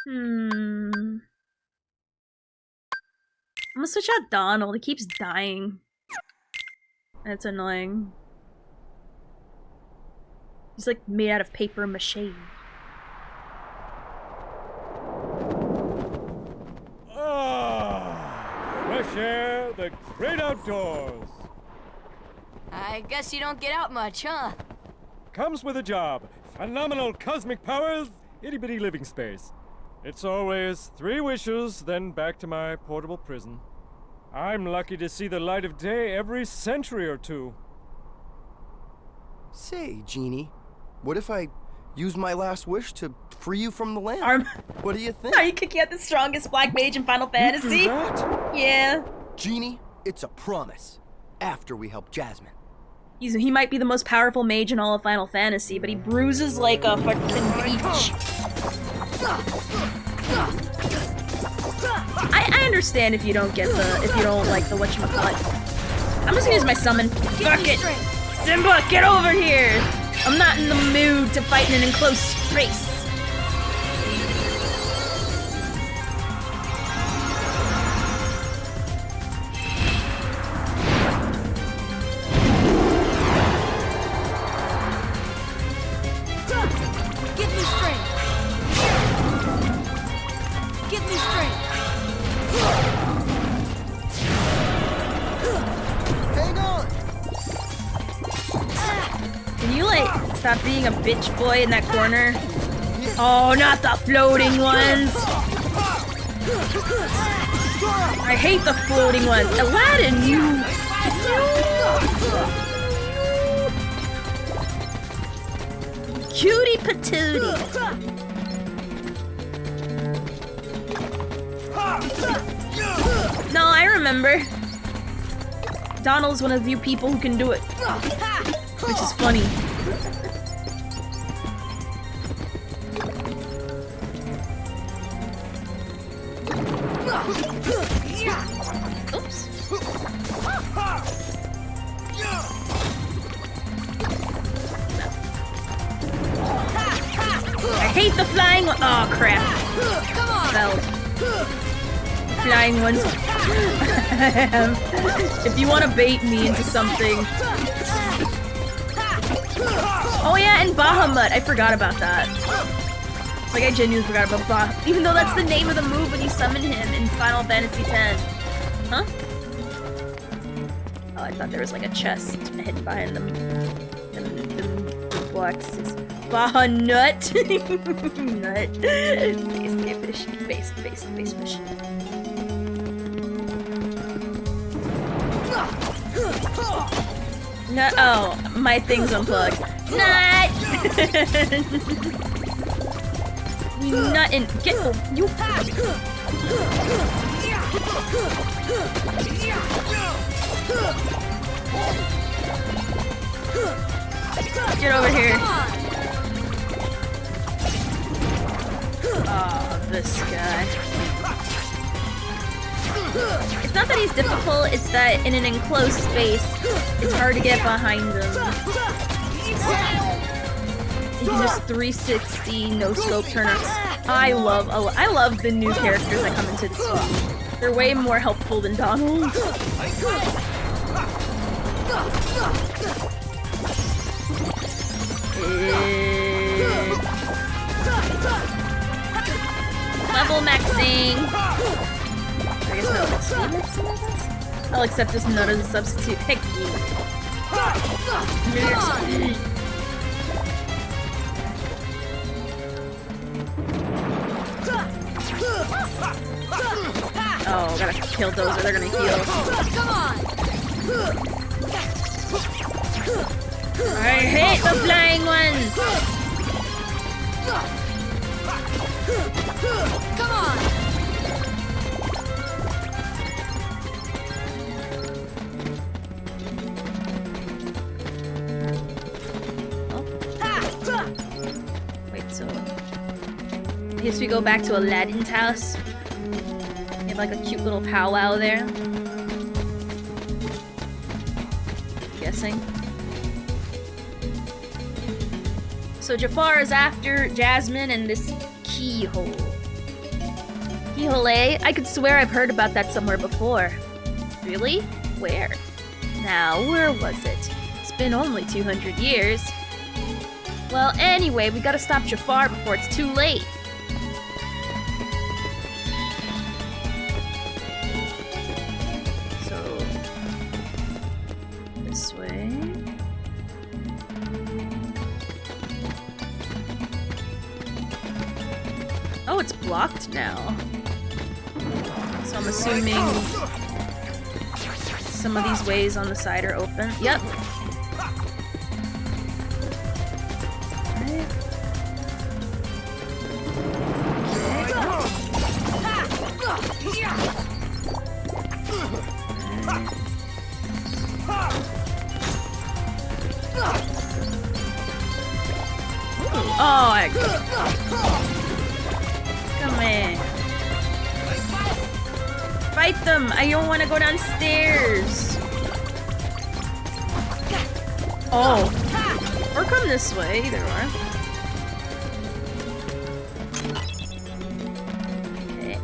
A: I'm gonna switch out Donald. He keeps dying. That's annoying. He's like made out of paper mache.
I: Fresh air, the great outdoors.
G: I guess you don't get out much, huh?
I: Comes with a job. Phenomenal cosmic powers, itty-bitty living space. It's always 3 wishes, then back to my portable prison. I'm lucky to see the light of day every century or 2.
B: Say, Genie, what if I use my last wish to free you from the lamp? What do you think?
A: Are you kicking out the strongest black mage in Final Fantasy? Yeah.
B: Genie, it's a promise. After we help Jasmine.
A: He might be the most powerful mage in all of Final Fantasy, but he bruises like a fucking peach. I understand if you don't get if you don't like the whatchamacallit. I'm just gonna use my summon. Fuck it! Simba, get over here! I'm not in the mood to fight in an enclosed space.
G: Give me strength. Give me strength.
B: Hang on.
A: Can you like stop being a bitch boy in that corner? Oh, not the floating ones! I hate the floating ones. Aladdin, you cutie patootie. No, I remember. Donald's one of you people who can do it. Which is funny. Oops. I hate the flying one. Oh crap. Fell. Flying ones. If you want to bait me into something. Oh yeah, and Bahamut. I forgot about that. Like, I genuinely forgot about Bahamut. Even though that's the name of the move when you summon him in Final Fantasy X. Huh? Oh, I thought there was like a chest hidden behind them. The boxes. Bahamut. Nut. Base fish. Base fish. No, oh, my thing's unplugged. Nut! You nuttin'. Get you. Get over here. Oh, this guy. It's not that he's difficult, it's that in an enclosed space, it's hard to get behind him. He can just 360 no scope turner. I love the new characters that come into the team. They're way more helpful than Donald. Level maxing. I guess no speed maxing, I guess? I'll accept this nut as a substitute. Heck yeah. Oh, gotta kill those or they're gonna heal.
G: Come on!
A: I hate the flying ones!
G: Come on!
A: Wait, so... I guess we go back to Aladdin's house. We have like a cute little powwow there. Guessing. So Jafar is after Jasmine and this keyhole. Keyhole, eh? I could swear I've heard about that somewhere before. Really? Where? Now, where was it? It's been only 200 years. Well, anyway, we gotta stop Jafar before it's too late. So... this way... Oh, it's blocked now. So I'm assuming some of these ways on the side are open. Yep. Oh, come in. Fight them! I don't want to go downstairs. Oh. Or come this way, either or. Okay.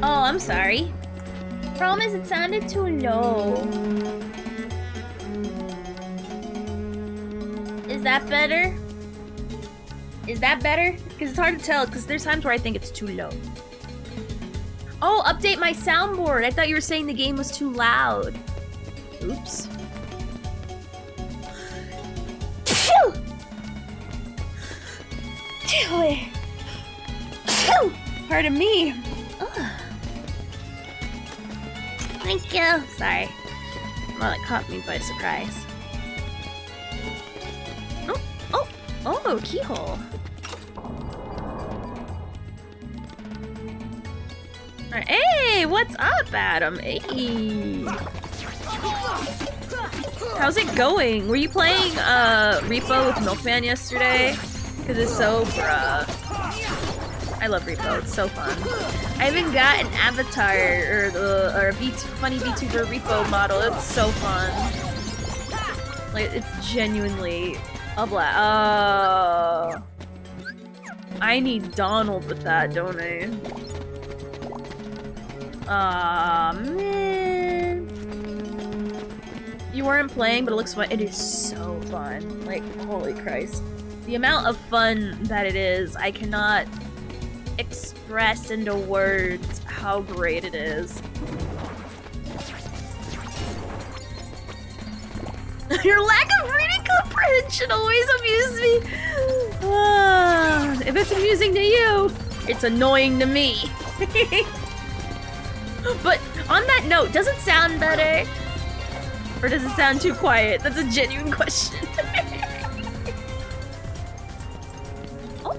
A: Oh, I'm sorry. Problem is it sounded too low. Is that better? Is that better? Because it's hard to tell, because there's times where I think it's too low. Oh, update my soundboard. I thought you were saying the game was too loud. Oops. Pardon me. Ugh. Thank you. Sorry. Well, it caught me by surprise. Oh, keyhole. Alright, hey, what's up, Adam? Hey. How's it going? Were you playing Repo with Milkman yesterday? Because it's so bruh. I love Repo, it's so fun. I even got an avatar or a funny VTuber Repo model. It's so fun. Like, it's genuinely a blast. Oh. I need Donald with that, don't I? Aw, man. You weren't playing, but it looks fun. It is so fun. Like, holy Christ. The amount of fun that it is, I cannot express into words how great it is. Your lack of reading comprehension always amuses me. If it's amusing to you, it's annoying to me. But on that note, does it sound better? Or does it sound too quiet? That's a genuine question. Oh.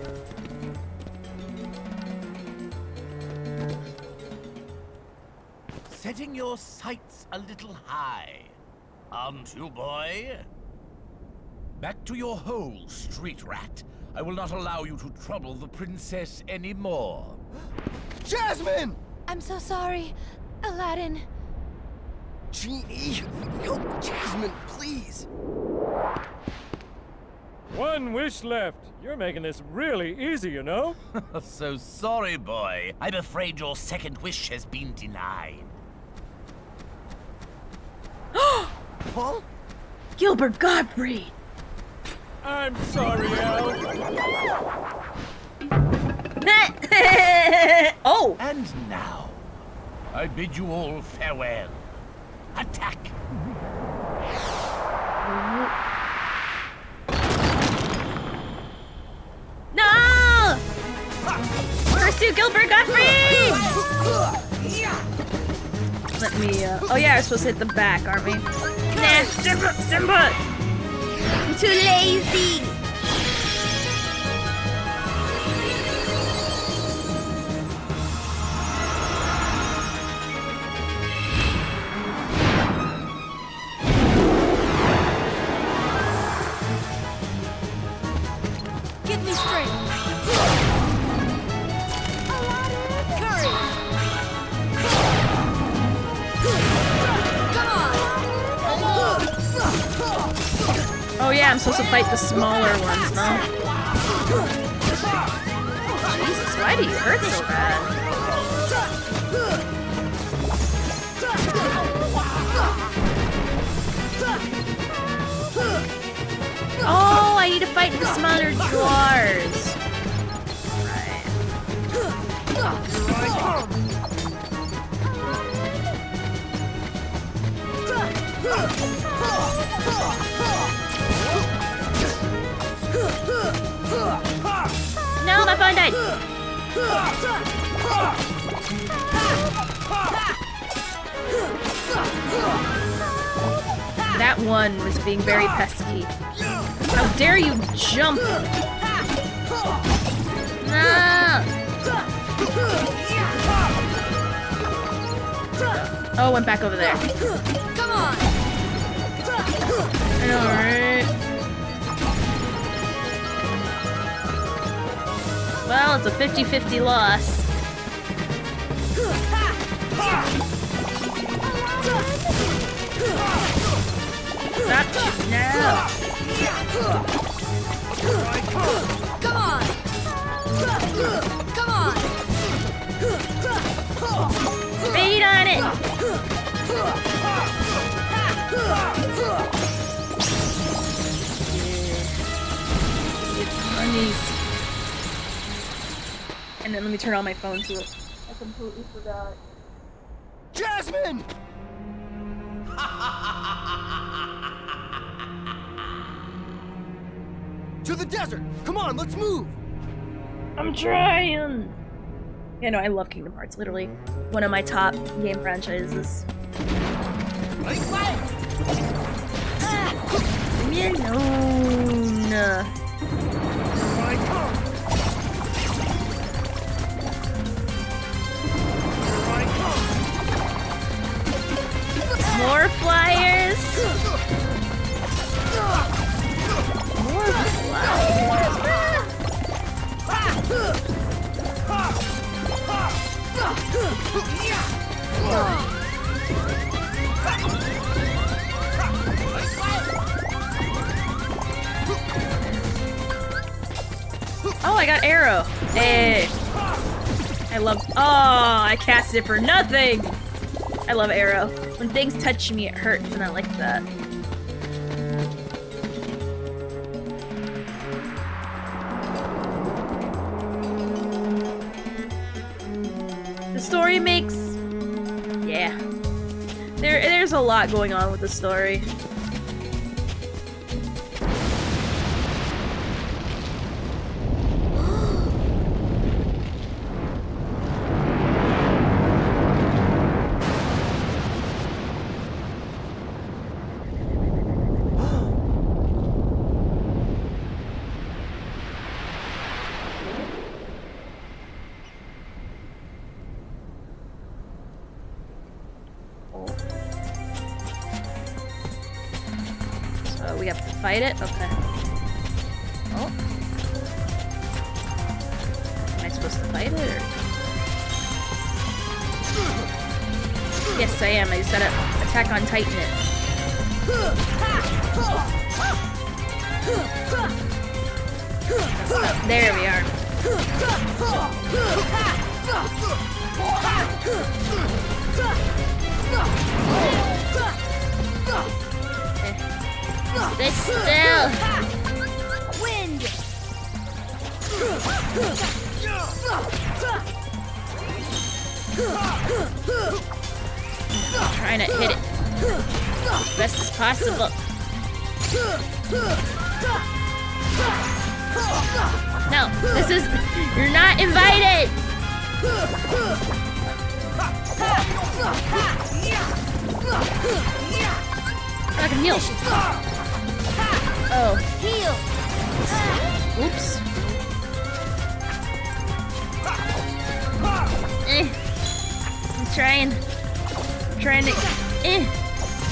F: Setting your sights a little high. Aren't you, boy? Back to your hole, street rat. I will not allow you to trouble the princess anymore.
B: Jasmine!
G: I'm so sorry, Aladdin.
B: Genie, help Jasmine, please.
I: One wish left. You're making this really easy, you know?
F: So sorry, boy. I'm afraid your second wish has been denied.
B: Huh?
A: Gilbert Gottfried!
I: I'm sorry, Al.
A: Oh!
F: And now, I bid you all farewell. Attack!
A: No! Pursue Gilbert Gottfried! Let me, oh yeah, we're supposed to hit the back, aren't we? Nah, Simba! I'm too lazy!
G: Get me straight. Curry. Come on.
A: Oh yeah, I'm supposed to fight the smaller ones, no? Jesus, why do you hurt so bad? Oh, I need to fight the smaller drawers. No, my phone died. That one was being very pesky. How dare you jump? No! Oh, went back over there.
G: Come on.
A: Alright. Well, it's a 50-50 loss. Stop now.
G: Come on. Come on.
A: Bait on it. Bunnies. And then let me turn on my phone to it. I completely forgot.
B: Jasmine! To the desert! Come on, let's move!
A: I'm trying! Yeah, no, I love Kingdom Hearts. Literally one of my top game franchises. Leave me alone! More flyers! More flyers! Oh, I got arrow. Hey. I love. Oh, I cast it for nothing. I love arrow. When things touch me, it hurts, and I like that. The story makes. Yeah. There's a lot going on with the story. So we have to fight it? Okay. Oh. Am I supposed to fight it, or? Yes, I am. I just gotta attack on Titan it. There we are. Stay still.
G: Wind.
A: I'm trying to hit it as best as possible. No, this is... You're not invited! I can heal. Oh.
G: Heal.
A: Oops. I'm trying to...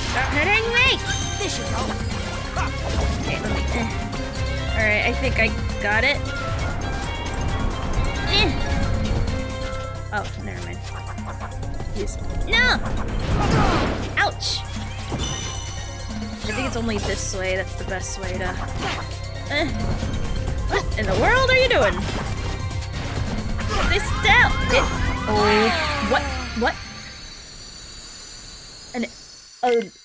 A: Stop hurting me!
G: This should help.
A: Okay, let me... Alright, I think I got it. Oh, never mind. Use... No! Ouch! I think it's only this way. That's the best way to... What in the world are you doing? Stay still! Oh, what? What?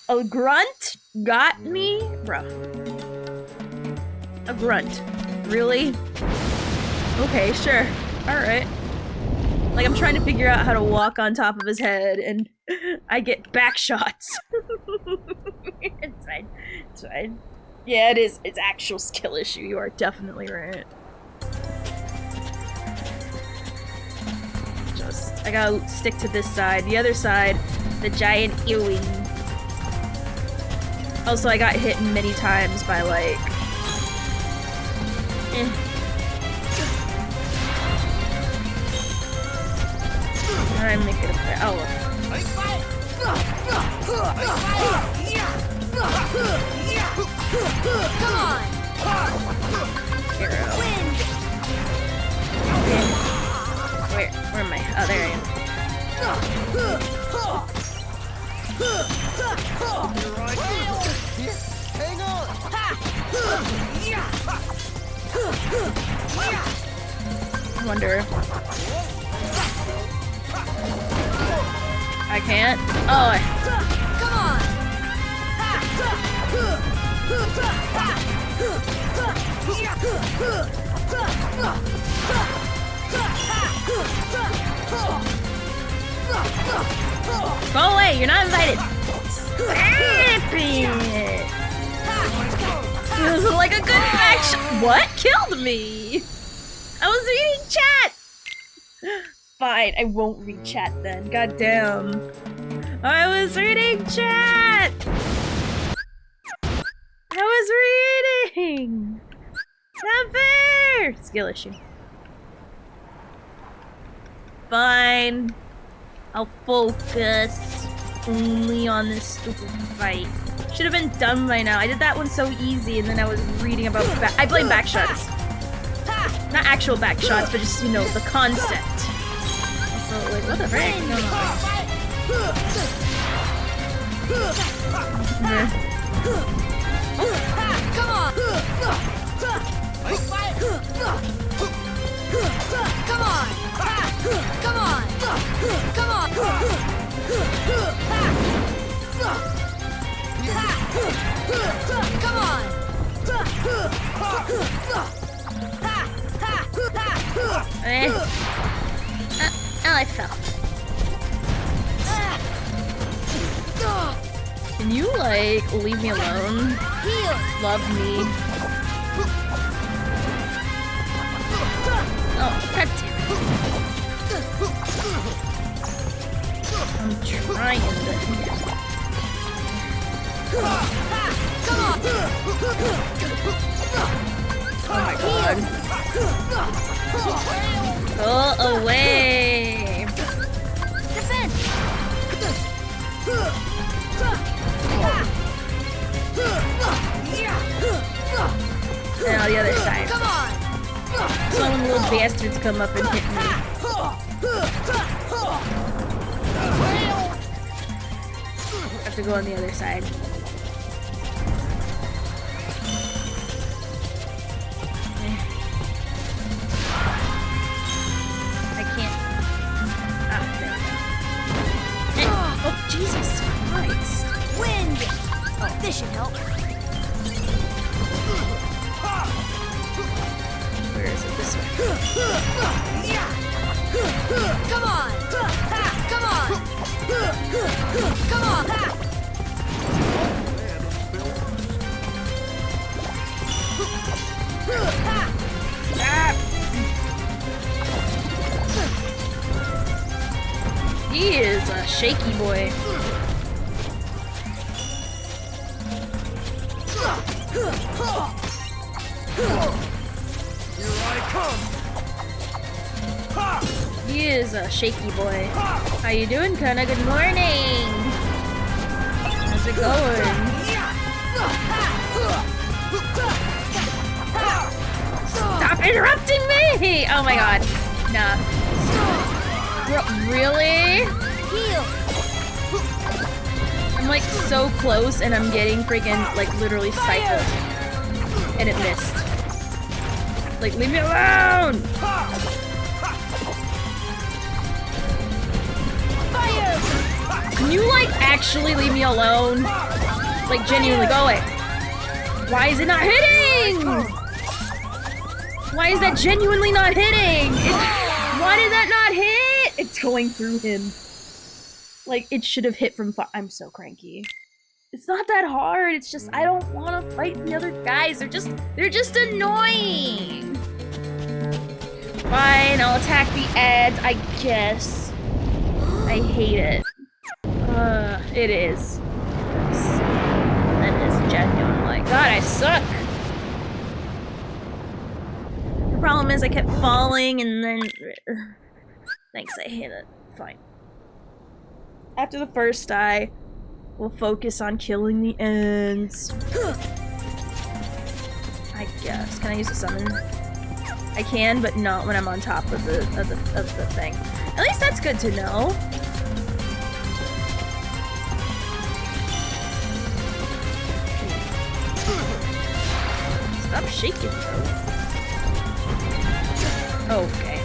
A: A grunt got me? Bruh. A grunt. Really? Okay, sure. Alright. Like, I'm trying to figure out how to walk on top of his head, and I get back shots. It's fine. It's fine. Yeah, it is. It's actual skill issue. You are definitely right. I gotta stick to this side. The other side, the giant earwing. Also, I got hit many times by, like... I make it up there. Oh, look.
G: Come on!
A: Arrow. Where am I? Oh, there I am.
B: Hang on!
A: I wonder. I can't. Oh.
G: Come on!
A: Go away! You're not invited. Stop it! This is like a good action. What killed me? I was reading chat. Fine, I won't read chat then. God damn. I was reading chat. I was reading. Not fair. Skill issue. Fine. I'll focus only on this stupid fight. Should have been done by now. I did that one so easy, and then I was reading about I blame back shots. Not actual back shots, but just, you know, the concept. Also, like, what the frick? No,
G: Come on! Come on! Come on! Come on! Come on!
A: Oh, I fell. Can you, like, leave me alone? Love me. Oh, god damn it. I'm trying to... Oh my god. Go away!
G: Defend!
A: Now the other side.
G: Come on!
A: So when little bastards come up and hit me. I have to go on the other side. I can't. Ah, there we go. Oh, Jesus Christ.
G: Wind! Oh, this should help.
A: Where is it? This way.
G: Come on! Come on! Come on!
A: Stop! He is a shaky boy.
I: Here I come!
A: He is a shaky boy. How you doing, Kana? Good morning! How's it going? Stop interrupting me! Oh my god. Nah. Really?
G: Heal!
A: I'm like so close and I'm getting freaking like literally stifled. And it missed. Like, leave me alone!
G: Fire!
A: Can you like actually leave me alone? Like genuinely, go away. Why is it not hitting? Why is that genuinely not hitting? Why did that not hit? It's going through him. Like, it should have hit from far. I'm so cranky. It's not that hard. It's just, I don't want to fight the other guys. They're just annoying. Fine, I'll attack the ads, I guess. I hate it. It is. That is genuinely. God, I suck. The problem is I kept falling and then... Thanks, I hate it. Fine. After the first die, we'll focus on killing the ends. I guess. Can I use a summon? I can, but not when I'm on top of the thing. At least that's good to know. Stop shaking. Okay.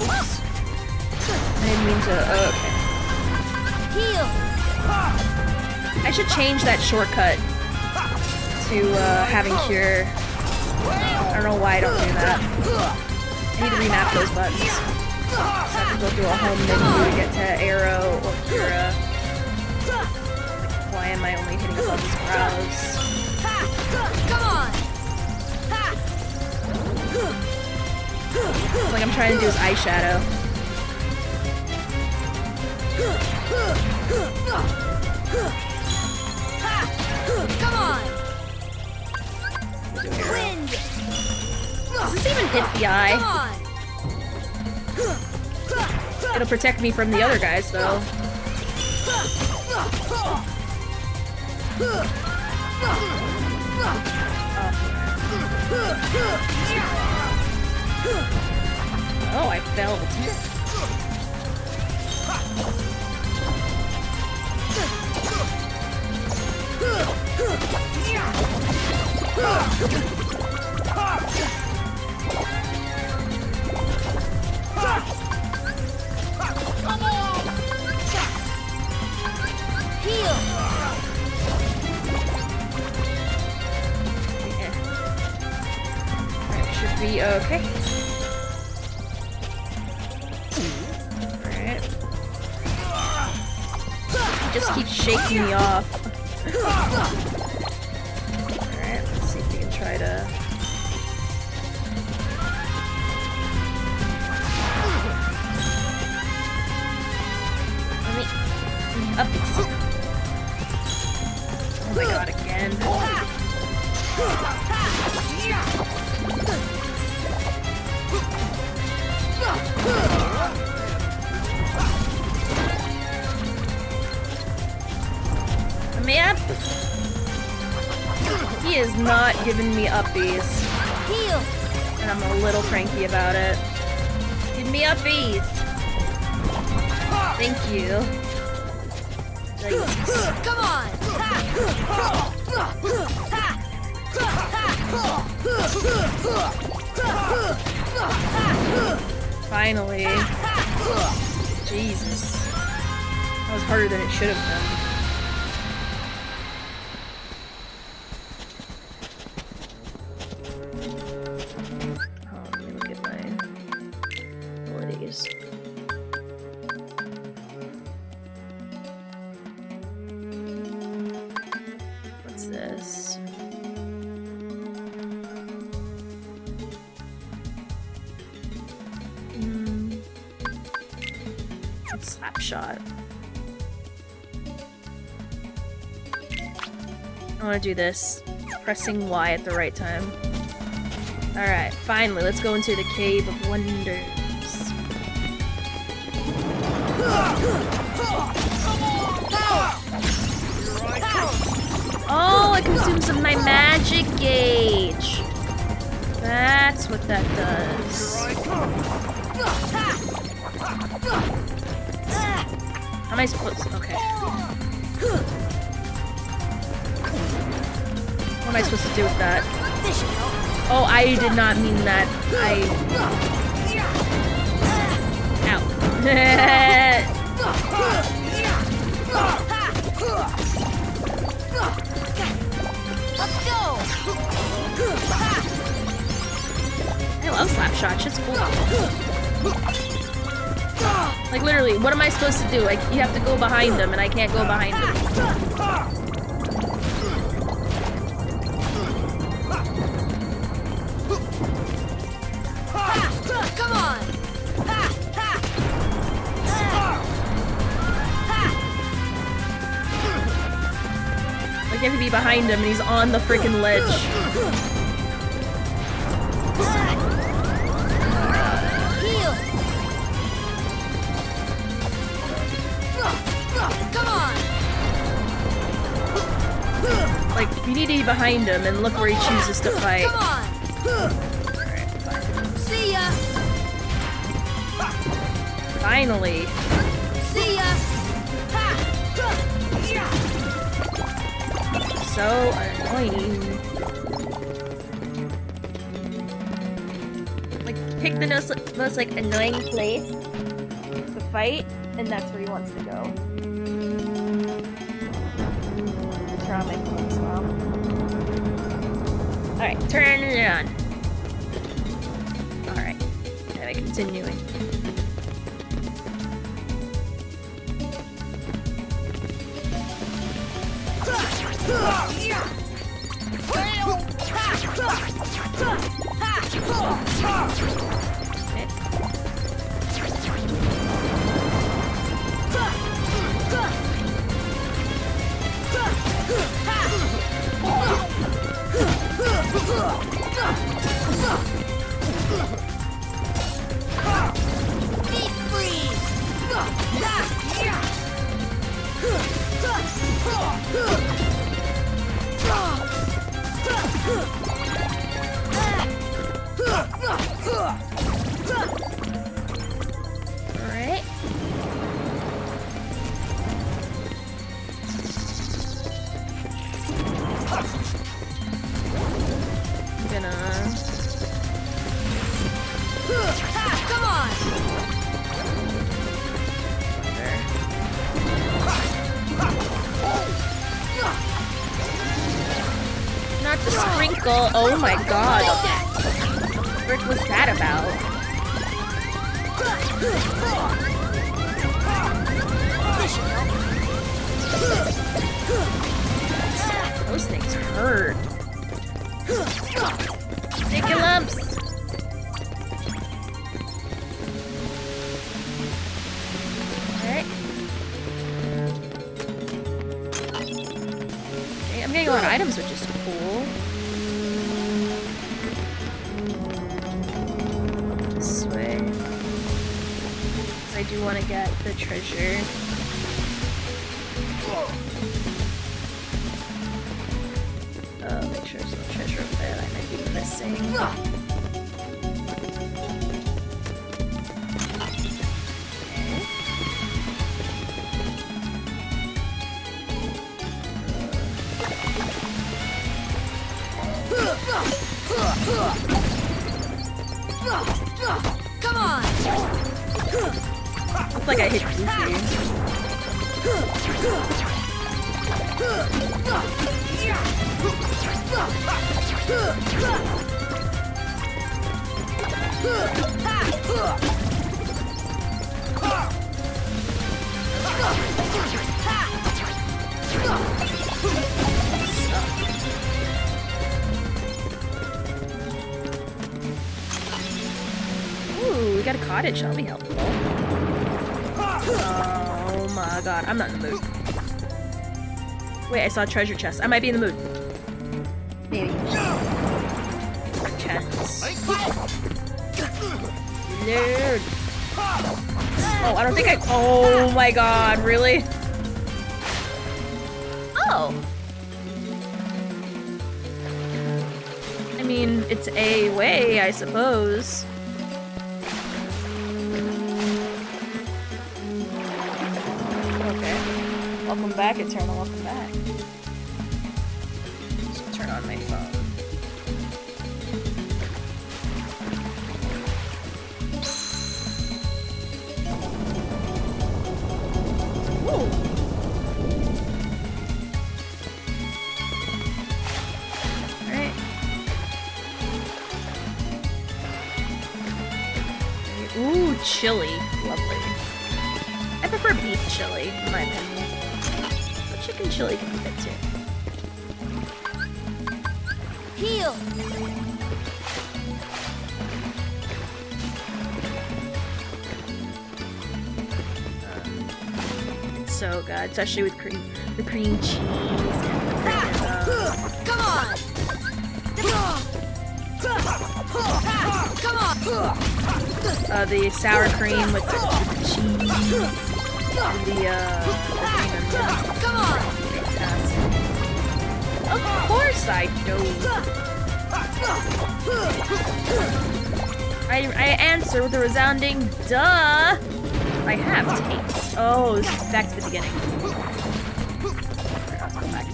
A: Oops. I didn't mean to. Okay.
G: Heal.
A: I should change that shortcut to having cure. I don't know why I don't do that. I need to remap those buttons. So I have to go through a home menu to get to arrow or cura. Like, why am I only hitting buttons browse?
G: Come on.
A: It's like I'm trying to do his eyeshadow.
G: Come on.
A: Wind. Does this even hit the eye? It'll protect me from the other guys, though. Oh, I fell.
G: Heal.
A: That should be okay. Alright. He just keeps shaking me off. Alright, let's see if we can try to... He is not giving me uppies.
G: Heal.
A: And I'm a little cranky about it. Give me uppies. Thank you.
G: Come on.
A: Finally. Jesus. That was harder than it should have been. Oh, let me look at my abilities. What's this? Slap shot. I want to do this. Pressing Y at the right time. Alright, finally, let's go into the Cave of Wonders. Oh, it consumes some of my magic gauge. That's what that does. How am I supposed to? Okay. What am I supposed to do with that? Oh, I did not mean that. Ow.
G: Let's go.
A: I love slapshot. Shit's cool. Like literally, what am I supposed to do? Like you have to go behind them, and I can't go behind them.
G: Come on.
A: Like you have to be behind him, and he's on the freaking ledge.
G: Come on.
A: Like you need to be behind him, and look where he chooses to fight.
G: Come on. See ya.
A: Finally.
G: See ya.
A: So annoying. Like pick the most like annoying place to fight, and that's where he wants to go. Try my clothes well. Alright, turn it on. Alright. Alright, continuing. Alright. I'm gonna...
G: Come on.
A: Not the sprinkle. Oh my god. What the frick was that about? Those things hurt. Take your lumps. Alright. Okay, I'm getting a lot of items, which is cool. This way. Because I do want to get the treasure. Make sure there's no treasure over there that I might be missing.
G: Come on!
A: Looks like I hit Goofy. Ooh, we got a cottage. That'll be helpful. Oh my god, I'm not in the mood. Wait, I saw a treasure chest. I might be in the mood. Maybe. Chest. Lord. Oh, I don't think I. Oh my god, really? Oh. I mean, it's a way, I suppose. Okay. Welcome back, Eternal. Welcome back. Just turn on my phone. Ooh. Alright. Ooh, chili. Lovely. I prefer beef chili, in my opinion. But chicken chili can be good too.
G: Heal!
A: It's so good, especially with the cream cheese and the freaking,
G: Come on! Come on!
A: the sour cream with the cheese and the onions.
G: Come on!
A: Fantastic. Of course I do. I answer with a resounding duh. I have taste. Oh, this is back to the beginning. Let's go back.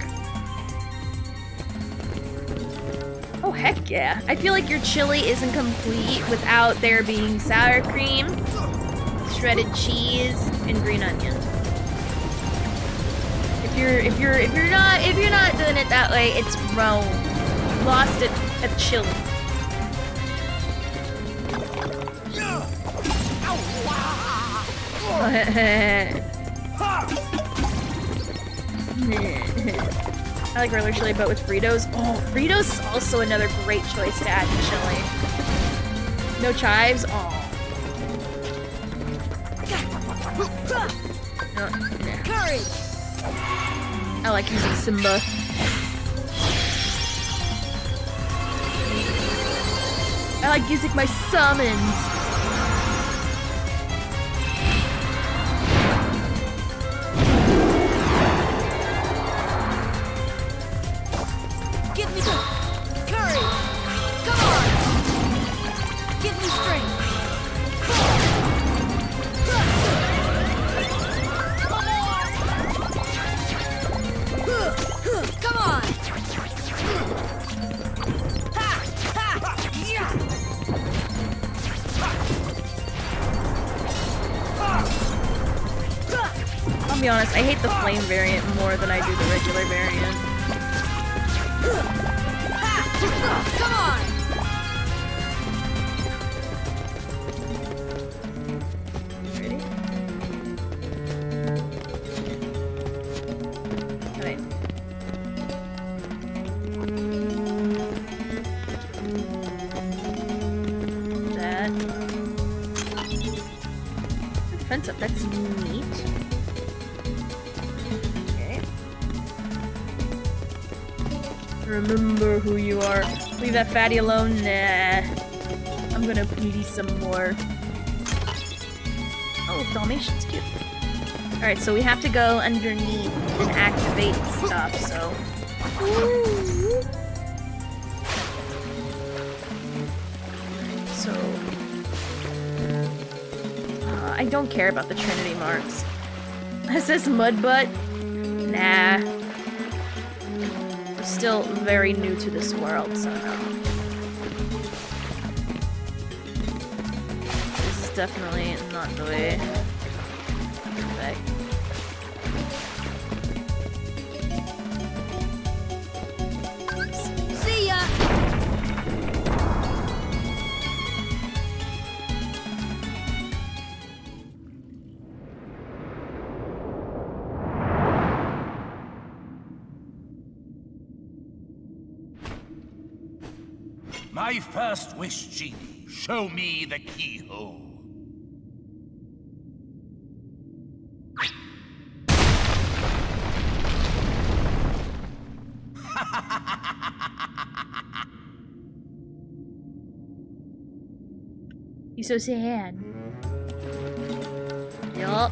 A: Oh, heck yeah. I feel like your chili isn't complete without there being sour cream, shredded cheese, and green onion. If you're not doing it that way, it's wrong. You lost it at chili. I like regular chili, but with Fritos. Oh, Fritos is also another great choice to add to chili. No chives. Oh. No, nah.
G: Courage!
A: I like using Simba. I like using my summons.
G: Give me the courage! Come on! Give me strength! Come on! Ha! Ha! Yeah!
A: I'll be honest, I hate the flame variant more than I do the regular variant.
G: Come on!
A: Ready? Alright. That. Defensive, that's neat. Okay. Remember who you are. Leave that fatty alone. Nah. I'm gonna beauty some more. Oh, Dalmatian's cute. Alright, so we have to go underneath and activate stuff, so. Ooh. don't care about the Trinity marks. Is this mud butt? Nah. I'm still very new to this world, so no. This is definitely not the way. Perfect.
G: See ya!
F: My first wish, Genie. Show me the keyhole.
A: He's so sad. Yup.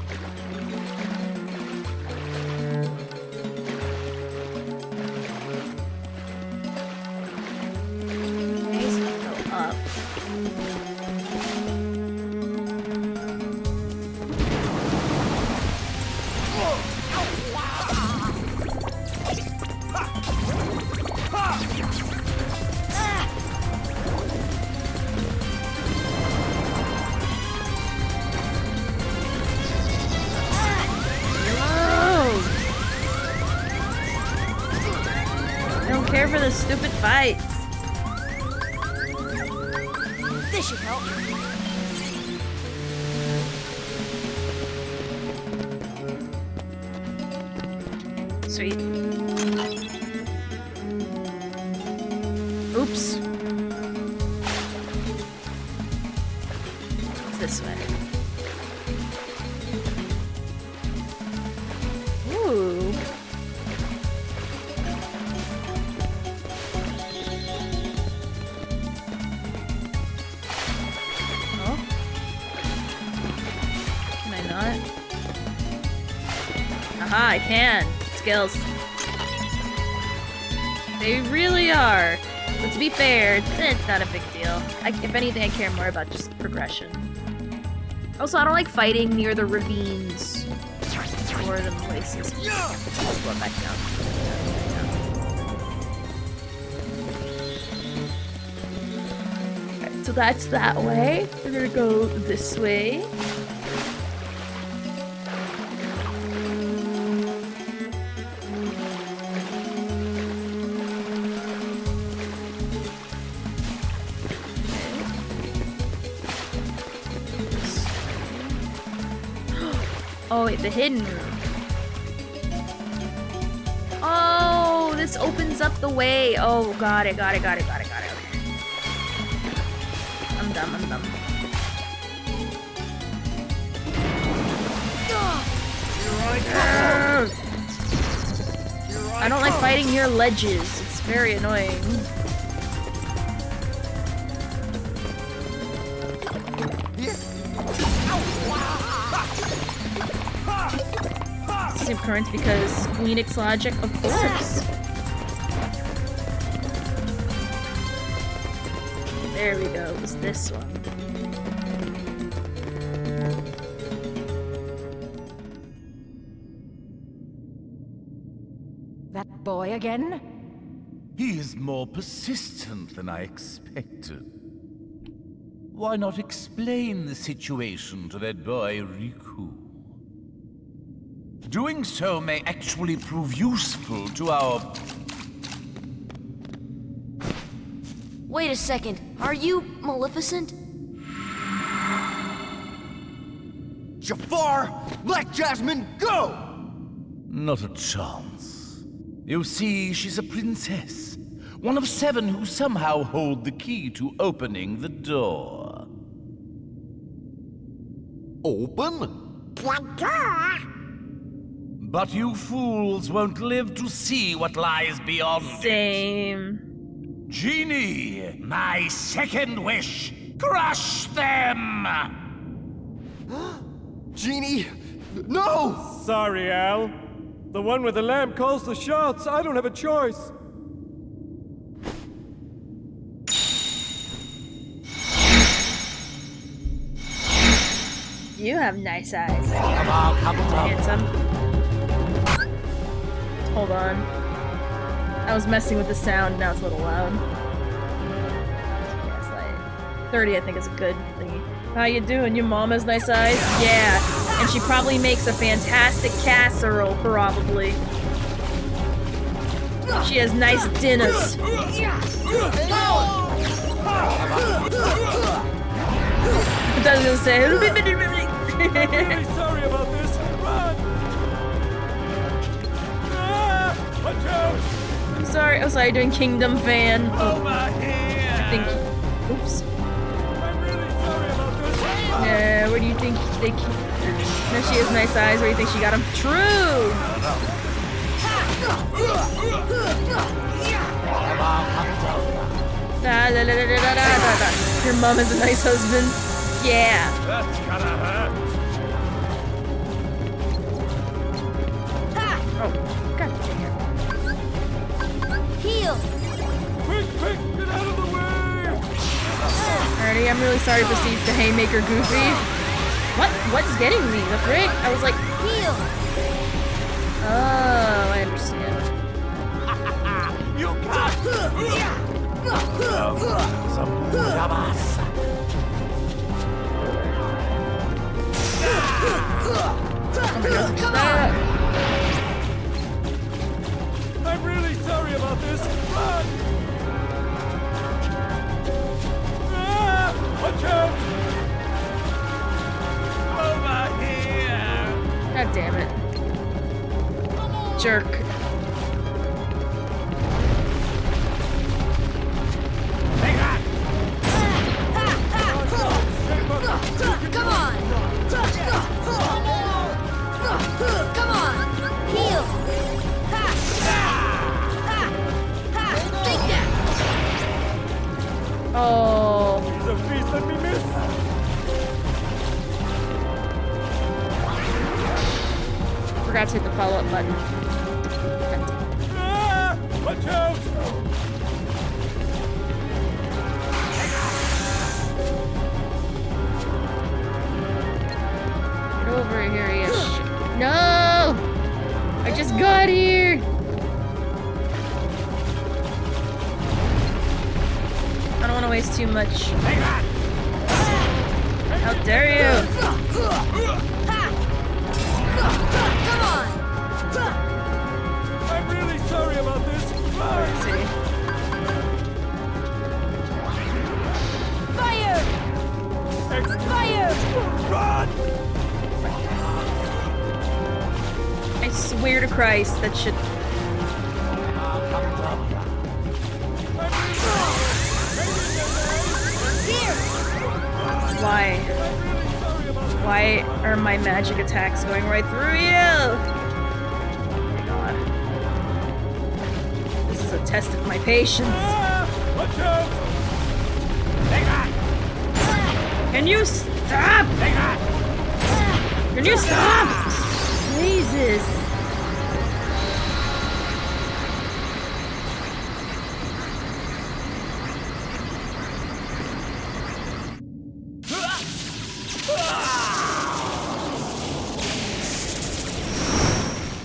A: He's gonna go up. I don't care for the stupid fights.
G: This should help.
A: Sweet. Oops. It's this way. Ooh. Oh. Can I not? Aha, I can. Skills. They really are. But to be fair, it's not a big deal. If anything, I care more about just progression. Also, I don't like fighting near the ravines or the places. Go back down. Alright, so that's that way. We're gonna go this way. Oh wait, the hidden room. Oh, this opens up the way. Oh, got it. Okay. I'm dumb. I don't like fighting near ledges. It's very annoying. Same current because Queenix logic, of course. There we go. It was this one.
P: That boy again?
F: He is more persistent than I expected. Why not explain the situation to that boy, Riku? Doing so may actually prove useful to our...
H: Wait a second. Are you Maleficent?
B: Jafar, let Jasmine go!
F: Not a chance. You see, she's a princess. One of 7 who somehow hold the key to opening the door.
M: Open?
F: What door? But you fools won't live to see what lies beyond
A: Same.
F: it. Genie, my second wish, crush them!
U: Genie, no!
I: Sorry, Al. The one with the lamp calls the shots. I don't have a choice.
A: You have nice eyes. Handsome. Hold on. I was messing with the sound, now it's a little loud. Gaslight. 30 I think is a good thingy. How you doing? Your mom has nice eyes? Yeah. And she probably makes a fantastic casserole, probably. She has nice dinners. I was gonna say.
I: I'm really sorry about this. Run! Watch out!
A: I'm sorry. Oh, sorry. Doing Kingdom fan.
I: Over here!
A: I think. Oops.
I: I'm really sorry about this.
A: Yeah. Where do you think they? No, she has nice eyes. Where do you think she got them? True. Da, da, da, da, da, da, da, da. Your mom is a nice husband. Yeah.
I: That's gonna hurt.
A: Oh, god dang it.
G: Heal.
I: Quick, quick, get out of the way!
A: Alrighty, I'm really sorry for Siege the Haymaker Goofy. What's getting me? The frick? I was like,
G: heal.
A: Oh, I understand.
I: You got I'm really sorry about this. Run! Watch out! Over here!
A: God damn it. Jerk.
G: Come on! Come on! Heal! Take that!
A: Oh.
I: He's a beast, let me miss!
A: Forgot to hit the follow-up button.
I: Watch out!
A: Get over here, you shit. No! I just got here! I don't want to waste too much. How dare you!
G: Come on!
I: I'm really sorry about this.
A: Where is he?
G: Fire! Fire!
I: Run!
A: I swear to Christ, that shit.
G: Here!
A: Why? Why are my magic attacks going right through you? Oh my god. This is a test of my patience.
I: Watch out!
A: Can you stop? Can you stop? Jesus.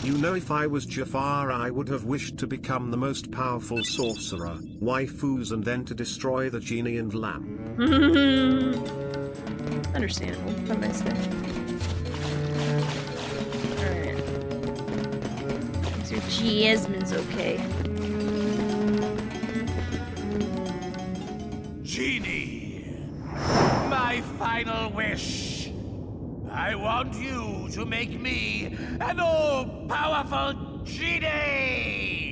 K: You know, if I was Jafar, I would have wished to become the most powerful sorcerer, waifus, and then to destroy the genie and lamp.
A: Understandable. Have a nice day. Alright. So Jasmine's okay.
F: Genie, my final wish. I want you to make me an all-powerful genie!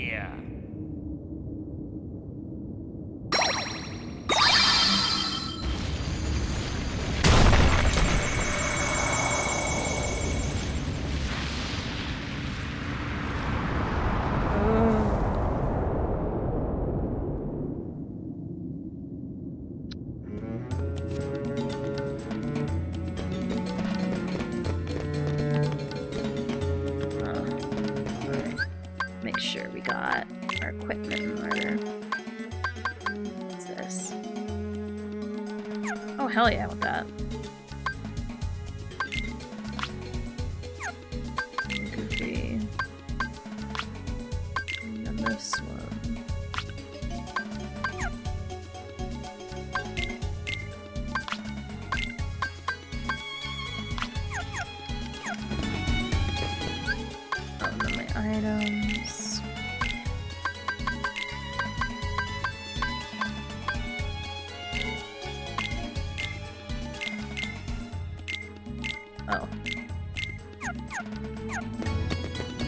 A: Make sure we got our equipment in order. What's this? Oh, hell yeah, with that.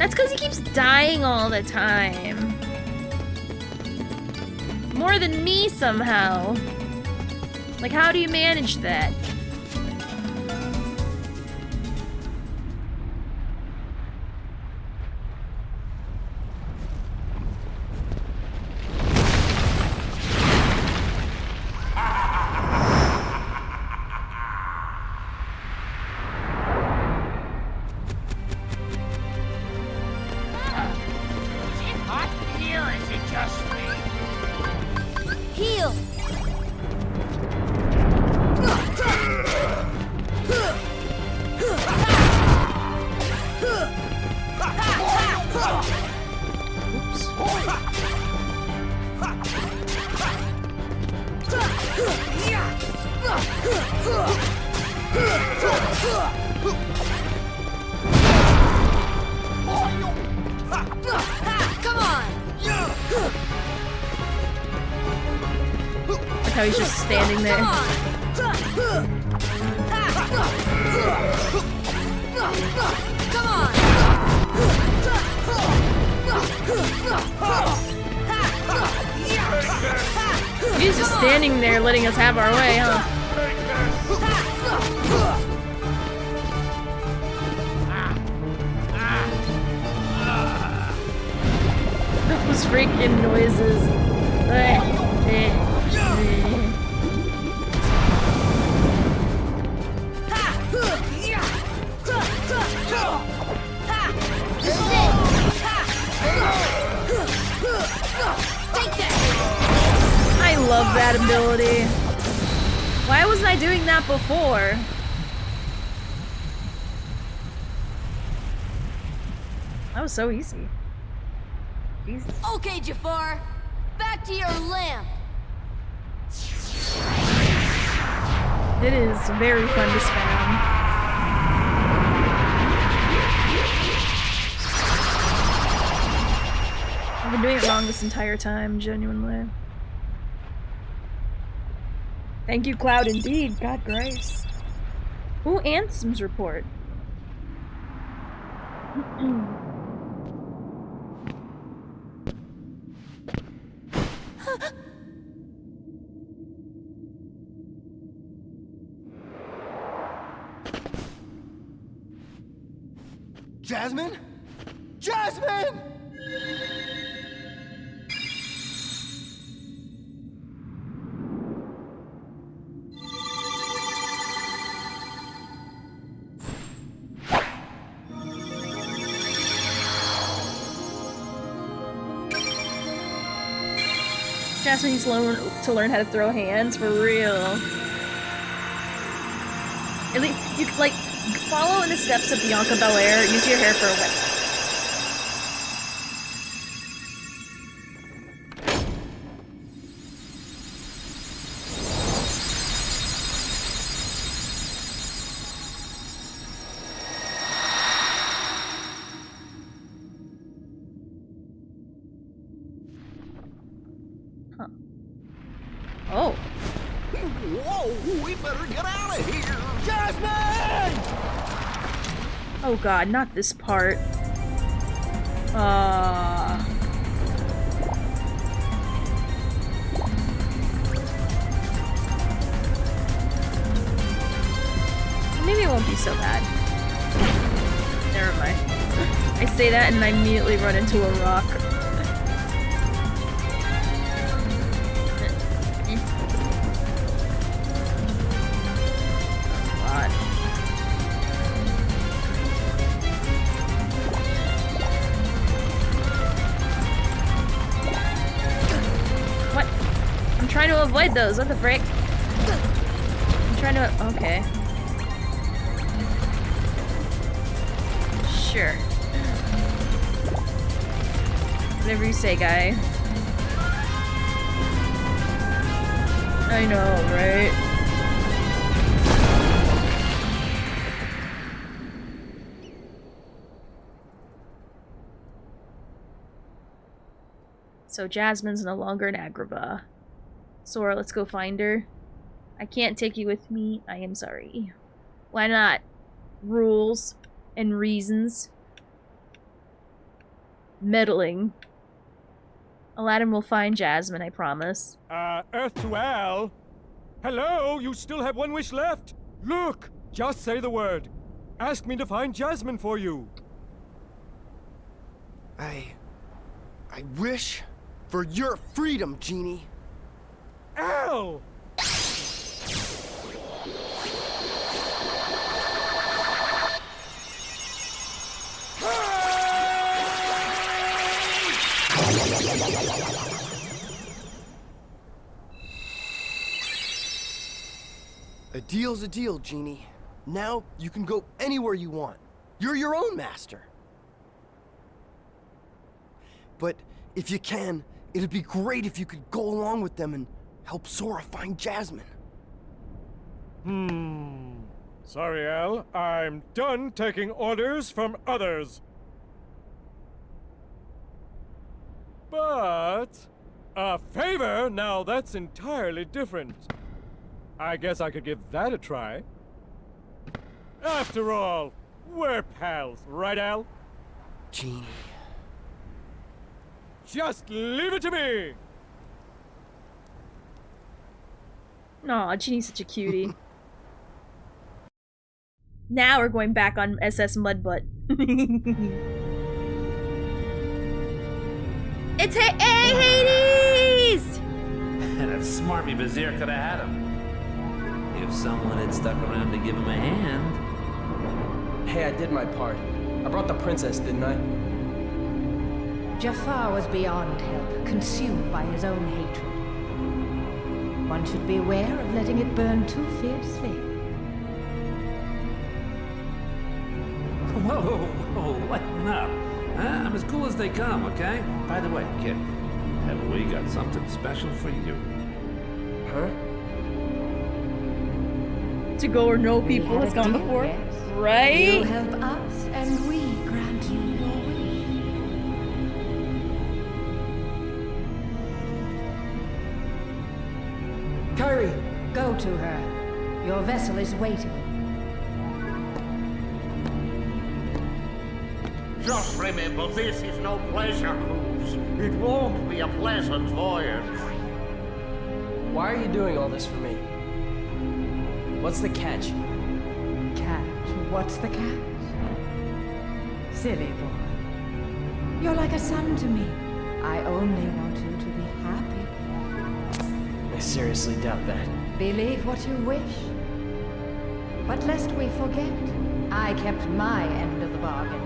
A: That's because he keeps dying all the time. More than me somehow. Like, how do you manage that?
G: Heal! Come on!
A: Like how he's just standing there.
G: Come on!
A: He's just standing there letting us have our way, huh? Those freaking noises. I love that ability. Why wasn't I doing that before? That was so easy. Jesus.
G: Okay, Jafar. Back to your lamp.
A: It is very fun to spam. I've been doing it wrong this entire time, genuinely. Thank you, Cloud, indeed. God grace. Ooh, Ansem's report.
B: Jasmine? Jasmine!
A: Jasmine needs to learn how to throw hands for real. At least you like follow in the steps of Bianca Belair. Use your hair for a whip. Oh.
M: Whoa, we better get out of here! Jasmine!
A: Oh god, not this part. Maybe it won't be so bad. Never mind. I say that and I immediately run into a rock. What? I'm trying to avoid those. What the frick? I'm trying to. Okay. Sure. Whatever you say, guy. I know, right? So Jasmine's no longer an Agrabah. Sora, let's go find her. I can't take you with me. I am sorry. Why not? Rules and reasons. Meddling. Aladdin will find Jasmine, I promise.
I: Earth to Al? Hello, you still have one wish left? Look, just say the word. Ask me to find Jasmine for you.
B: I wish for your freedom, Genie.
I: Al!
B: A deal's a deal, Genie. Now you can go anywhere you want. You're your own master. But if you can, it'd be great if you could go along with them and help Sora find Jasmine.
I: Sorry, Al. I'm done taking orders from others. But a favor? Now that's entirely different. I guess I could give that a try. After all, we're pals, right, Al?
B: Genie.
I: Just leave it to me!
A: Aw, Genie's such a cutie. Now we're going back on SS Mudbutt. It's Hades!
Q: That smarmy Vizier could have had him. If someone had stuck around to give him a hand.
R: Hey, I did my part. I brought the princess, didn't I?
P: Jafar was beyond help, consumed by his own hatred. One should beware of letting it burn too fiercely.
Q: Whoa, lighten up. I'm as cool as they come, okay? By the way, kid, have we got something special for you?
R: Huh?
A: To go where no people has gone before.
P: Yes.
A: Right?
P: You help us, and we grant you your wish.
R: Kyrie!
P: Go to her. Your vessel is waiting.
S: Just remember, this is no pleasure cruise. It won't be a pleasant voyage.
R: Why are you doing all this for me? What's the catch?
P: Catch? What's the catch? Silly boy. You're like a son to me. I only want you to be happy.
R: I seriously doubt that.
P: Believe what you wish. But lest we forget, I kept my end of the bargain.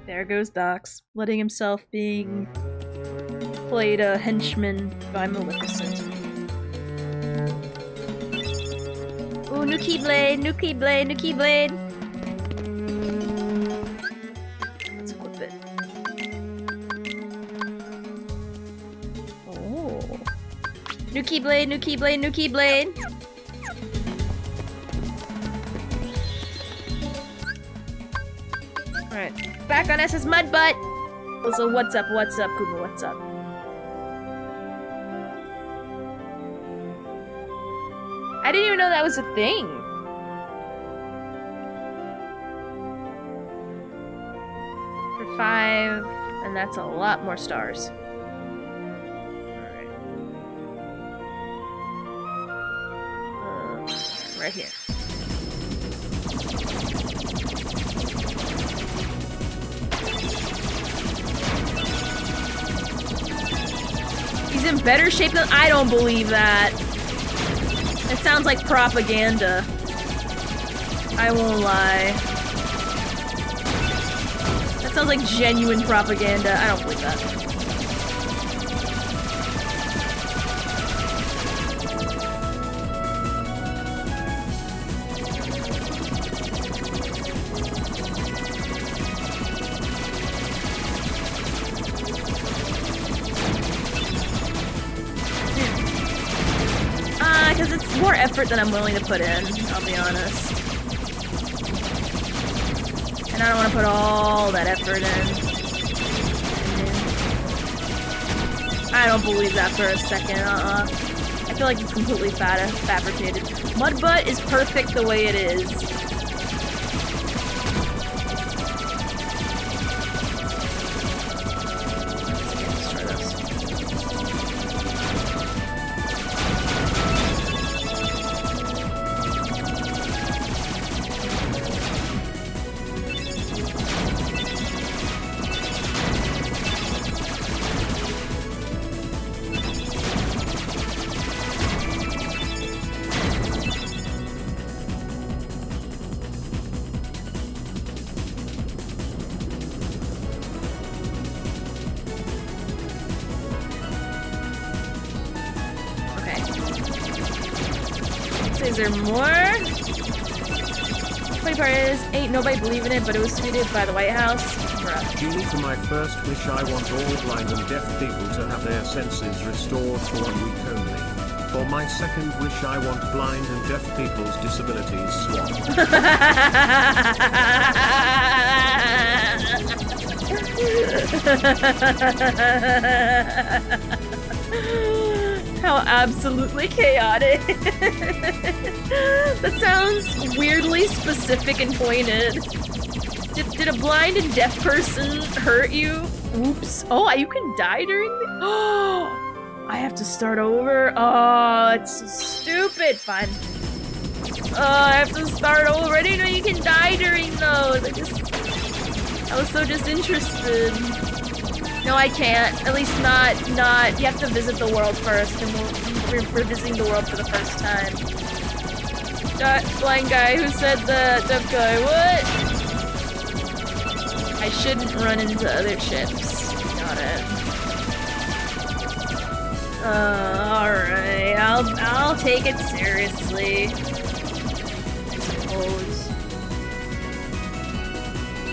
A: There goes Dox, letting himself being played a henchman by Maleficent. Ooh, new Keyblade, new Keyblade, new Keyblade! Let's equip it. Oh. New Keyblade, new Keyblade, new Keyblade! Alright. Back on SS Mudbutt! Also, what's up, Kuma, what's up? I didn't even know that was a thing. For 5, and that's a lot more stars. Alright. Right here. He's in better shape than— I don't believe that. It sounds like propaganda. I won't lie. That sounds like genuine propaganda. I don't believe that. Because it's more effort than I'm willing to put in, I'll be honest. And I don't want to put all that effort in. I don't believe that for a second. I feel like it's completely fabricated. Mudbutt is perfect the way it is. Is there more? Funny part is, ain't nobody believing it, but it was tweeted by the White House. Bruh.
K: Genie, for my first wish I want all blind and deaf people to have their senses restored for 1 week only. For my second wish I want blind and deaf people's disabilities swapped.
A: How absolutely chaotic. That sounds weirdly specific and pointed. Did a blind and deaf person hurt you? Oops. Oh, you can die during the— Oh, I have to start over? Oh, it's so stupid. Fine. Oh, I have to start over. I didn't know you can die during those. I was so disinterested. No, I can't. At least not. You have to visit the world first, and we're visiting the world for the first time. That blind guy who said the deaf guy, what? I shouldn't run into other ships. Got it. Alright. I'll take it seriously. I suppose.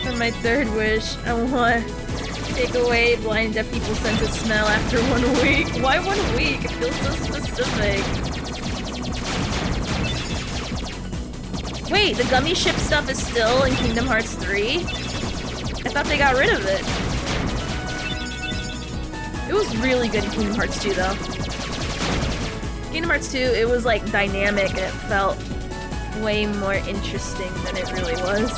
A: For my third wish, I want take away blind and deaf people's sense of smell after 1 week. Why 1 week? It feels so specific. Wait, the gummy ship stuff is still in Kingdom Hearts 3? I thought they got rid of it. It was really good in Kingdom Hearts 2 though. Kingdom Hearts 2, it was like dynamic and it felt way more interesting than it really was.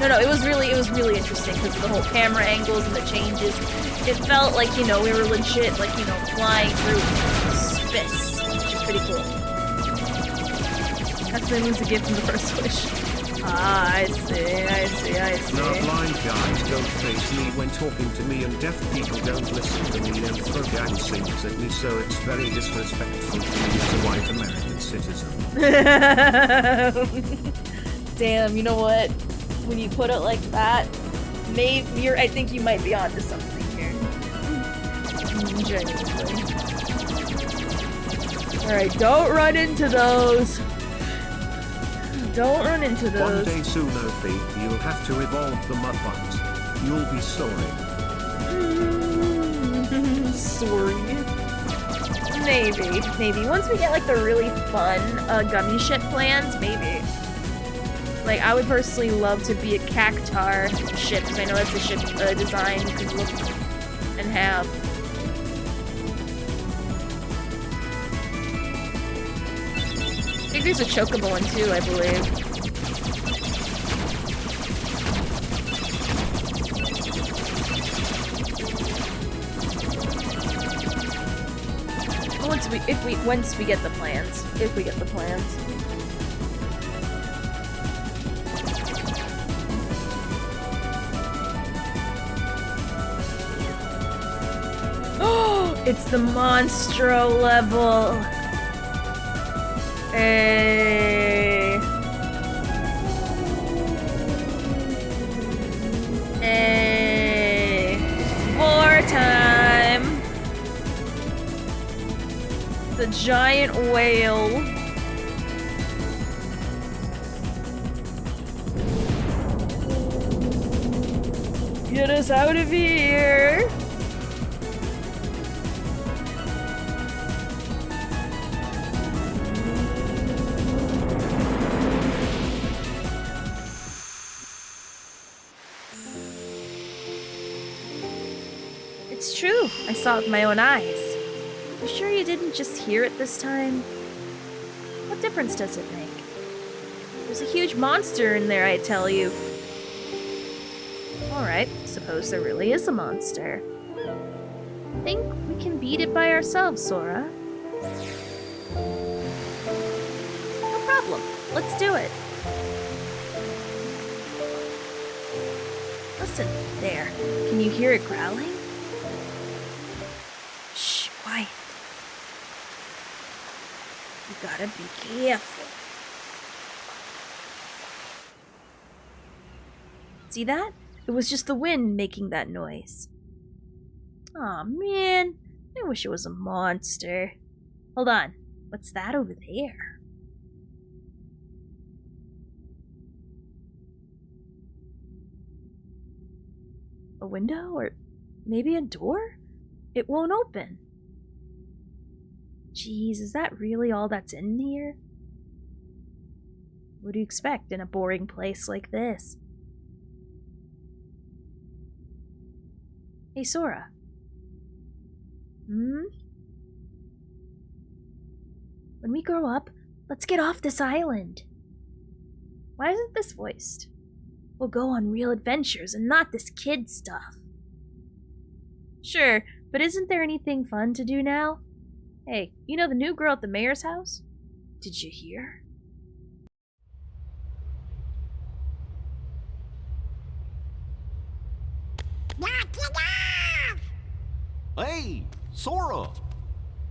A: No, it was really interesting because of the whole camera angles and the changes. It felt like, you know, we were legit, like, you know, flying through space, which is pretty cool. That's when lose a gift from the first wish. Ah, I see.
K: Now blind guys don't face me when talking to me and deaf people don't listen to me and throw gang signs at me, so it's very disrespectful to me as a white American citizen.
A: Damn, you know what? When you put it like that, maybe I think you might be onto something here. Genuinely. Alright, don't run into those. Don't run into those.
K: One day soon, Ophi, you'll have to evolve the Mudbutt. You'll be sorry.
A: Sorry. Maybe. Once we get like the really fun gummy ship plans, maybe. Like, I would personally love to be a Cactar ship, because I know that's a ship design you can look and have. I think there's a Chocobo one too, I believe. Once we get the plans. If we get the plans. Oh, it's the Monstro level. Hey. War time. It's a giant whale. Get us out of here. It's true. I saw it with my own eyes. You sure you didn't just hear it this time? What difference does it make? There's a huge monster in there, I tell you. Alright, suppose there really is a monster. Think we can beat it by ourselves, Sora? No problem. Let's do it. Listen, there. Can you hear it growling? Shh, quiet. You gotta be careful. See that? It was just the wind making that noise. Aw, man. I wish it was a monster. Hold on. What's that over there? A window? Or maybe a door? It won't open. Jeez, is that really all that's in here? What do you expect in a boring place like this? Hey, Sora. When we grow up, let's get off this island. Why isn't this voiced? We'll go on real adventures and not this kid stuff. Sure, but isn't there anything fun to do now? Hey, you know the new girl at the mayor's house? Did you hear?
M: Hey, Sora!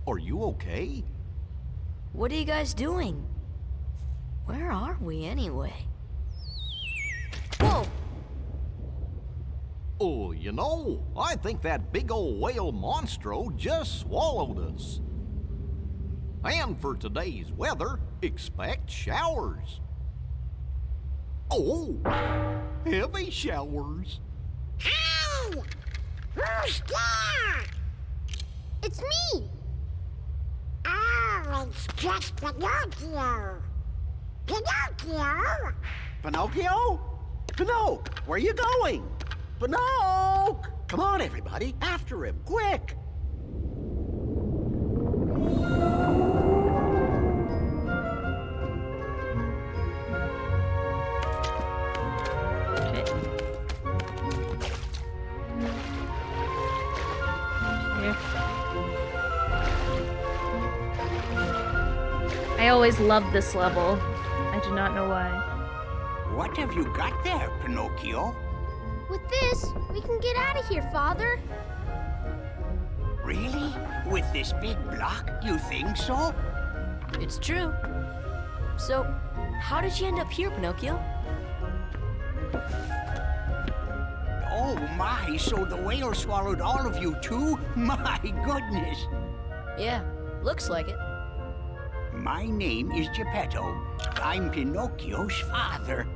M: Are you okay?
H: What are you guys doing? Where are we anyway? Whoa!
M: Oh, you know, I think that big old whale monstro just swallowed us. And for today's weather, expect showers. Oh, heavy showers.
L: Ow! Who's there? It's me! Oh, it's just Pinocchio! Pinocchio!
T: Pinocchio? Pinocchio, where are you going? Pinocchio! Come on, everybody, after him, quick!
A: I always loved this level. I do not know why.
S: What have you got there, Pinocchio?
L: With this, we can get out of here, Father.
S: Really? With this big block, you think so?
H: It's true. So, how did you end up here, Pinocchio?
S: Oh my, so the whale swallowed all of you too? My goodness.
H: Yeah, looks like it.
S: My name is Geppetto. I'm Pinocchio's father.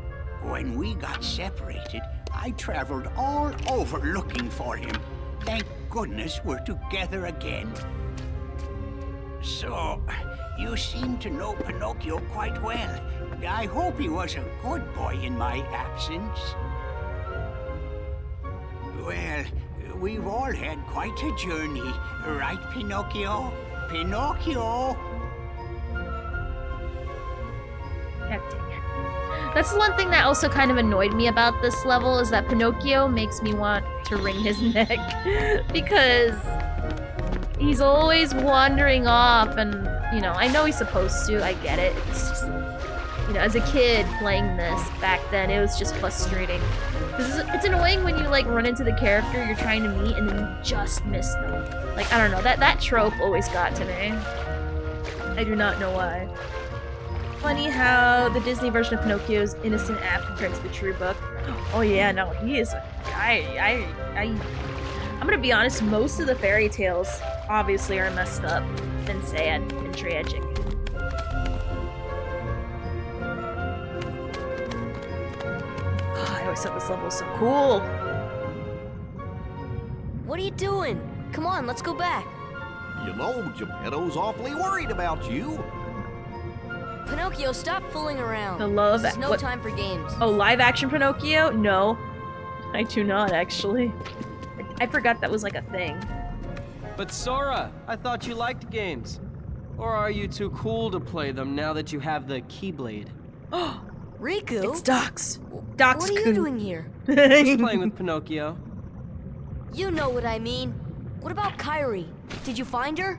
S: When we got separated, I traveled all over looking for him. Thank goodness we're together again. So, you seem to know Pinocchio quite well. I hope he was a good boy in my absence. Well, we've all had quite a journey, right, Pinocchio? Pinocchio!
A: That's the one thing that also kind of annoyed me about this level, is that Pinocchio makes me want to wring his neck. Because he's always wandering off, and, you know, I know he's supposed to, I get it. It's just, you know, as a kid playing this back then, it was just frustrating. It's annoying when you, like, run into the character you're trying to meet and then you just miss them. Like, I don't know, that trope always got to me. I do not know why. Funny how the Disney version of Pinocchio is innocent after compared to the true book. Oh yeah, no, he is. I'm gonna be honest. Most of the fairy tales obviously are messed up and sad and tragic. Oh, I always thought this level was so cool.
H: What are you doing? Come on, let's go back.
M: You know, Geppetto's awfully worried about you.
H: Pinocchio, stop fooling around.
A: The love.
H: There's no time for games.
A: Oh, live action Pinocchio? No, I do not actually. I forgot that was like a thing.
R: But Sora, I thought you liked games. Or are you too cool to play them now that you have the Keyblade?
H: Riku?
A: It's Docs. Docs.
H: What are you doing here?
R: Just playing with Pinocchio.
H: You know what I mean. What about Kairi? Did you find her?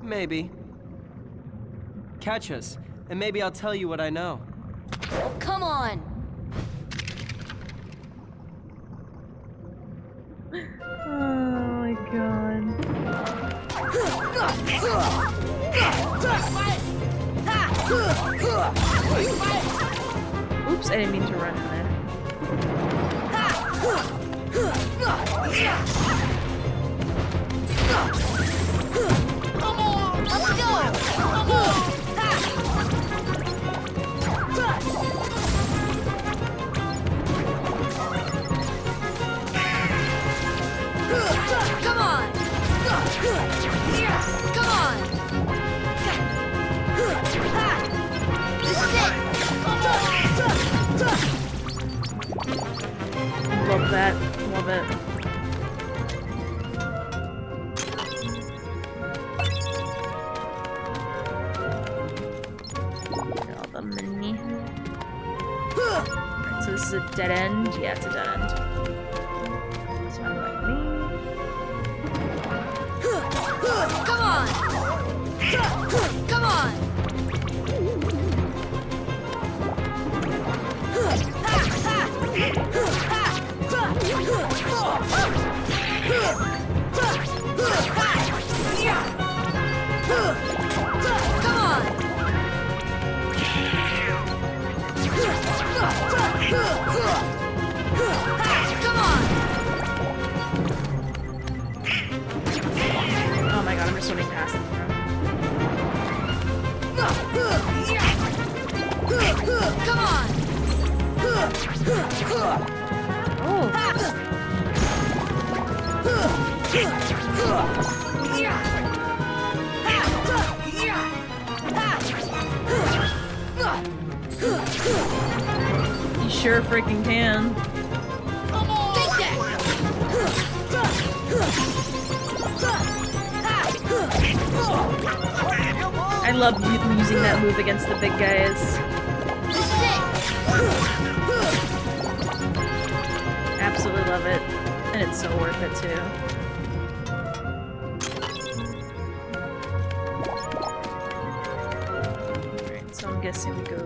R: Maybe. Catch us, and maybe I'll tell you what I know.
H: Oh, come on!
A: Oh my god. Oops, I didn't mean to run in there.
G: Come on! Let's go! Come on!
H: Come on! Come on! This is it!
A: Love that. Love it. All the mini. Alright, so this is a dead end. Yeah, it's a dead end. This one by me.
H: Come on! Come on!
A: Oh my god, I'm just swimming past them.
H: Come on!
A: You sure freaking can. I love using that move against the big guys. Absolutely love it. And it's so worth it too. Alright, so I'm guessing we go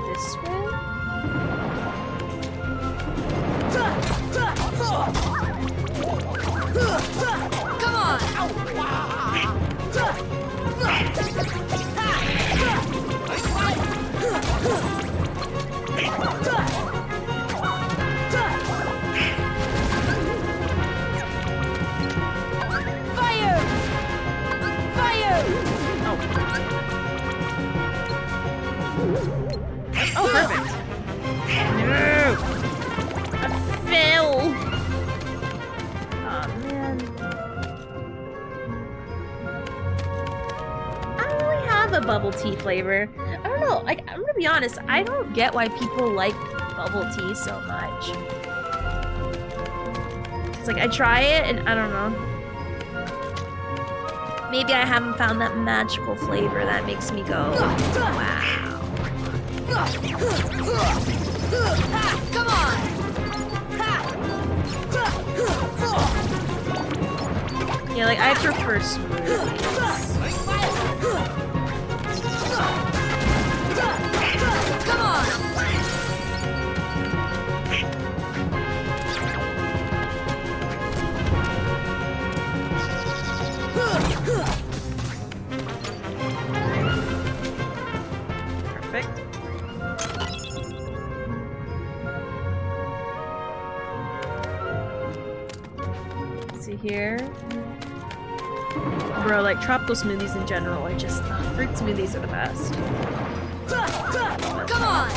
A: this way?
H: Come on! Fire! Fire!
A: Oh, perfect. No! I fell! Aw, man. I don't really have a bubble tea flavor. I don't know, like, I'm gonna be honest, I don't get why people like bubble tea so much. It's like, I try it and I don't know. Maybe I haven't found that magical flavor that makes me go, wow.
H: Come on!
A: Yeah, like, I prefer smoothies.
H: Come on!
A: Perfect. Let's see here. Bro, like, tropical smoothies in general are just, fruit smoothies are the best.
H: Come on!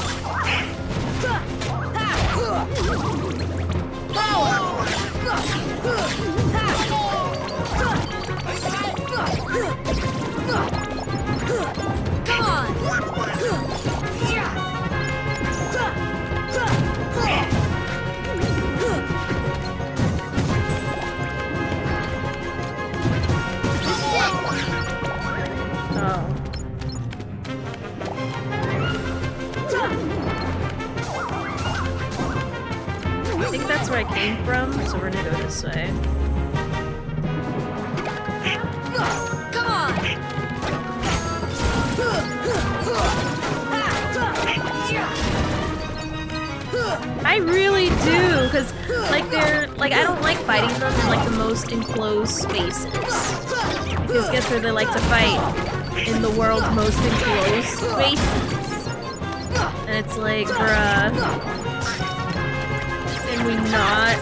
H: Power! Come on!
A: that's where I came from, so we're gonna go this way.
G: Come on!
A: I really do, because, like, they're, like, I don't like fighting them in, like, the most enclosed spaces. Because guess where they like to fight? In the world's most enclosed spaces. And it's like, bruh. Can we not?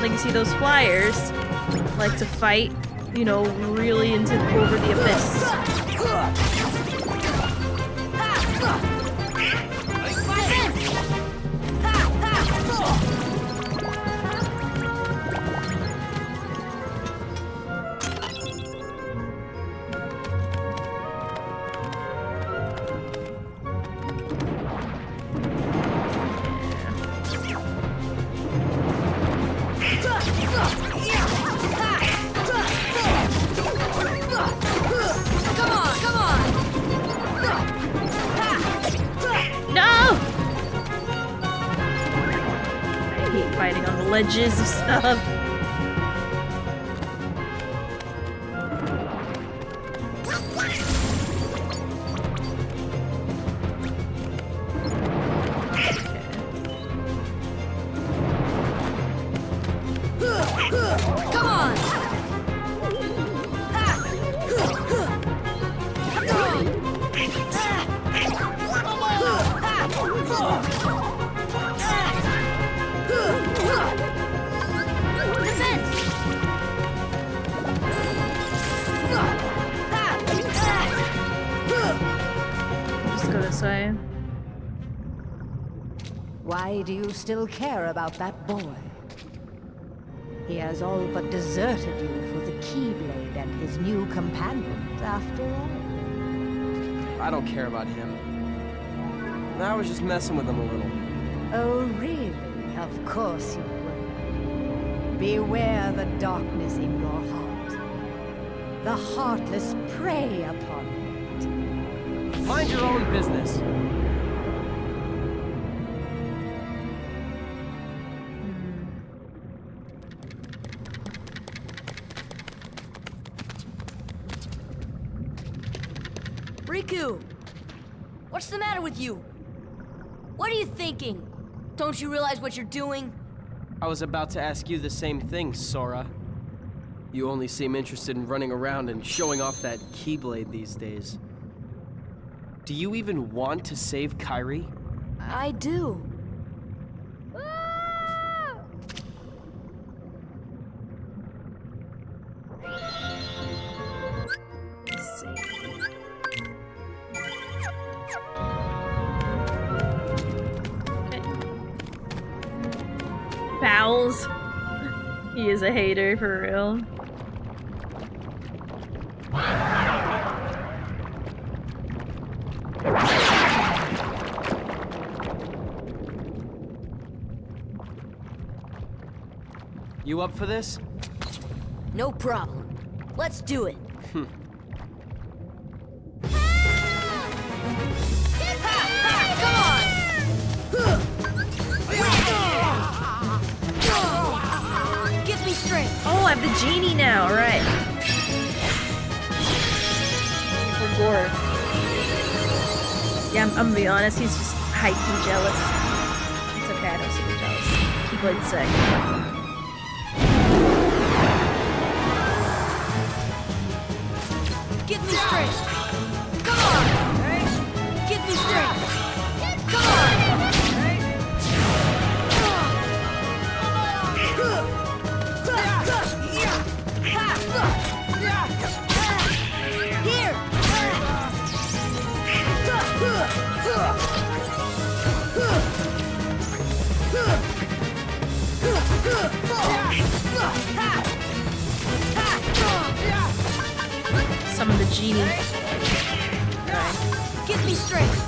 A: Like, you see those flyers like to fight, you know, really into over the abyss. Ledges of stuff.
G: Come on!
P: Why do you still care about that boy? He has all but deserted you for the Keyblade and his new companions, after all.
R: I don't care about him. I was just messing with him a little.
P: Oh, really? Of course you were. Beware the darkness in your heart. The heartless prey upon it.
R: Mind your own business.
H: Riku! What's the matter with you? What are you thinking? Don't you realize what you're doing?
R: I was about to ask you the same thing, Sora. You only seem interested in running around and showing off that Keyblade these days. Do you even want to save Kairi?
H: I do.
A: Bowels. He is a hater for real.
R: You up for this?
H: No problem. Let's do it.
G: Give me strength.
A: Oh, I have the genie now, right. For Gore. Yeah, I'm gonna be honest, he's just hypey jealous. It's okay, I don't super jealous. Keyblade sick.
G: Give me strength. Come on. Give me strength. Come on. Here.
A: Summon the genie.
G: Give me strength.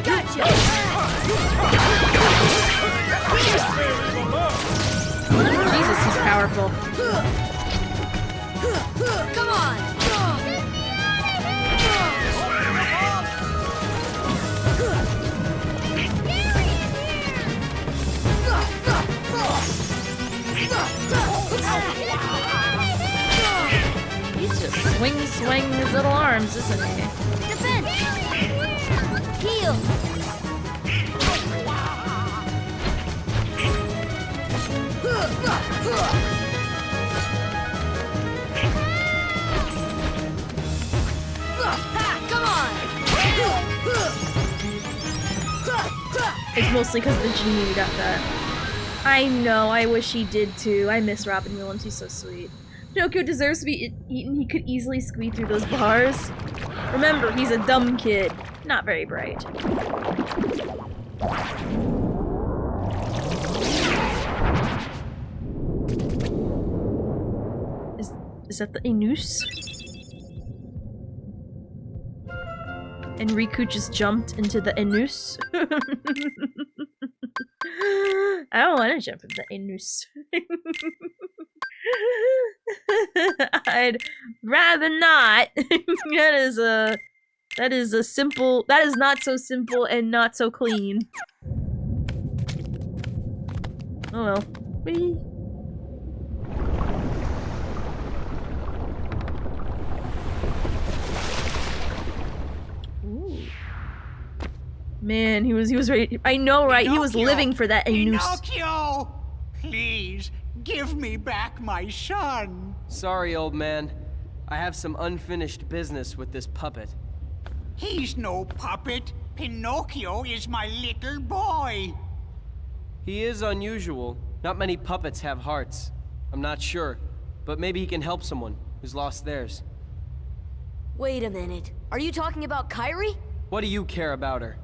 H: Gotcha!
A: Jesus, he's powerful.
H: Come on!
A: He's just swinging his little arms, isn't he?
H: Defense! Heal! Come on!
A: It's mostly because the genie got that. I know, I wish he did too. I miss Robin Williams, he's so sweet. Pinocchio deserves to be eaten, he could easily squeeze through those bars. Remember, he's a dumb kid, not very bright. Is that the Enus? And Riku just jumped into the Enus? I don't want to jump into the Enus. I'd rather not. That is not so simple and not so clean. Oh well. Whee. Ooh. Man, he was ready. I know, right? He was living for that Enus.
S: Pinocchio! Please, give me back my son.
R: Sorry, old man. I have some unfinished business with this puppet.
S: He's no puppet. Pinocchio is my little boy.
R: He is unusual. Not many puppets have hearts. I'm not sure, but maybe he can help someone who's lost theirs.
H: Wait a minute. Are you talking about Kairi?
R: What do you care about her?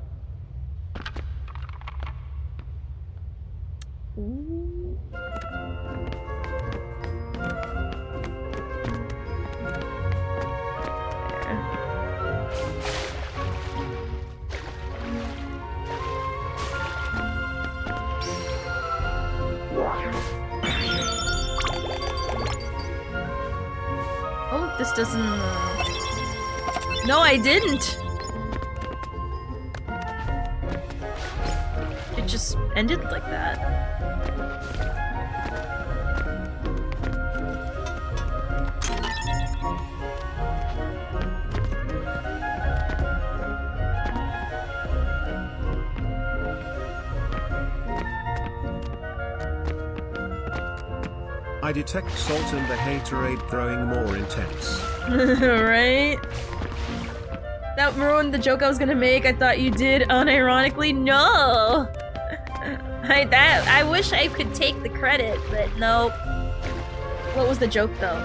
A: Oh, this doesn't... No, I didn't! It just ended like that.
K: I detect salt and the haterade growing more intense.
A: Right? That ruined the joke I was gonna make. I thought you did unironically. No! I wish I could take the credit, but no. What was the joke though?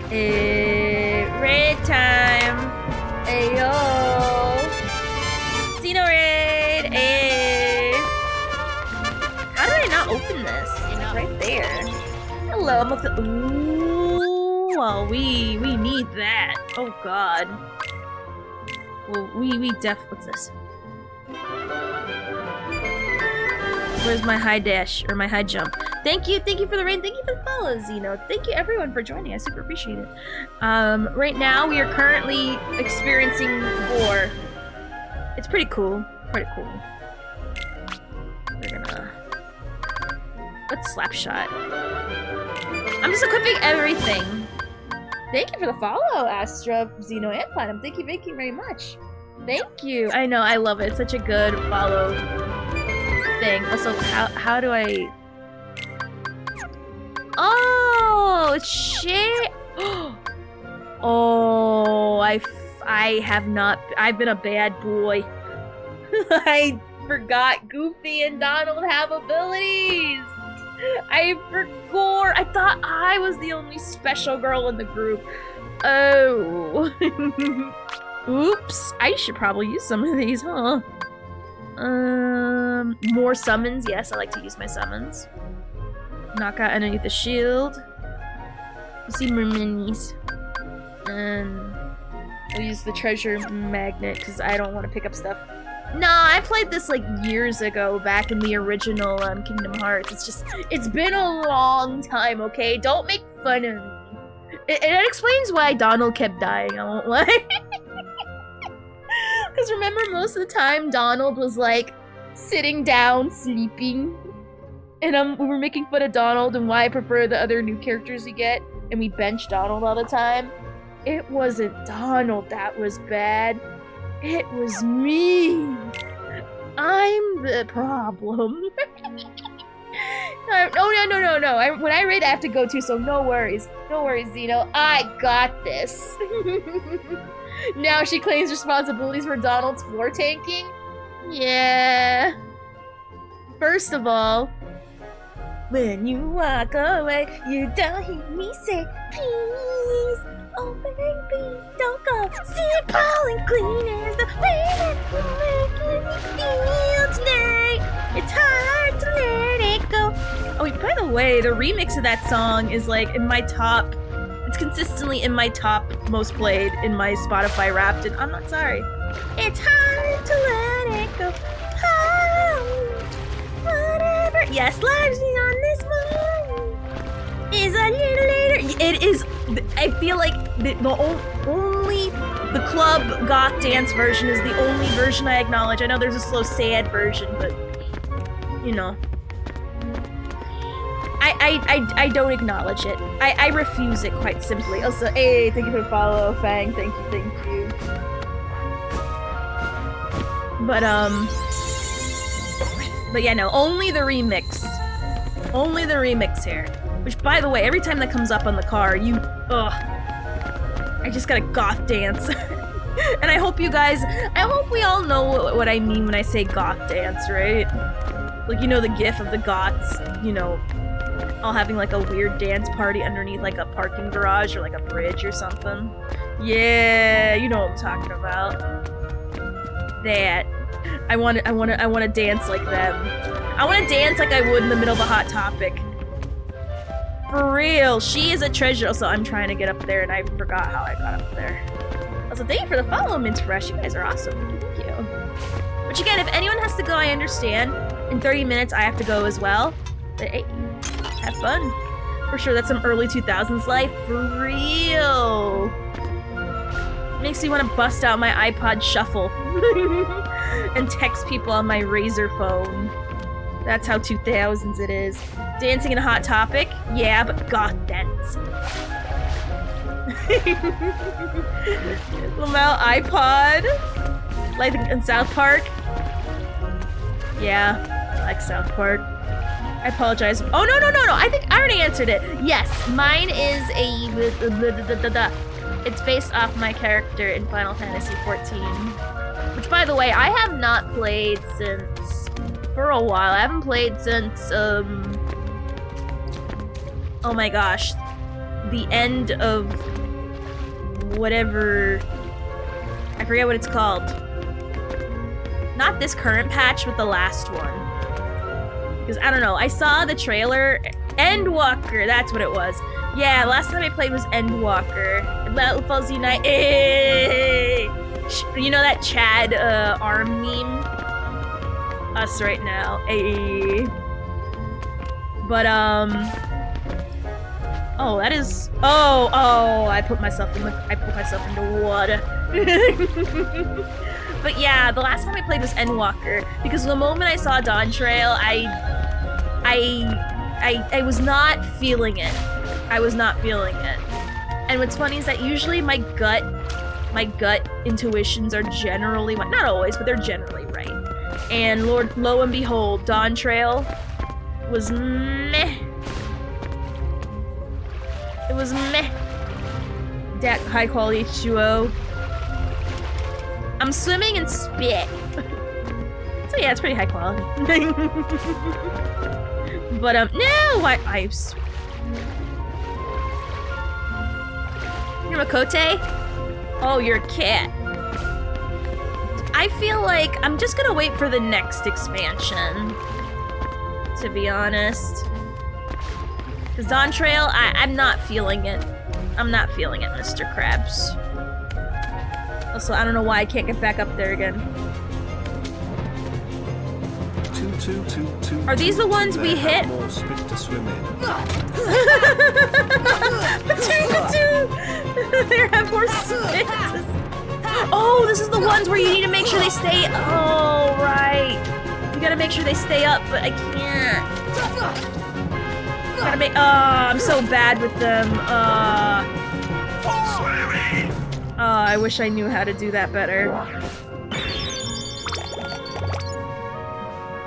A: Raid time! Ayo! Xeno raid! How did I not open this? It's right there. Hello, I'm looking. Ooh, well, we need that. Oh god. Well, we what's this? Where's my high dash or my high jump? Thank you for the raid. Thank you for the follow, Zeno. Thank you everyone for joining. I super appreciate it. Right now we are currently experiencing war. It's pretty cool. Pretty cool. We're gonna. Let's slap shot. I'm just equipping everything. Thank you for the follow, Astra, Zeno, and Platinum. Thank you very much. Thank you. I know, I love it. It's such a good follow thing. Also, how do I... Oh, shit. Oh, I have not... I've been a bad boy. I forgot Goofy and Donald have abilities. I forgot. I thought I was the only special girl in the group. Oh. Oops. I should probably use some of these, huh? More summons. Yes, I like to use my summons. Knock out underneath the shield. You see more minis. We'll use the treasure magnet because I don't want to pick up stuff. Nah, I played this like years ago, back in the original Kingdom Hearts. It's been a long time, okay? Don't make fun of me. It explains why Donald kept dying, I won't lie. Because remember, most of the time, Donald was like sitting down, sleeping. And we were making fun of Donald and why I prefer the other new characters we get. And we bench Donald all the time. It wasn't Donald that was bad. It was me. I'm the problem. No. When I raid, I have to go too, so no worries. No worries, Zeno. I got this. Now she claims responsibilities for Donald's floor tanking? Yeah. First of all, when you walk away, you don't hear me say, please. Oh baby, don't go. Simple and clean as the way that you're making me feel tonight. It's hard to let it go. Oh wait, by the way, the remix of that song is like in my top. It's consistently in my top most played in my Spotify Wrapped, and I'm not sorry. It's hard to let it go. Whatever. Yes, lives on this morning is a little later. It is. I feel like the club goth dance version is the only version I acknowledge. I know there's a slow sad version, but you know, I don't acknowledge it. I refuse it quite simply. Also, hey, thank you for the follow, Fang. Thank you. But yeah, no, only the remix. Only the remix here. Which, by the way, every time that comes up on the car, I just gotta goth dance. And I hope we all know what I mean when I say goth dance, right? Like, you know the gif of the goths, you know, all having like a weird dance party underneath like a parking garage or like a bridge or something. Yeah, you know what I'm talking about. That. I wanna dance like them. I wanna dance like I would in the middle of a Hot Topic. For real, she is a treasure. Also, I'm trying to get up there and I forgot how I got up there. Also, thank you for the follow, Mint Fresh. You guys are awesome. Thank you. Which again, if anyone has to go, I understand. In 30 minutes, I have to go as well. But hey, have fun. For sure, that's some early 2000s life. For real. Makes me want to bust out my iPod Shuffle and text people on my Razr phone. That's how 2000s it is. Dancing in a Hot Topic? Yeah, but goth dance. Lamel iPod? Like in South Park? Yeah, I like South Park. I apologize. Oh, no. I think I already answered it. Yes, mine is a... It's based off my character in Final Fantasy XIV. Which, by the way, I have not played since... For a while. I haven't played since, oh my gosh. The end of... whatever... I forget what it's called. Not this current patch, but the last one. Because, I don't know, I saw the trailer... Endwalker, that's what it was. Yeah, last time I played was Endwalker. Battlefields Unite. Hey! You know that Chad arm meme? Us right now. Hey. But oh, that is. Oh! I put myself into water. But yeah, the last time I played was Endwalker because the moment I saw Dawn Trail, I was not feeling it. I was not feeling it. And what's funny is that usually my gut intuitions are generally, not always, but they're generally right. And lo and behold, Dawn Trail was meh. It was meh. That high quality H2O. I'm swimming in spit. So yeah, it's pretty high quality. But no, you're Makote? Oh, you're a cat. I feel like I'm just gonna wait for the next expansion, to be honest. Because Dawn Trail, I'm not feeling it. I'm not feeling it, Mr. Krabs. Also, I don't know why I can't get back up there again. Are these the ones we hit?
K: More spit to swim in.
A: They have more spit. Oh, this is the ones where you need to make sure they stay. Oh, right. You gotta make sure they stay up, but I can't. Gotta make. I'm so bad with them. I wish I knew how to do that better.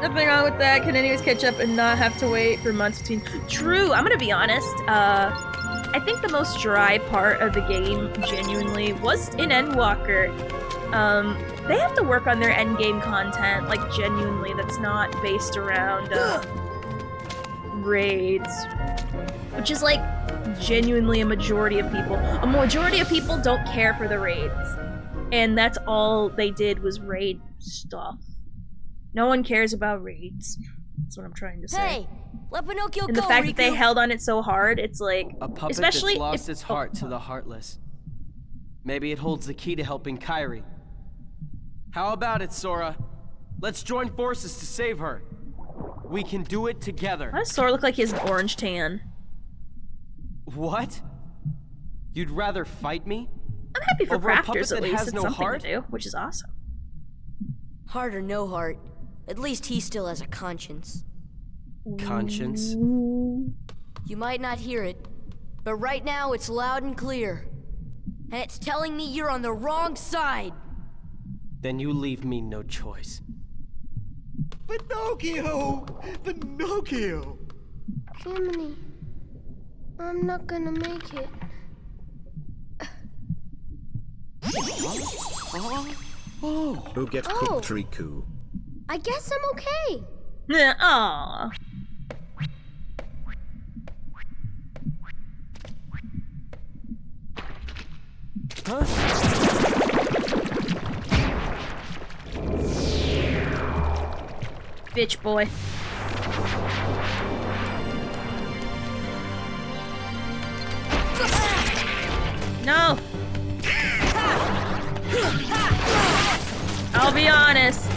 A: Nothing wrong with that. Can anyways catch up and not have to wait for months between. True. I'm gonna be honest. I think the most dry part of the game, genuinely, was in Endwalker. They have to work on their endgame content, like genuinely. That's not based around raids, which is like genuinely a majority of people. A majority of people don't care for the raids, and that's all they did was raid stuff. No one cares about raids. That's what I'm trying to say.
H: Hey, let Pinocchio
A: and
H: go,
A: the fact
H: Riku.
A: that they held on it so hard, it's like,
R: A puppet
A: especially
R: that's lost its heart to the heartless. Maybe it holds the key to helping Kairi. How about it, Sora? Let's join forces to save her. We can do it together.
A: Why does Sora look like he has an orange tan?
R: What? You'd rather fight me?
A: I'm happy for
R: Over a puppet
A: crafters at
R: that
A: least.
R: has
A: It's
R: no
A: something
R: heart?
A: to do, which is awesome.
H: Heart or no heart, at least he still has a conscience.
R: Conscience?
H: You might not hear it, but right now it's loud and clear. And it's telling me you're on the wrong side.
R: Then you leave me no choice.
T: Pinocchio! Pinocchio!
L: Jiminy, I'm not gonna make it.
K: Who get cooked, Riku?
L: I guess I'm okay.
A: Aww. Bitch boy. No. I'll be honest.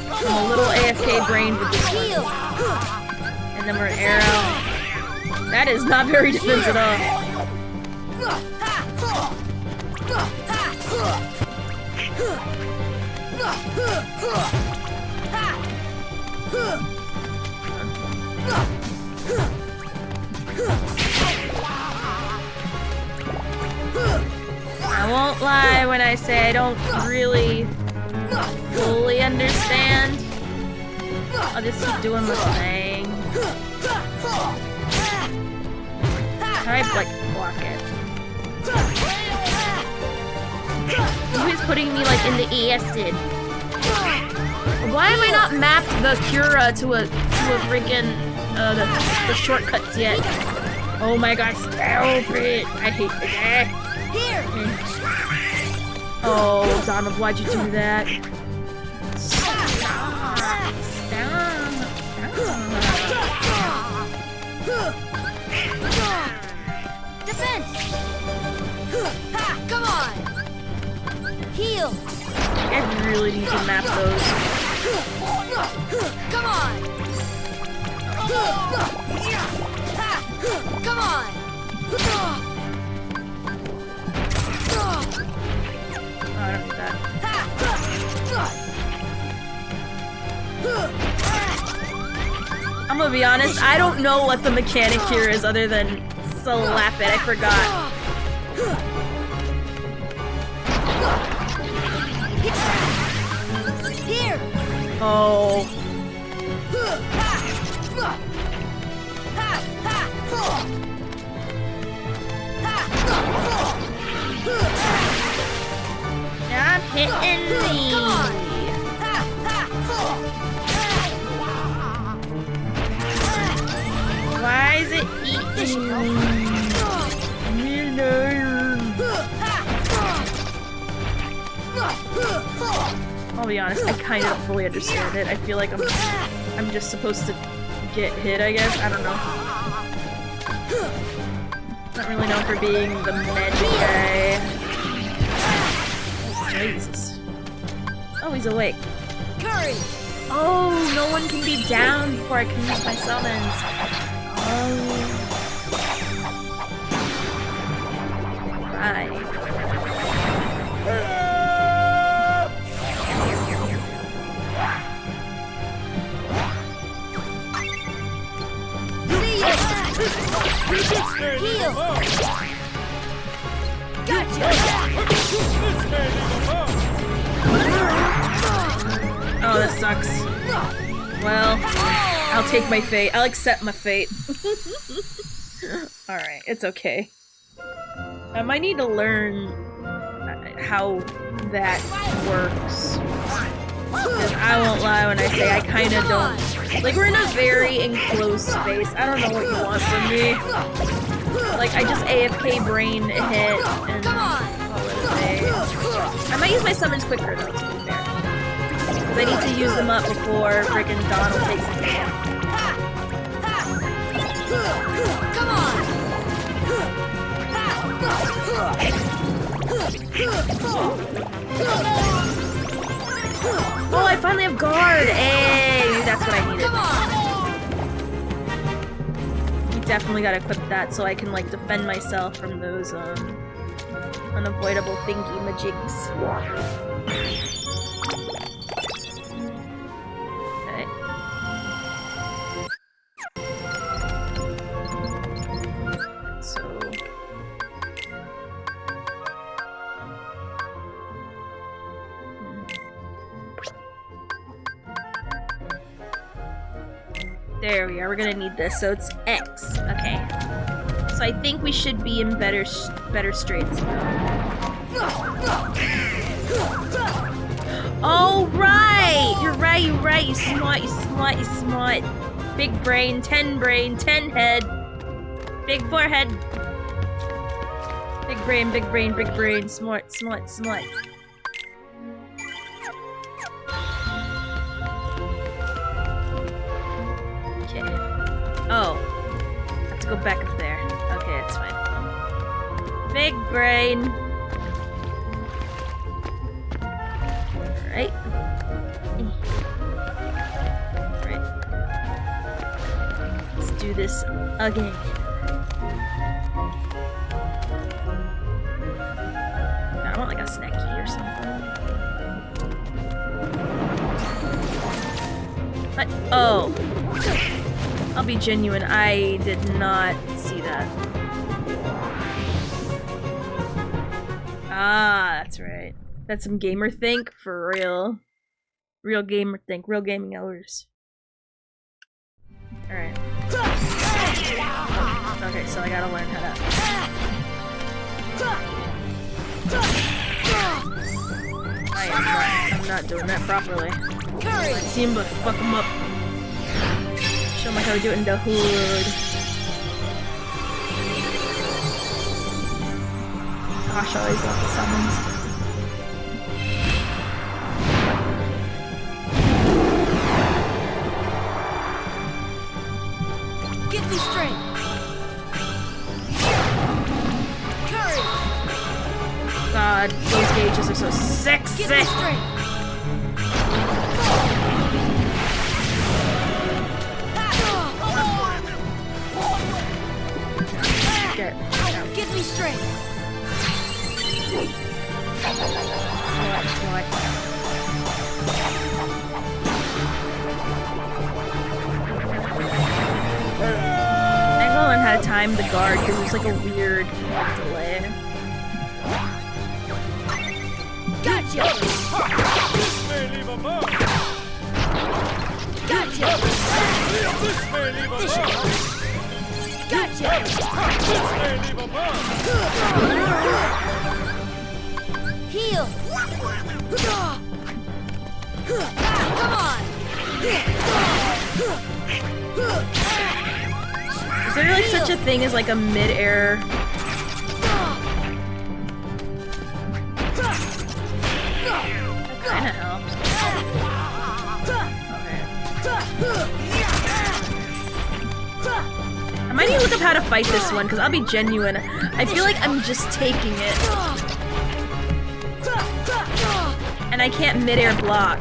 A: I'm a little AFK brained with this one. And then we're an arrow. That is not very defensive at all. I won't lie when I say I don't really fully understand. I'll just keep doing my thing. Try to like block it. Who's putting me like in the acid? Why am I not mapped the Cura to a freaking the shortcuts yet? Oh my god, stop it! I hate that.
H: Here.
A: Oh, Donald, why'd you do that?
H: Defense! Come on! Heal!
A: I really need to map those.
H: Come on! Come on!
A: I don't need that. I'm gonna be honest, I don't know what the mechanic here is other than slap it. I forgot.
H: Here!
A: Oh. Stop hitting me. Why is it eating me? I'll be honest, I kind of don't fully understand it. I feel like I'm just supposed to get hit, I guess. I don't know. Not really known for being the magic guy. He's awake.
H: Curry!
A: Oh, no one can be down before I can use my summons. Oh. Right.
H: See ya! Heal! Gotcha!
A: Oh, that sucks. Well, I'll take my fate. I'll accept my fate. Alright, it's okay. I might need to learn how that works. Because I won't lie when I say I kinda don't... Like, we're in a very enclosed space. I don't know what you want from me. Like, I just AFK brain a hit and call it a day. I might use my summons quicker though, to be fair. Because I need to use them up before friggin' Donald takes a game.
H: Come on!
A: Oh, I finally have guard! Hey, that's what I needed. You definitely gotta equip that so I can like defend myself from those unavoidable thingy majigs. Okay. So there we are. We're gonna need this. So it's X. Okay. So I think we should be in better straits now. Oh right! You're right. You're right. You smart. You smart. You smart. Big brain. 10 brain. 10 head. Big forehead. Big brain. Big brain. Big brain. Smart. Smart. Smart. Oh. I have to go back up there. Okay, that's fine. Big brain. Alright. Alright. Let's do this again. I want like a snack key or something. What? Oh. I'll be genuine, I did not see that. Ah, that's right. That's some gamer think for real. Real gamer think, real gaming hours. Alright. Okay, so I gotta learn how to... I'm not doing that properly. I see him, but fuck him up. Show them how to do it in the hood. Gosh, I always love the summons.
H: Give me strength. Curry.
A: God, those gauges are so sexy.
H: Give me strength. Give me strength.
A: What? I gotta learn how to time the guard because there's like a weird delay.
H: Gotcha!
I: This may leave a mark.
H: Gotcha!
I: This may leave a mark.
H: Gotcha!
I: This may leave a mark.
H: Heal! Come on!
A: Is there like such a thing as like a mid-air? That kinda helps. I might need to look up how to fight this one, because I'll be genuine. I feel like I'm just taking it. And I I can't mid-air block.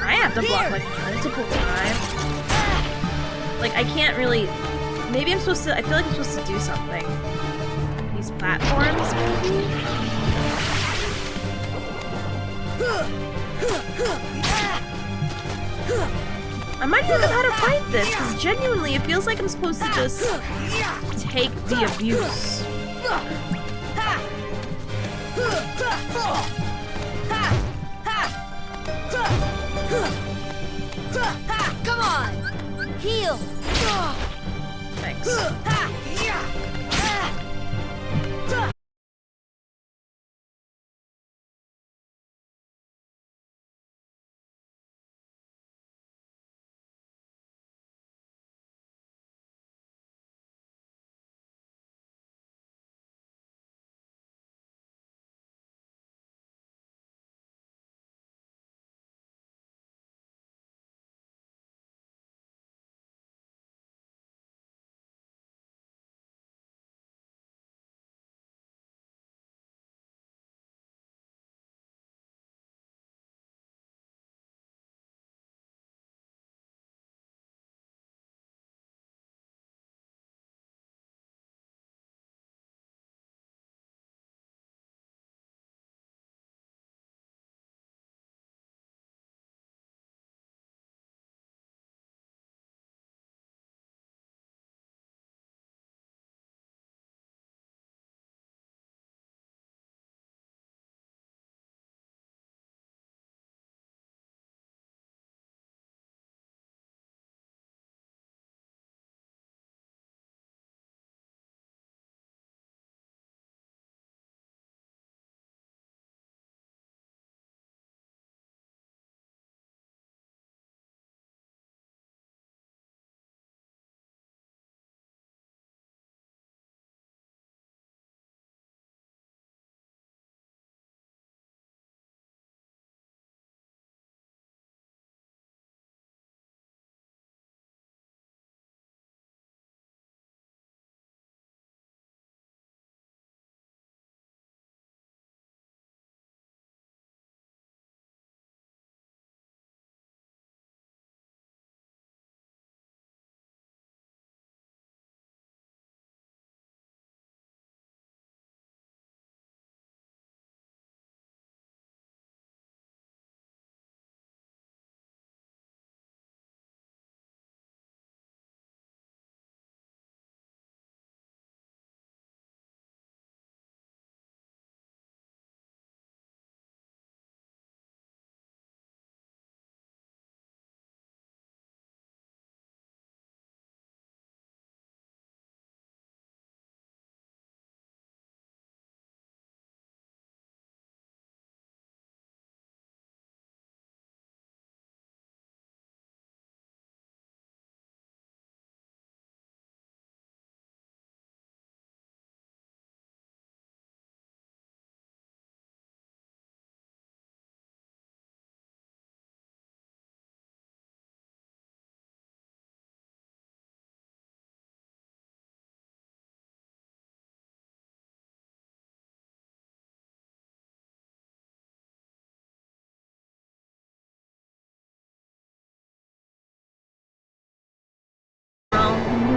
A: I have to block like multiple times. Like I can't really. Maybe I'm supposed to. I feel like I'm supposed to do something. These platforms, maybe. I might even know how to fight this, because genuinely it feels like I'm supposed to just take the abuse.
H: Come on! Heal!
A: Thanks.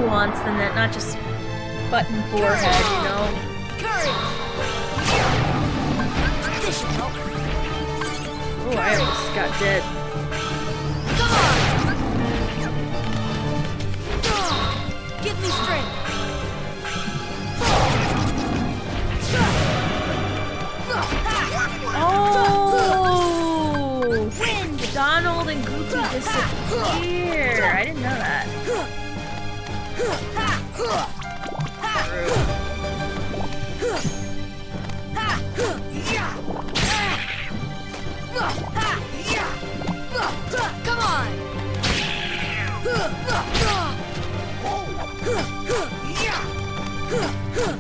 A: Nuanced than that, not just button forehead, you know?
H: This should help.
A: Oh, I almost got dead.
H: Come on! Give me strength.
A: Oh! Donald and Goofy disappear. I didn't know that.
H: Come on!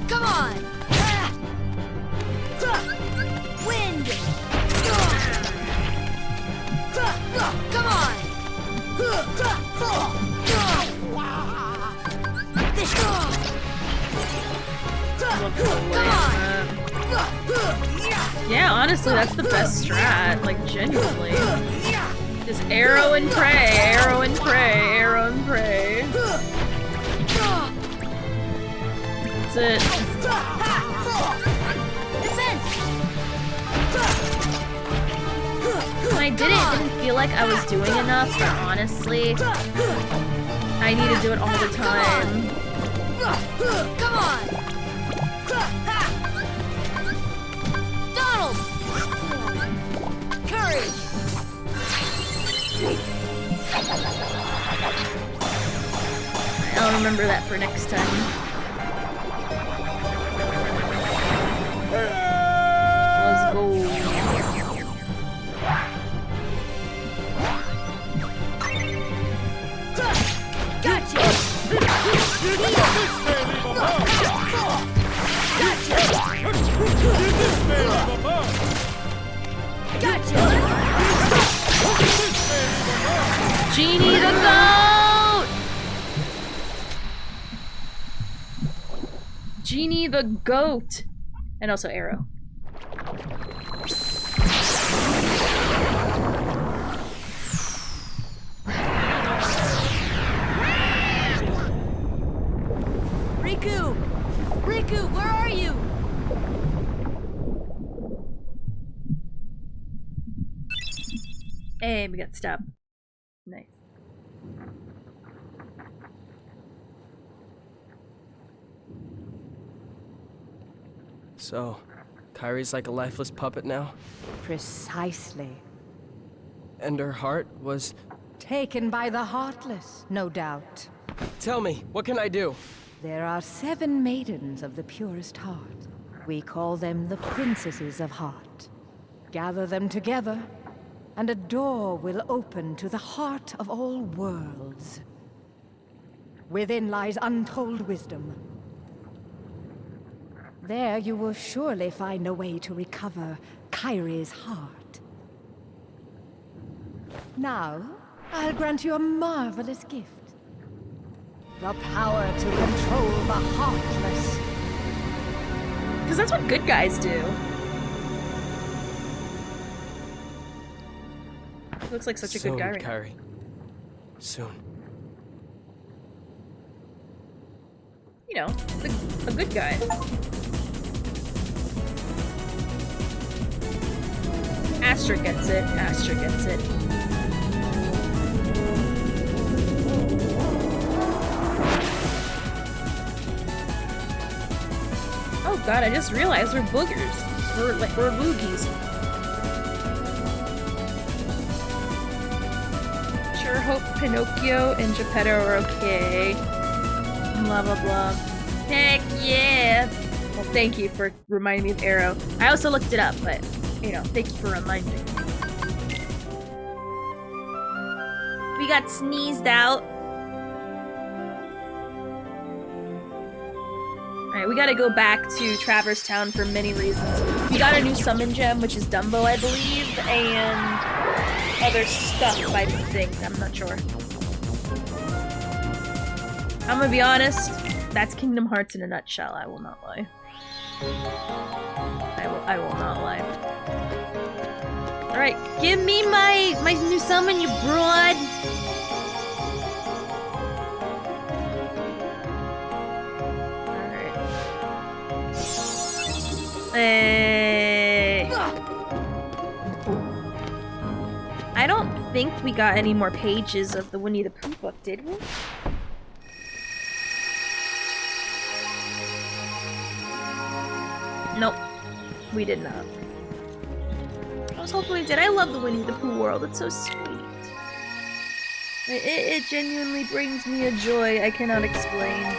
H: Come on! Wind! Come on!
A: Yeah, honestly, that's the best strat. Like, genuinely. Just arrow and pray, arrow and pray, arrow and pray. That's it. When I did it didn't feel like I was doing enough, but honestly, I need to do it all the time.
H: Come on! Donald! Courage!
A: I'll remember that for next time. Let's go.
H: Gotcha!
A: Genie the goat! Genie the goat! And also Arrow.
H: Riku! Riku, where are you?
A: Hey, we got stop. Nice.
R: So, Kyrie's like a lifeless puppet now?
P: Precisely.
R: And her heart was...
P: Taken by the Heartless, no doubt.
R: Tell me, what can I do?
P: There are 7 maidens of the purest heart. We call them the Princesses of Heart. Gather them together, and a door will open to the heart of all worlds. Within lies untold wisdom. There you will surely find a way to recover Kyrie's heart. Now, I'll grant you a marvelous gift. The power to control the Heartless.
A: Because that's what good guys do. Looks like such a good guy right
R: Kyrie. Soon.
A: You know, a good guy. Astra gets it. Astra gets it. Oh god, I just realized we're boogers. We're loogies. Sure hope Pinocchio and Geppetto are okay. Blah blah blah. Heck yeah! Well, thank you for reminding me of Arrow. I also looked it up, but, you know, thank you for reminding me. We got sneezed out. Alright, we gotta go back to Traverse Town for many reasons. We got a new summon gem, which is Dumbo, I believe, and other stuff, I think. I'm not sure. I'm gonna be honest, that's Kingdom Hearts in a nutshell, I will not lie. I will not lie. Alright, give me my new summon, you broad! Hey. I don't think we got any more pages of the Winnie the Pooh book, did we? Nope, we did not. I was hoping we did. I love the Winnie the Pooh world. It's so sweet. It genuinely brings me a joy I cannot explain.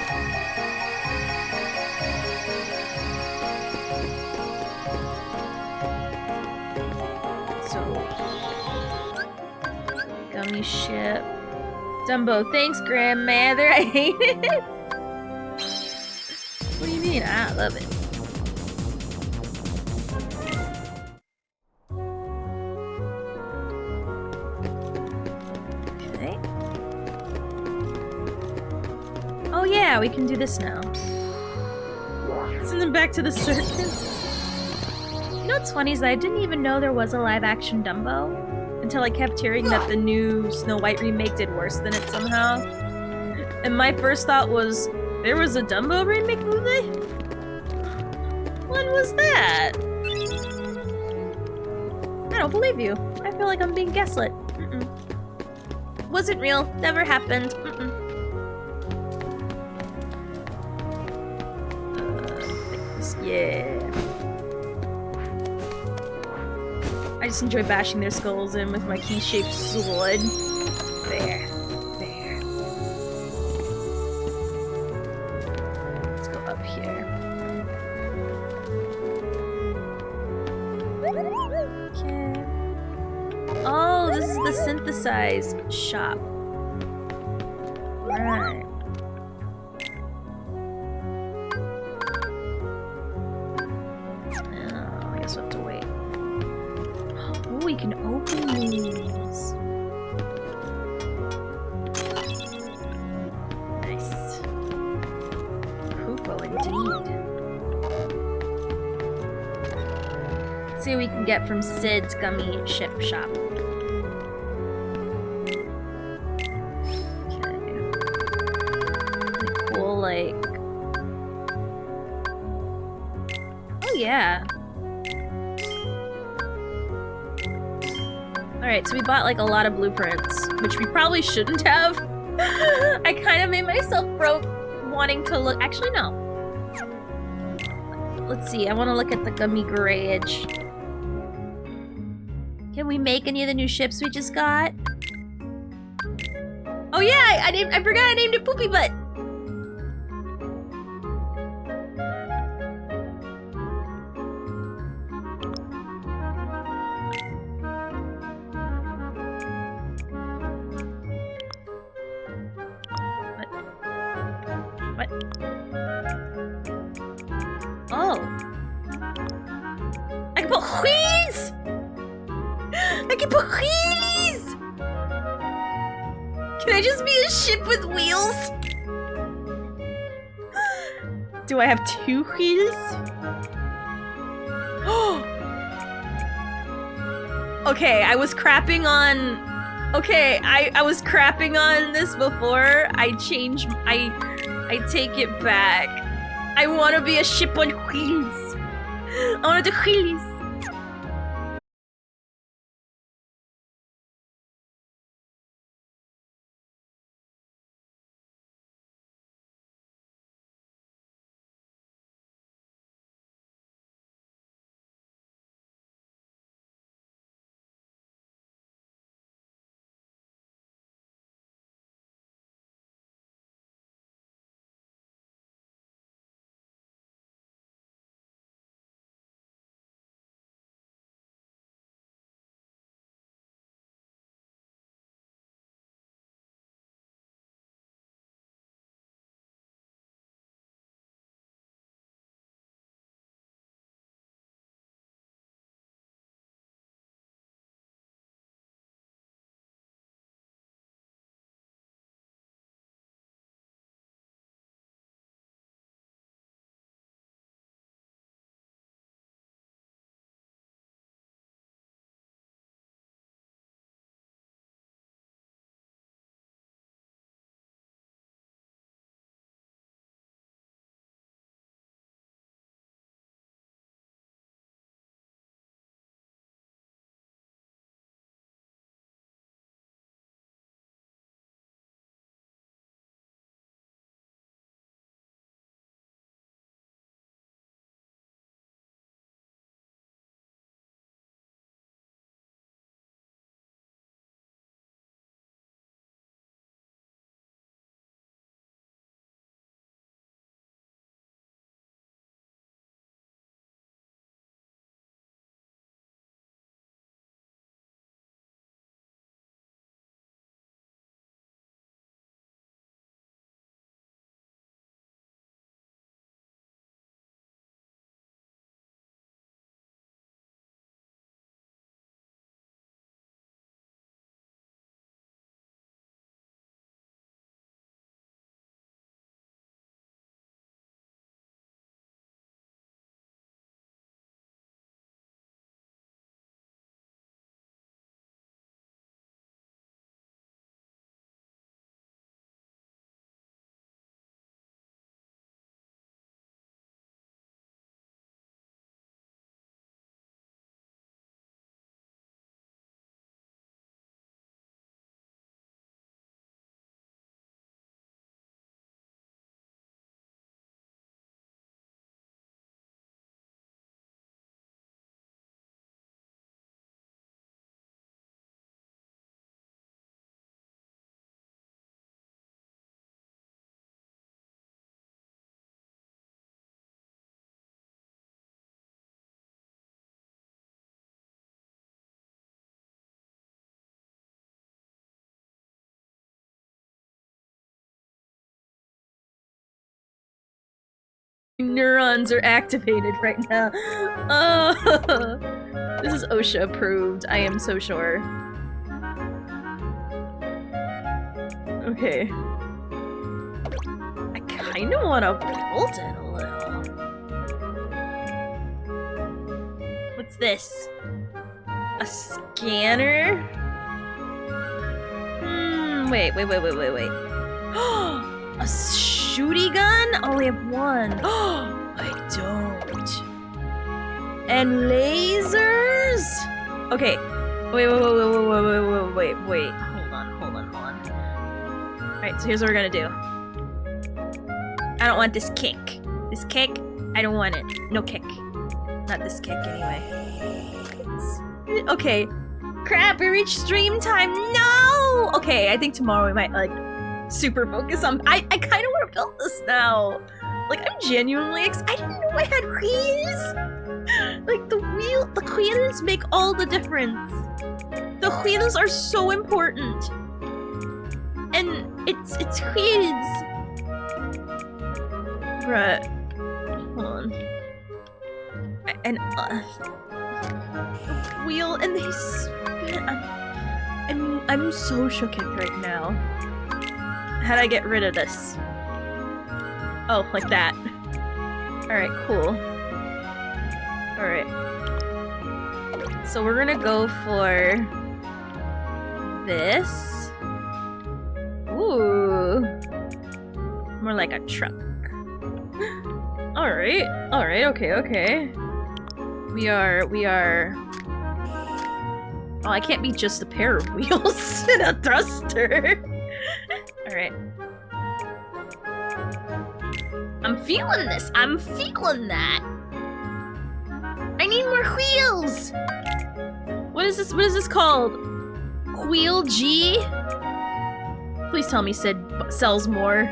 A: Gummy ship. Dumbo, thanks, grandmother. I hate it. What do you mean? I love it. Okay. Oh yeah, we can do this now. Send them back to the circus. You know what's funny is that I didn't even know there was a live-action Dumbo until I kept hearing that the new Snow White remake did worse than it somehow. And my first thought was, there was a Dumbo remake movie? When was that? I don't believe you. I feel like I'm being gaslit. Wasn't real. Never happened. Yeah. I just enjoy bashing their skulls in with my key-shaped sword. There. There. Let's go up here. Okay. Oh, this is the synthesized shop. Alright. Oh, I guess we'll have to wait. Oh, we can open these. Nice. Poopo indeed. Let's see what we can get from Sid's Gummy Ship Shop. Like, oh yeah. Alright, so we bought like a lot of blueprints, which we probably shouldn't have. I kind of made myself broke wanting to look. Actually, no. Let's see, I want to look at the gummy garage. Can we make any of the new ships we just got? Oh yeah, I forgot I named it Poopy Butt. What? Oh. I can put wheels! I can put wheels! Can I just be a ship with wheels? Do I have 2 wheels? Okay, I was crapping on... Okay, I was crapping on this before. I take it back. I want to be a ship on wheels. I want to do wheelies. neurons are activated right now. Oh, this is OSHA approved. I am so sure. Okay. I kind of want to build it a little. What's this? A scanner? Wait. A shooty gun? I only have one. I don't. And lasers? Okay. Wait. Hold on. Alright, so here's what we're gonna do. I don't want this kick. This kick, I don't want it. No kick. Not this kick, anyway. Okay. Crap, we reached stream time. No! Okay, I think tomorrow we might, like, super focus on... I kind of want to build this now. Like, I'm genuinely excited. I didn't know I had wheels. Like, the wheels make all the difference. The wheels are so important. And it's wheels. Bruh. Hold on. And, wheel, and they spin. I'm so shooketh right now. How'd I get rid of this? Oh, like that. Alright, cool. Alright. So we're gonna go for this. Ooh. More like a truck. Alright, okay. We are... Oh, I can't be just a pair of wheels and a thruster. Alright. I'm feeling this. I'm feeling that. I need more wheels. What is this? What is this called? Wheel G? Please tell me Sid sells more.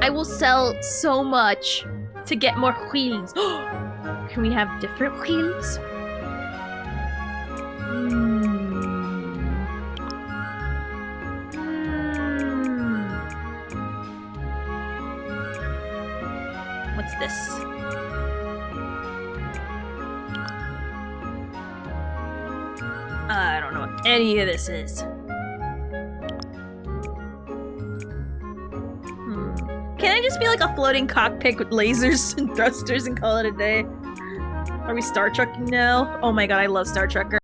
A: I will sell so much to get more wheels. Can we have different wheels? What's this? I don't know what any of this is. Can I just be like a floating cockpit with lasers and thrusters and call it a day? Are we Star Trekking now? Oh my god, I love Star Trek.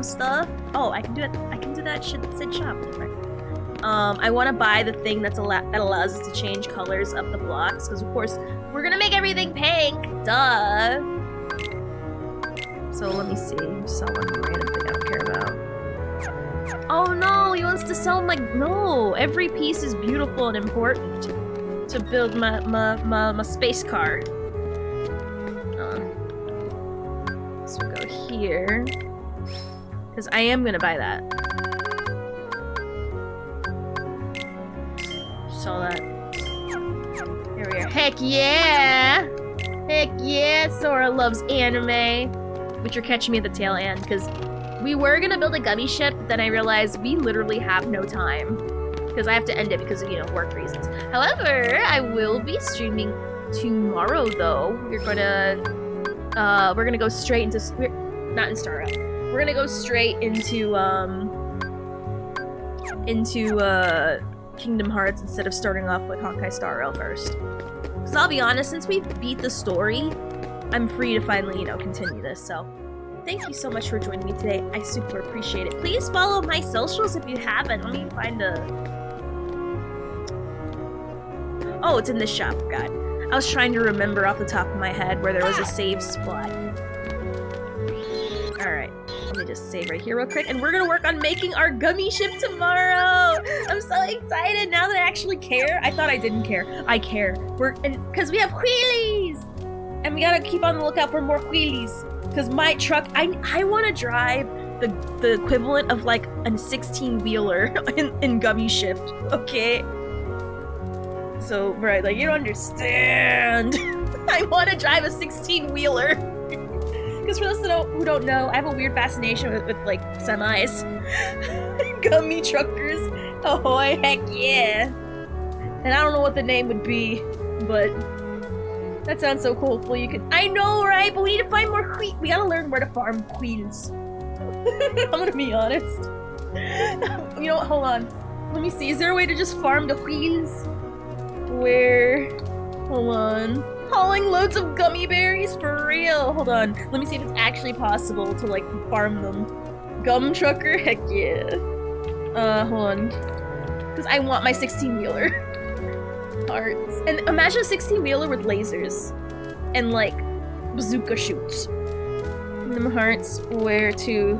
A: stuff. Oh, I can do it. I can do that shit that said shop. I want to buy the thing that allows us to change colors of the blocks, because of course we're gonna make everything pink. Duh. So let me see. Sell one random thing I don't care about. Oh no, he wants to sell my. No, every piece is beautiful and important to build my space car. So we'll go here, because I am gonna buy that. Saw that. Here we are. Heck yeah! Heck yeah! Sora loves anime. But you're catching me at the tail end, because we were gonna build a gummy ship, but then I realized we literally have no time. Because I have to end it because of, you know, work reasons. However, I will be streaming tomorrow, though. We're gonna go straight into... Not in Star Rail. We're gonna go straight into Kingdom Hearts instead of starting off with Honkai Star Rail first. Because I'll be honest, since we beat the story, I'm free to finally, you know, continue this, so... Thank you so much for joining me today. I super appreciate it. Please follow my socials if you haven't. Let me find a... Oh, it's in this shop. God. I was trying to remember off the top of my head where there was a save spot. Alright. Let me just save right here real quick. And we're gonna work on making our gummy ship tomorrow! I'm so excited now that I actually care. I thought I didn't care. I care. Because we have wheelies! And we gotta keep on the lookout for more wheelies. Because my truck, I want to drive the equivalent of like a 16-wheeler in gummy ship, okay? So, right, like, you don't understand. I want to drive a 16-wheeler. Because for those who don't know, I have a weird fascination with like, semis. Gummy truckers. Oh, heck yeah. And I don't know what the name would be, but... That sounds so cool. Well, you can. I know, right? But we need to find more wheat. We gotta learn where to farm queens. I'm gonna be honest. You know what? Hold on. Let me see. Is there a way to just farm the queens? Where? Hold on. Hauling loads of gummy berries for real. Hold on. Let me see if it's actually possible to like farm them. Gum trucker? Heck yeah. Hold on. Because I want my 16-wheeler. Hearts. And imagine a 16-wheeler with lasers and like bazooka shoots. Kingdom Hearts, where to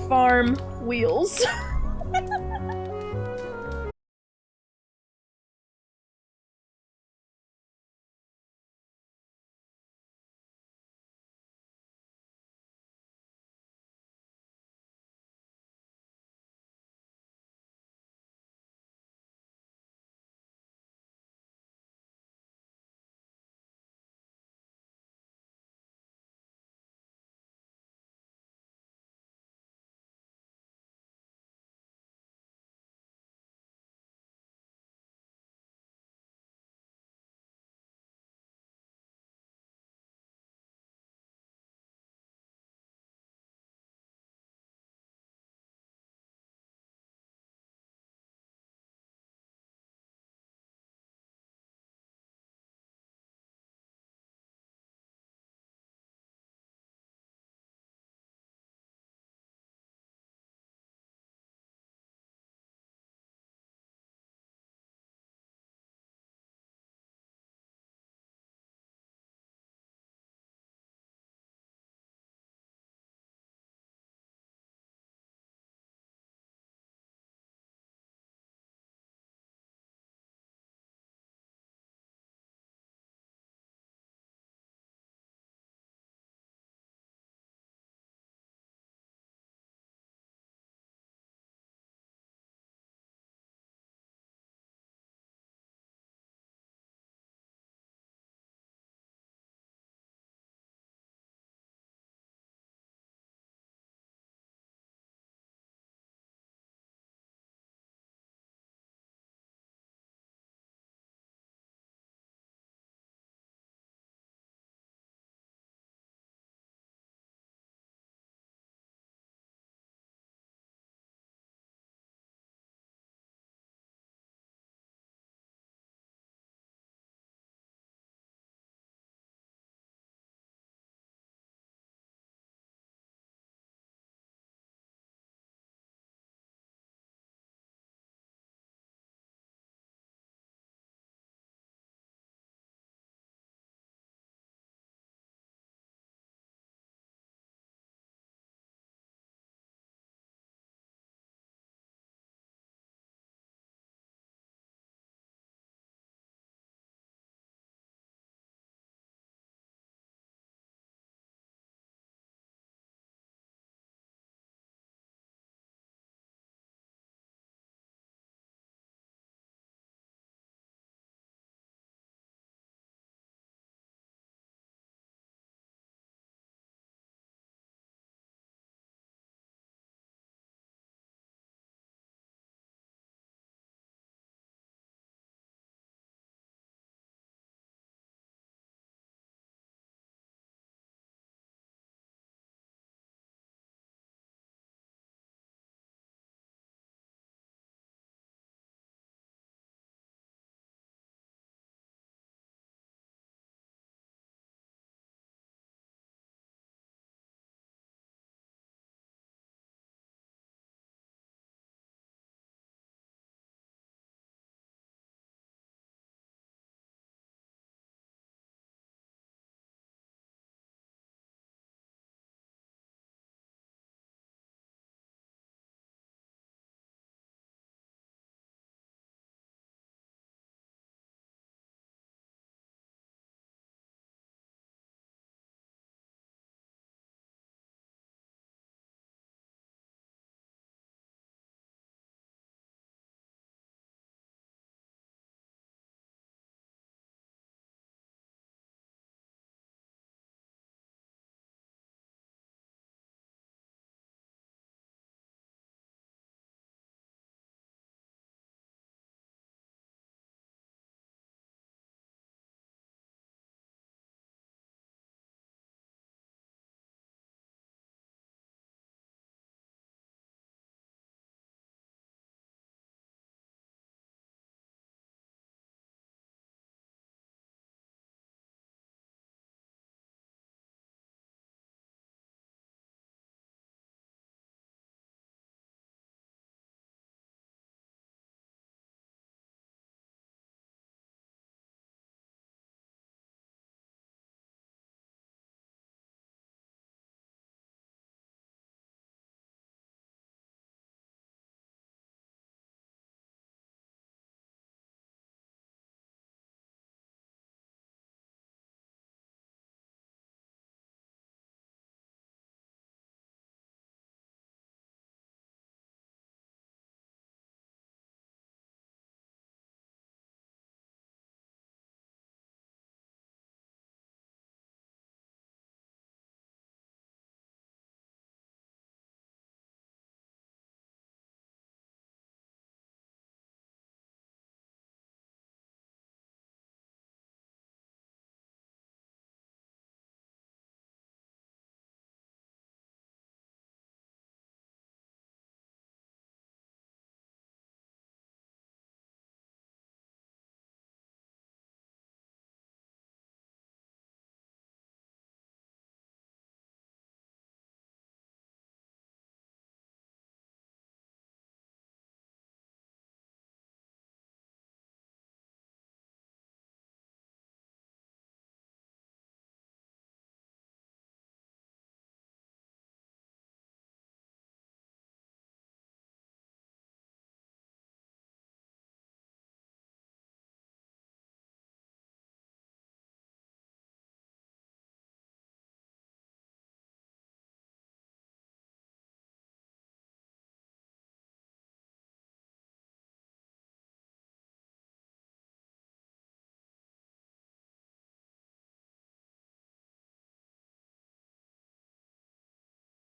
A: farm wheels.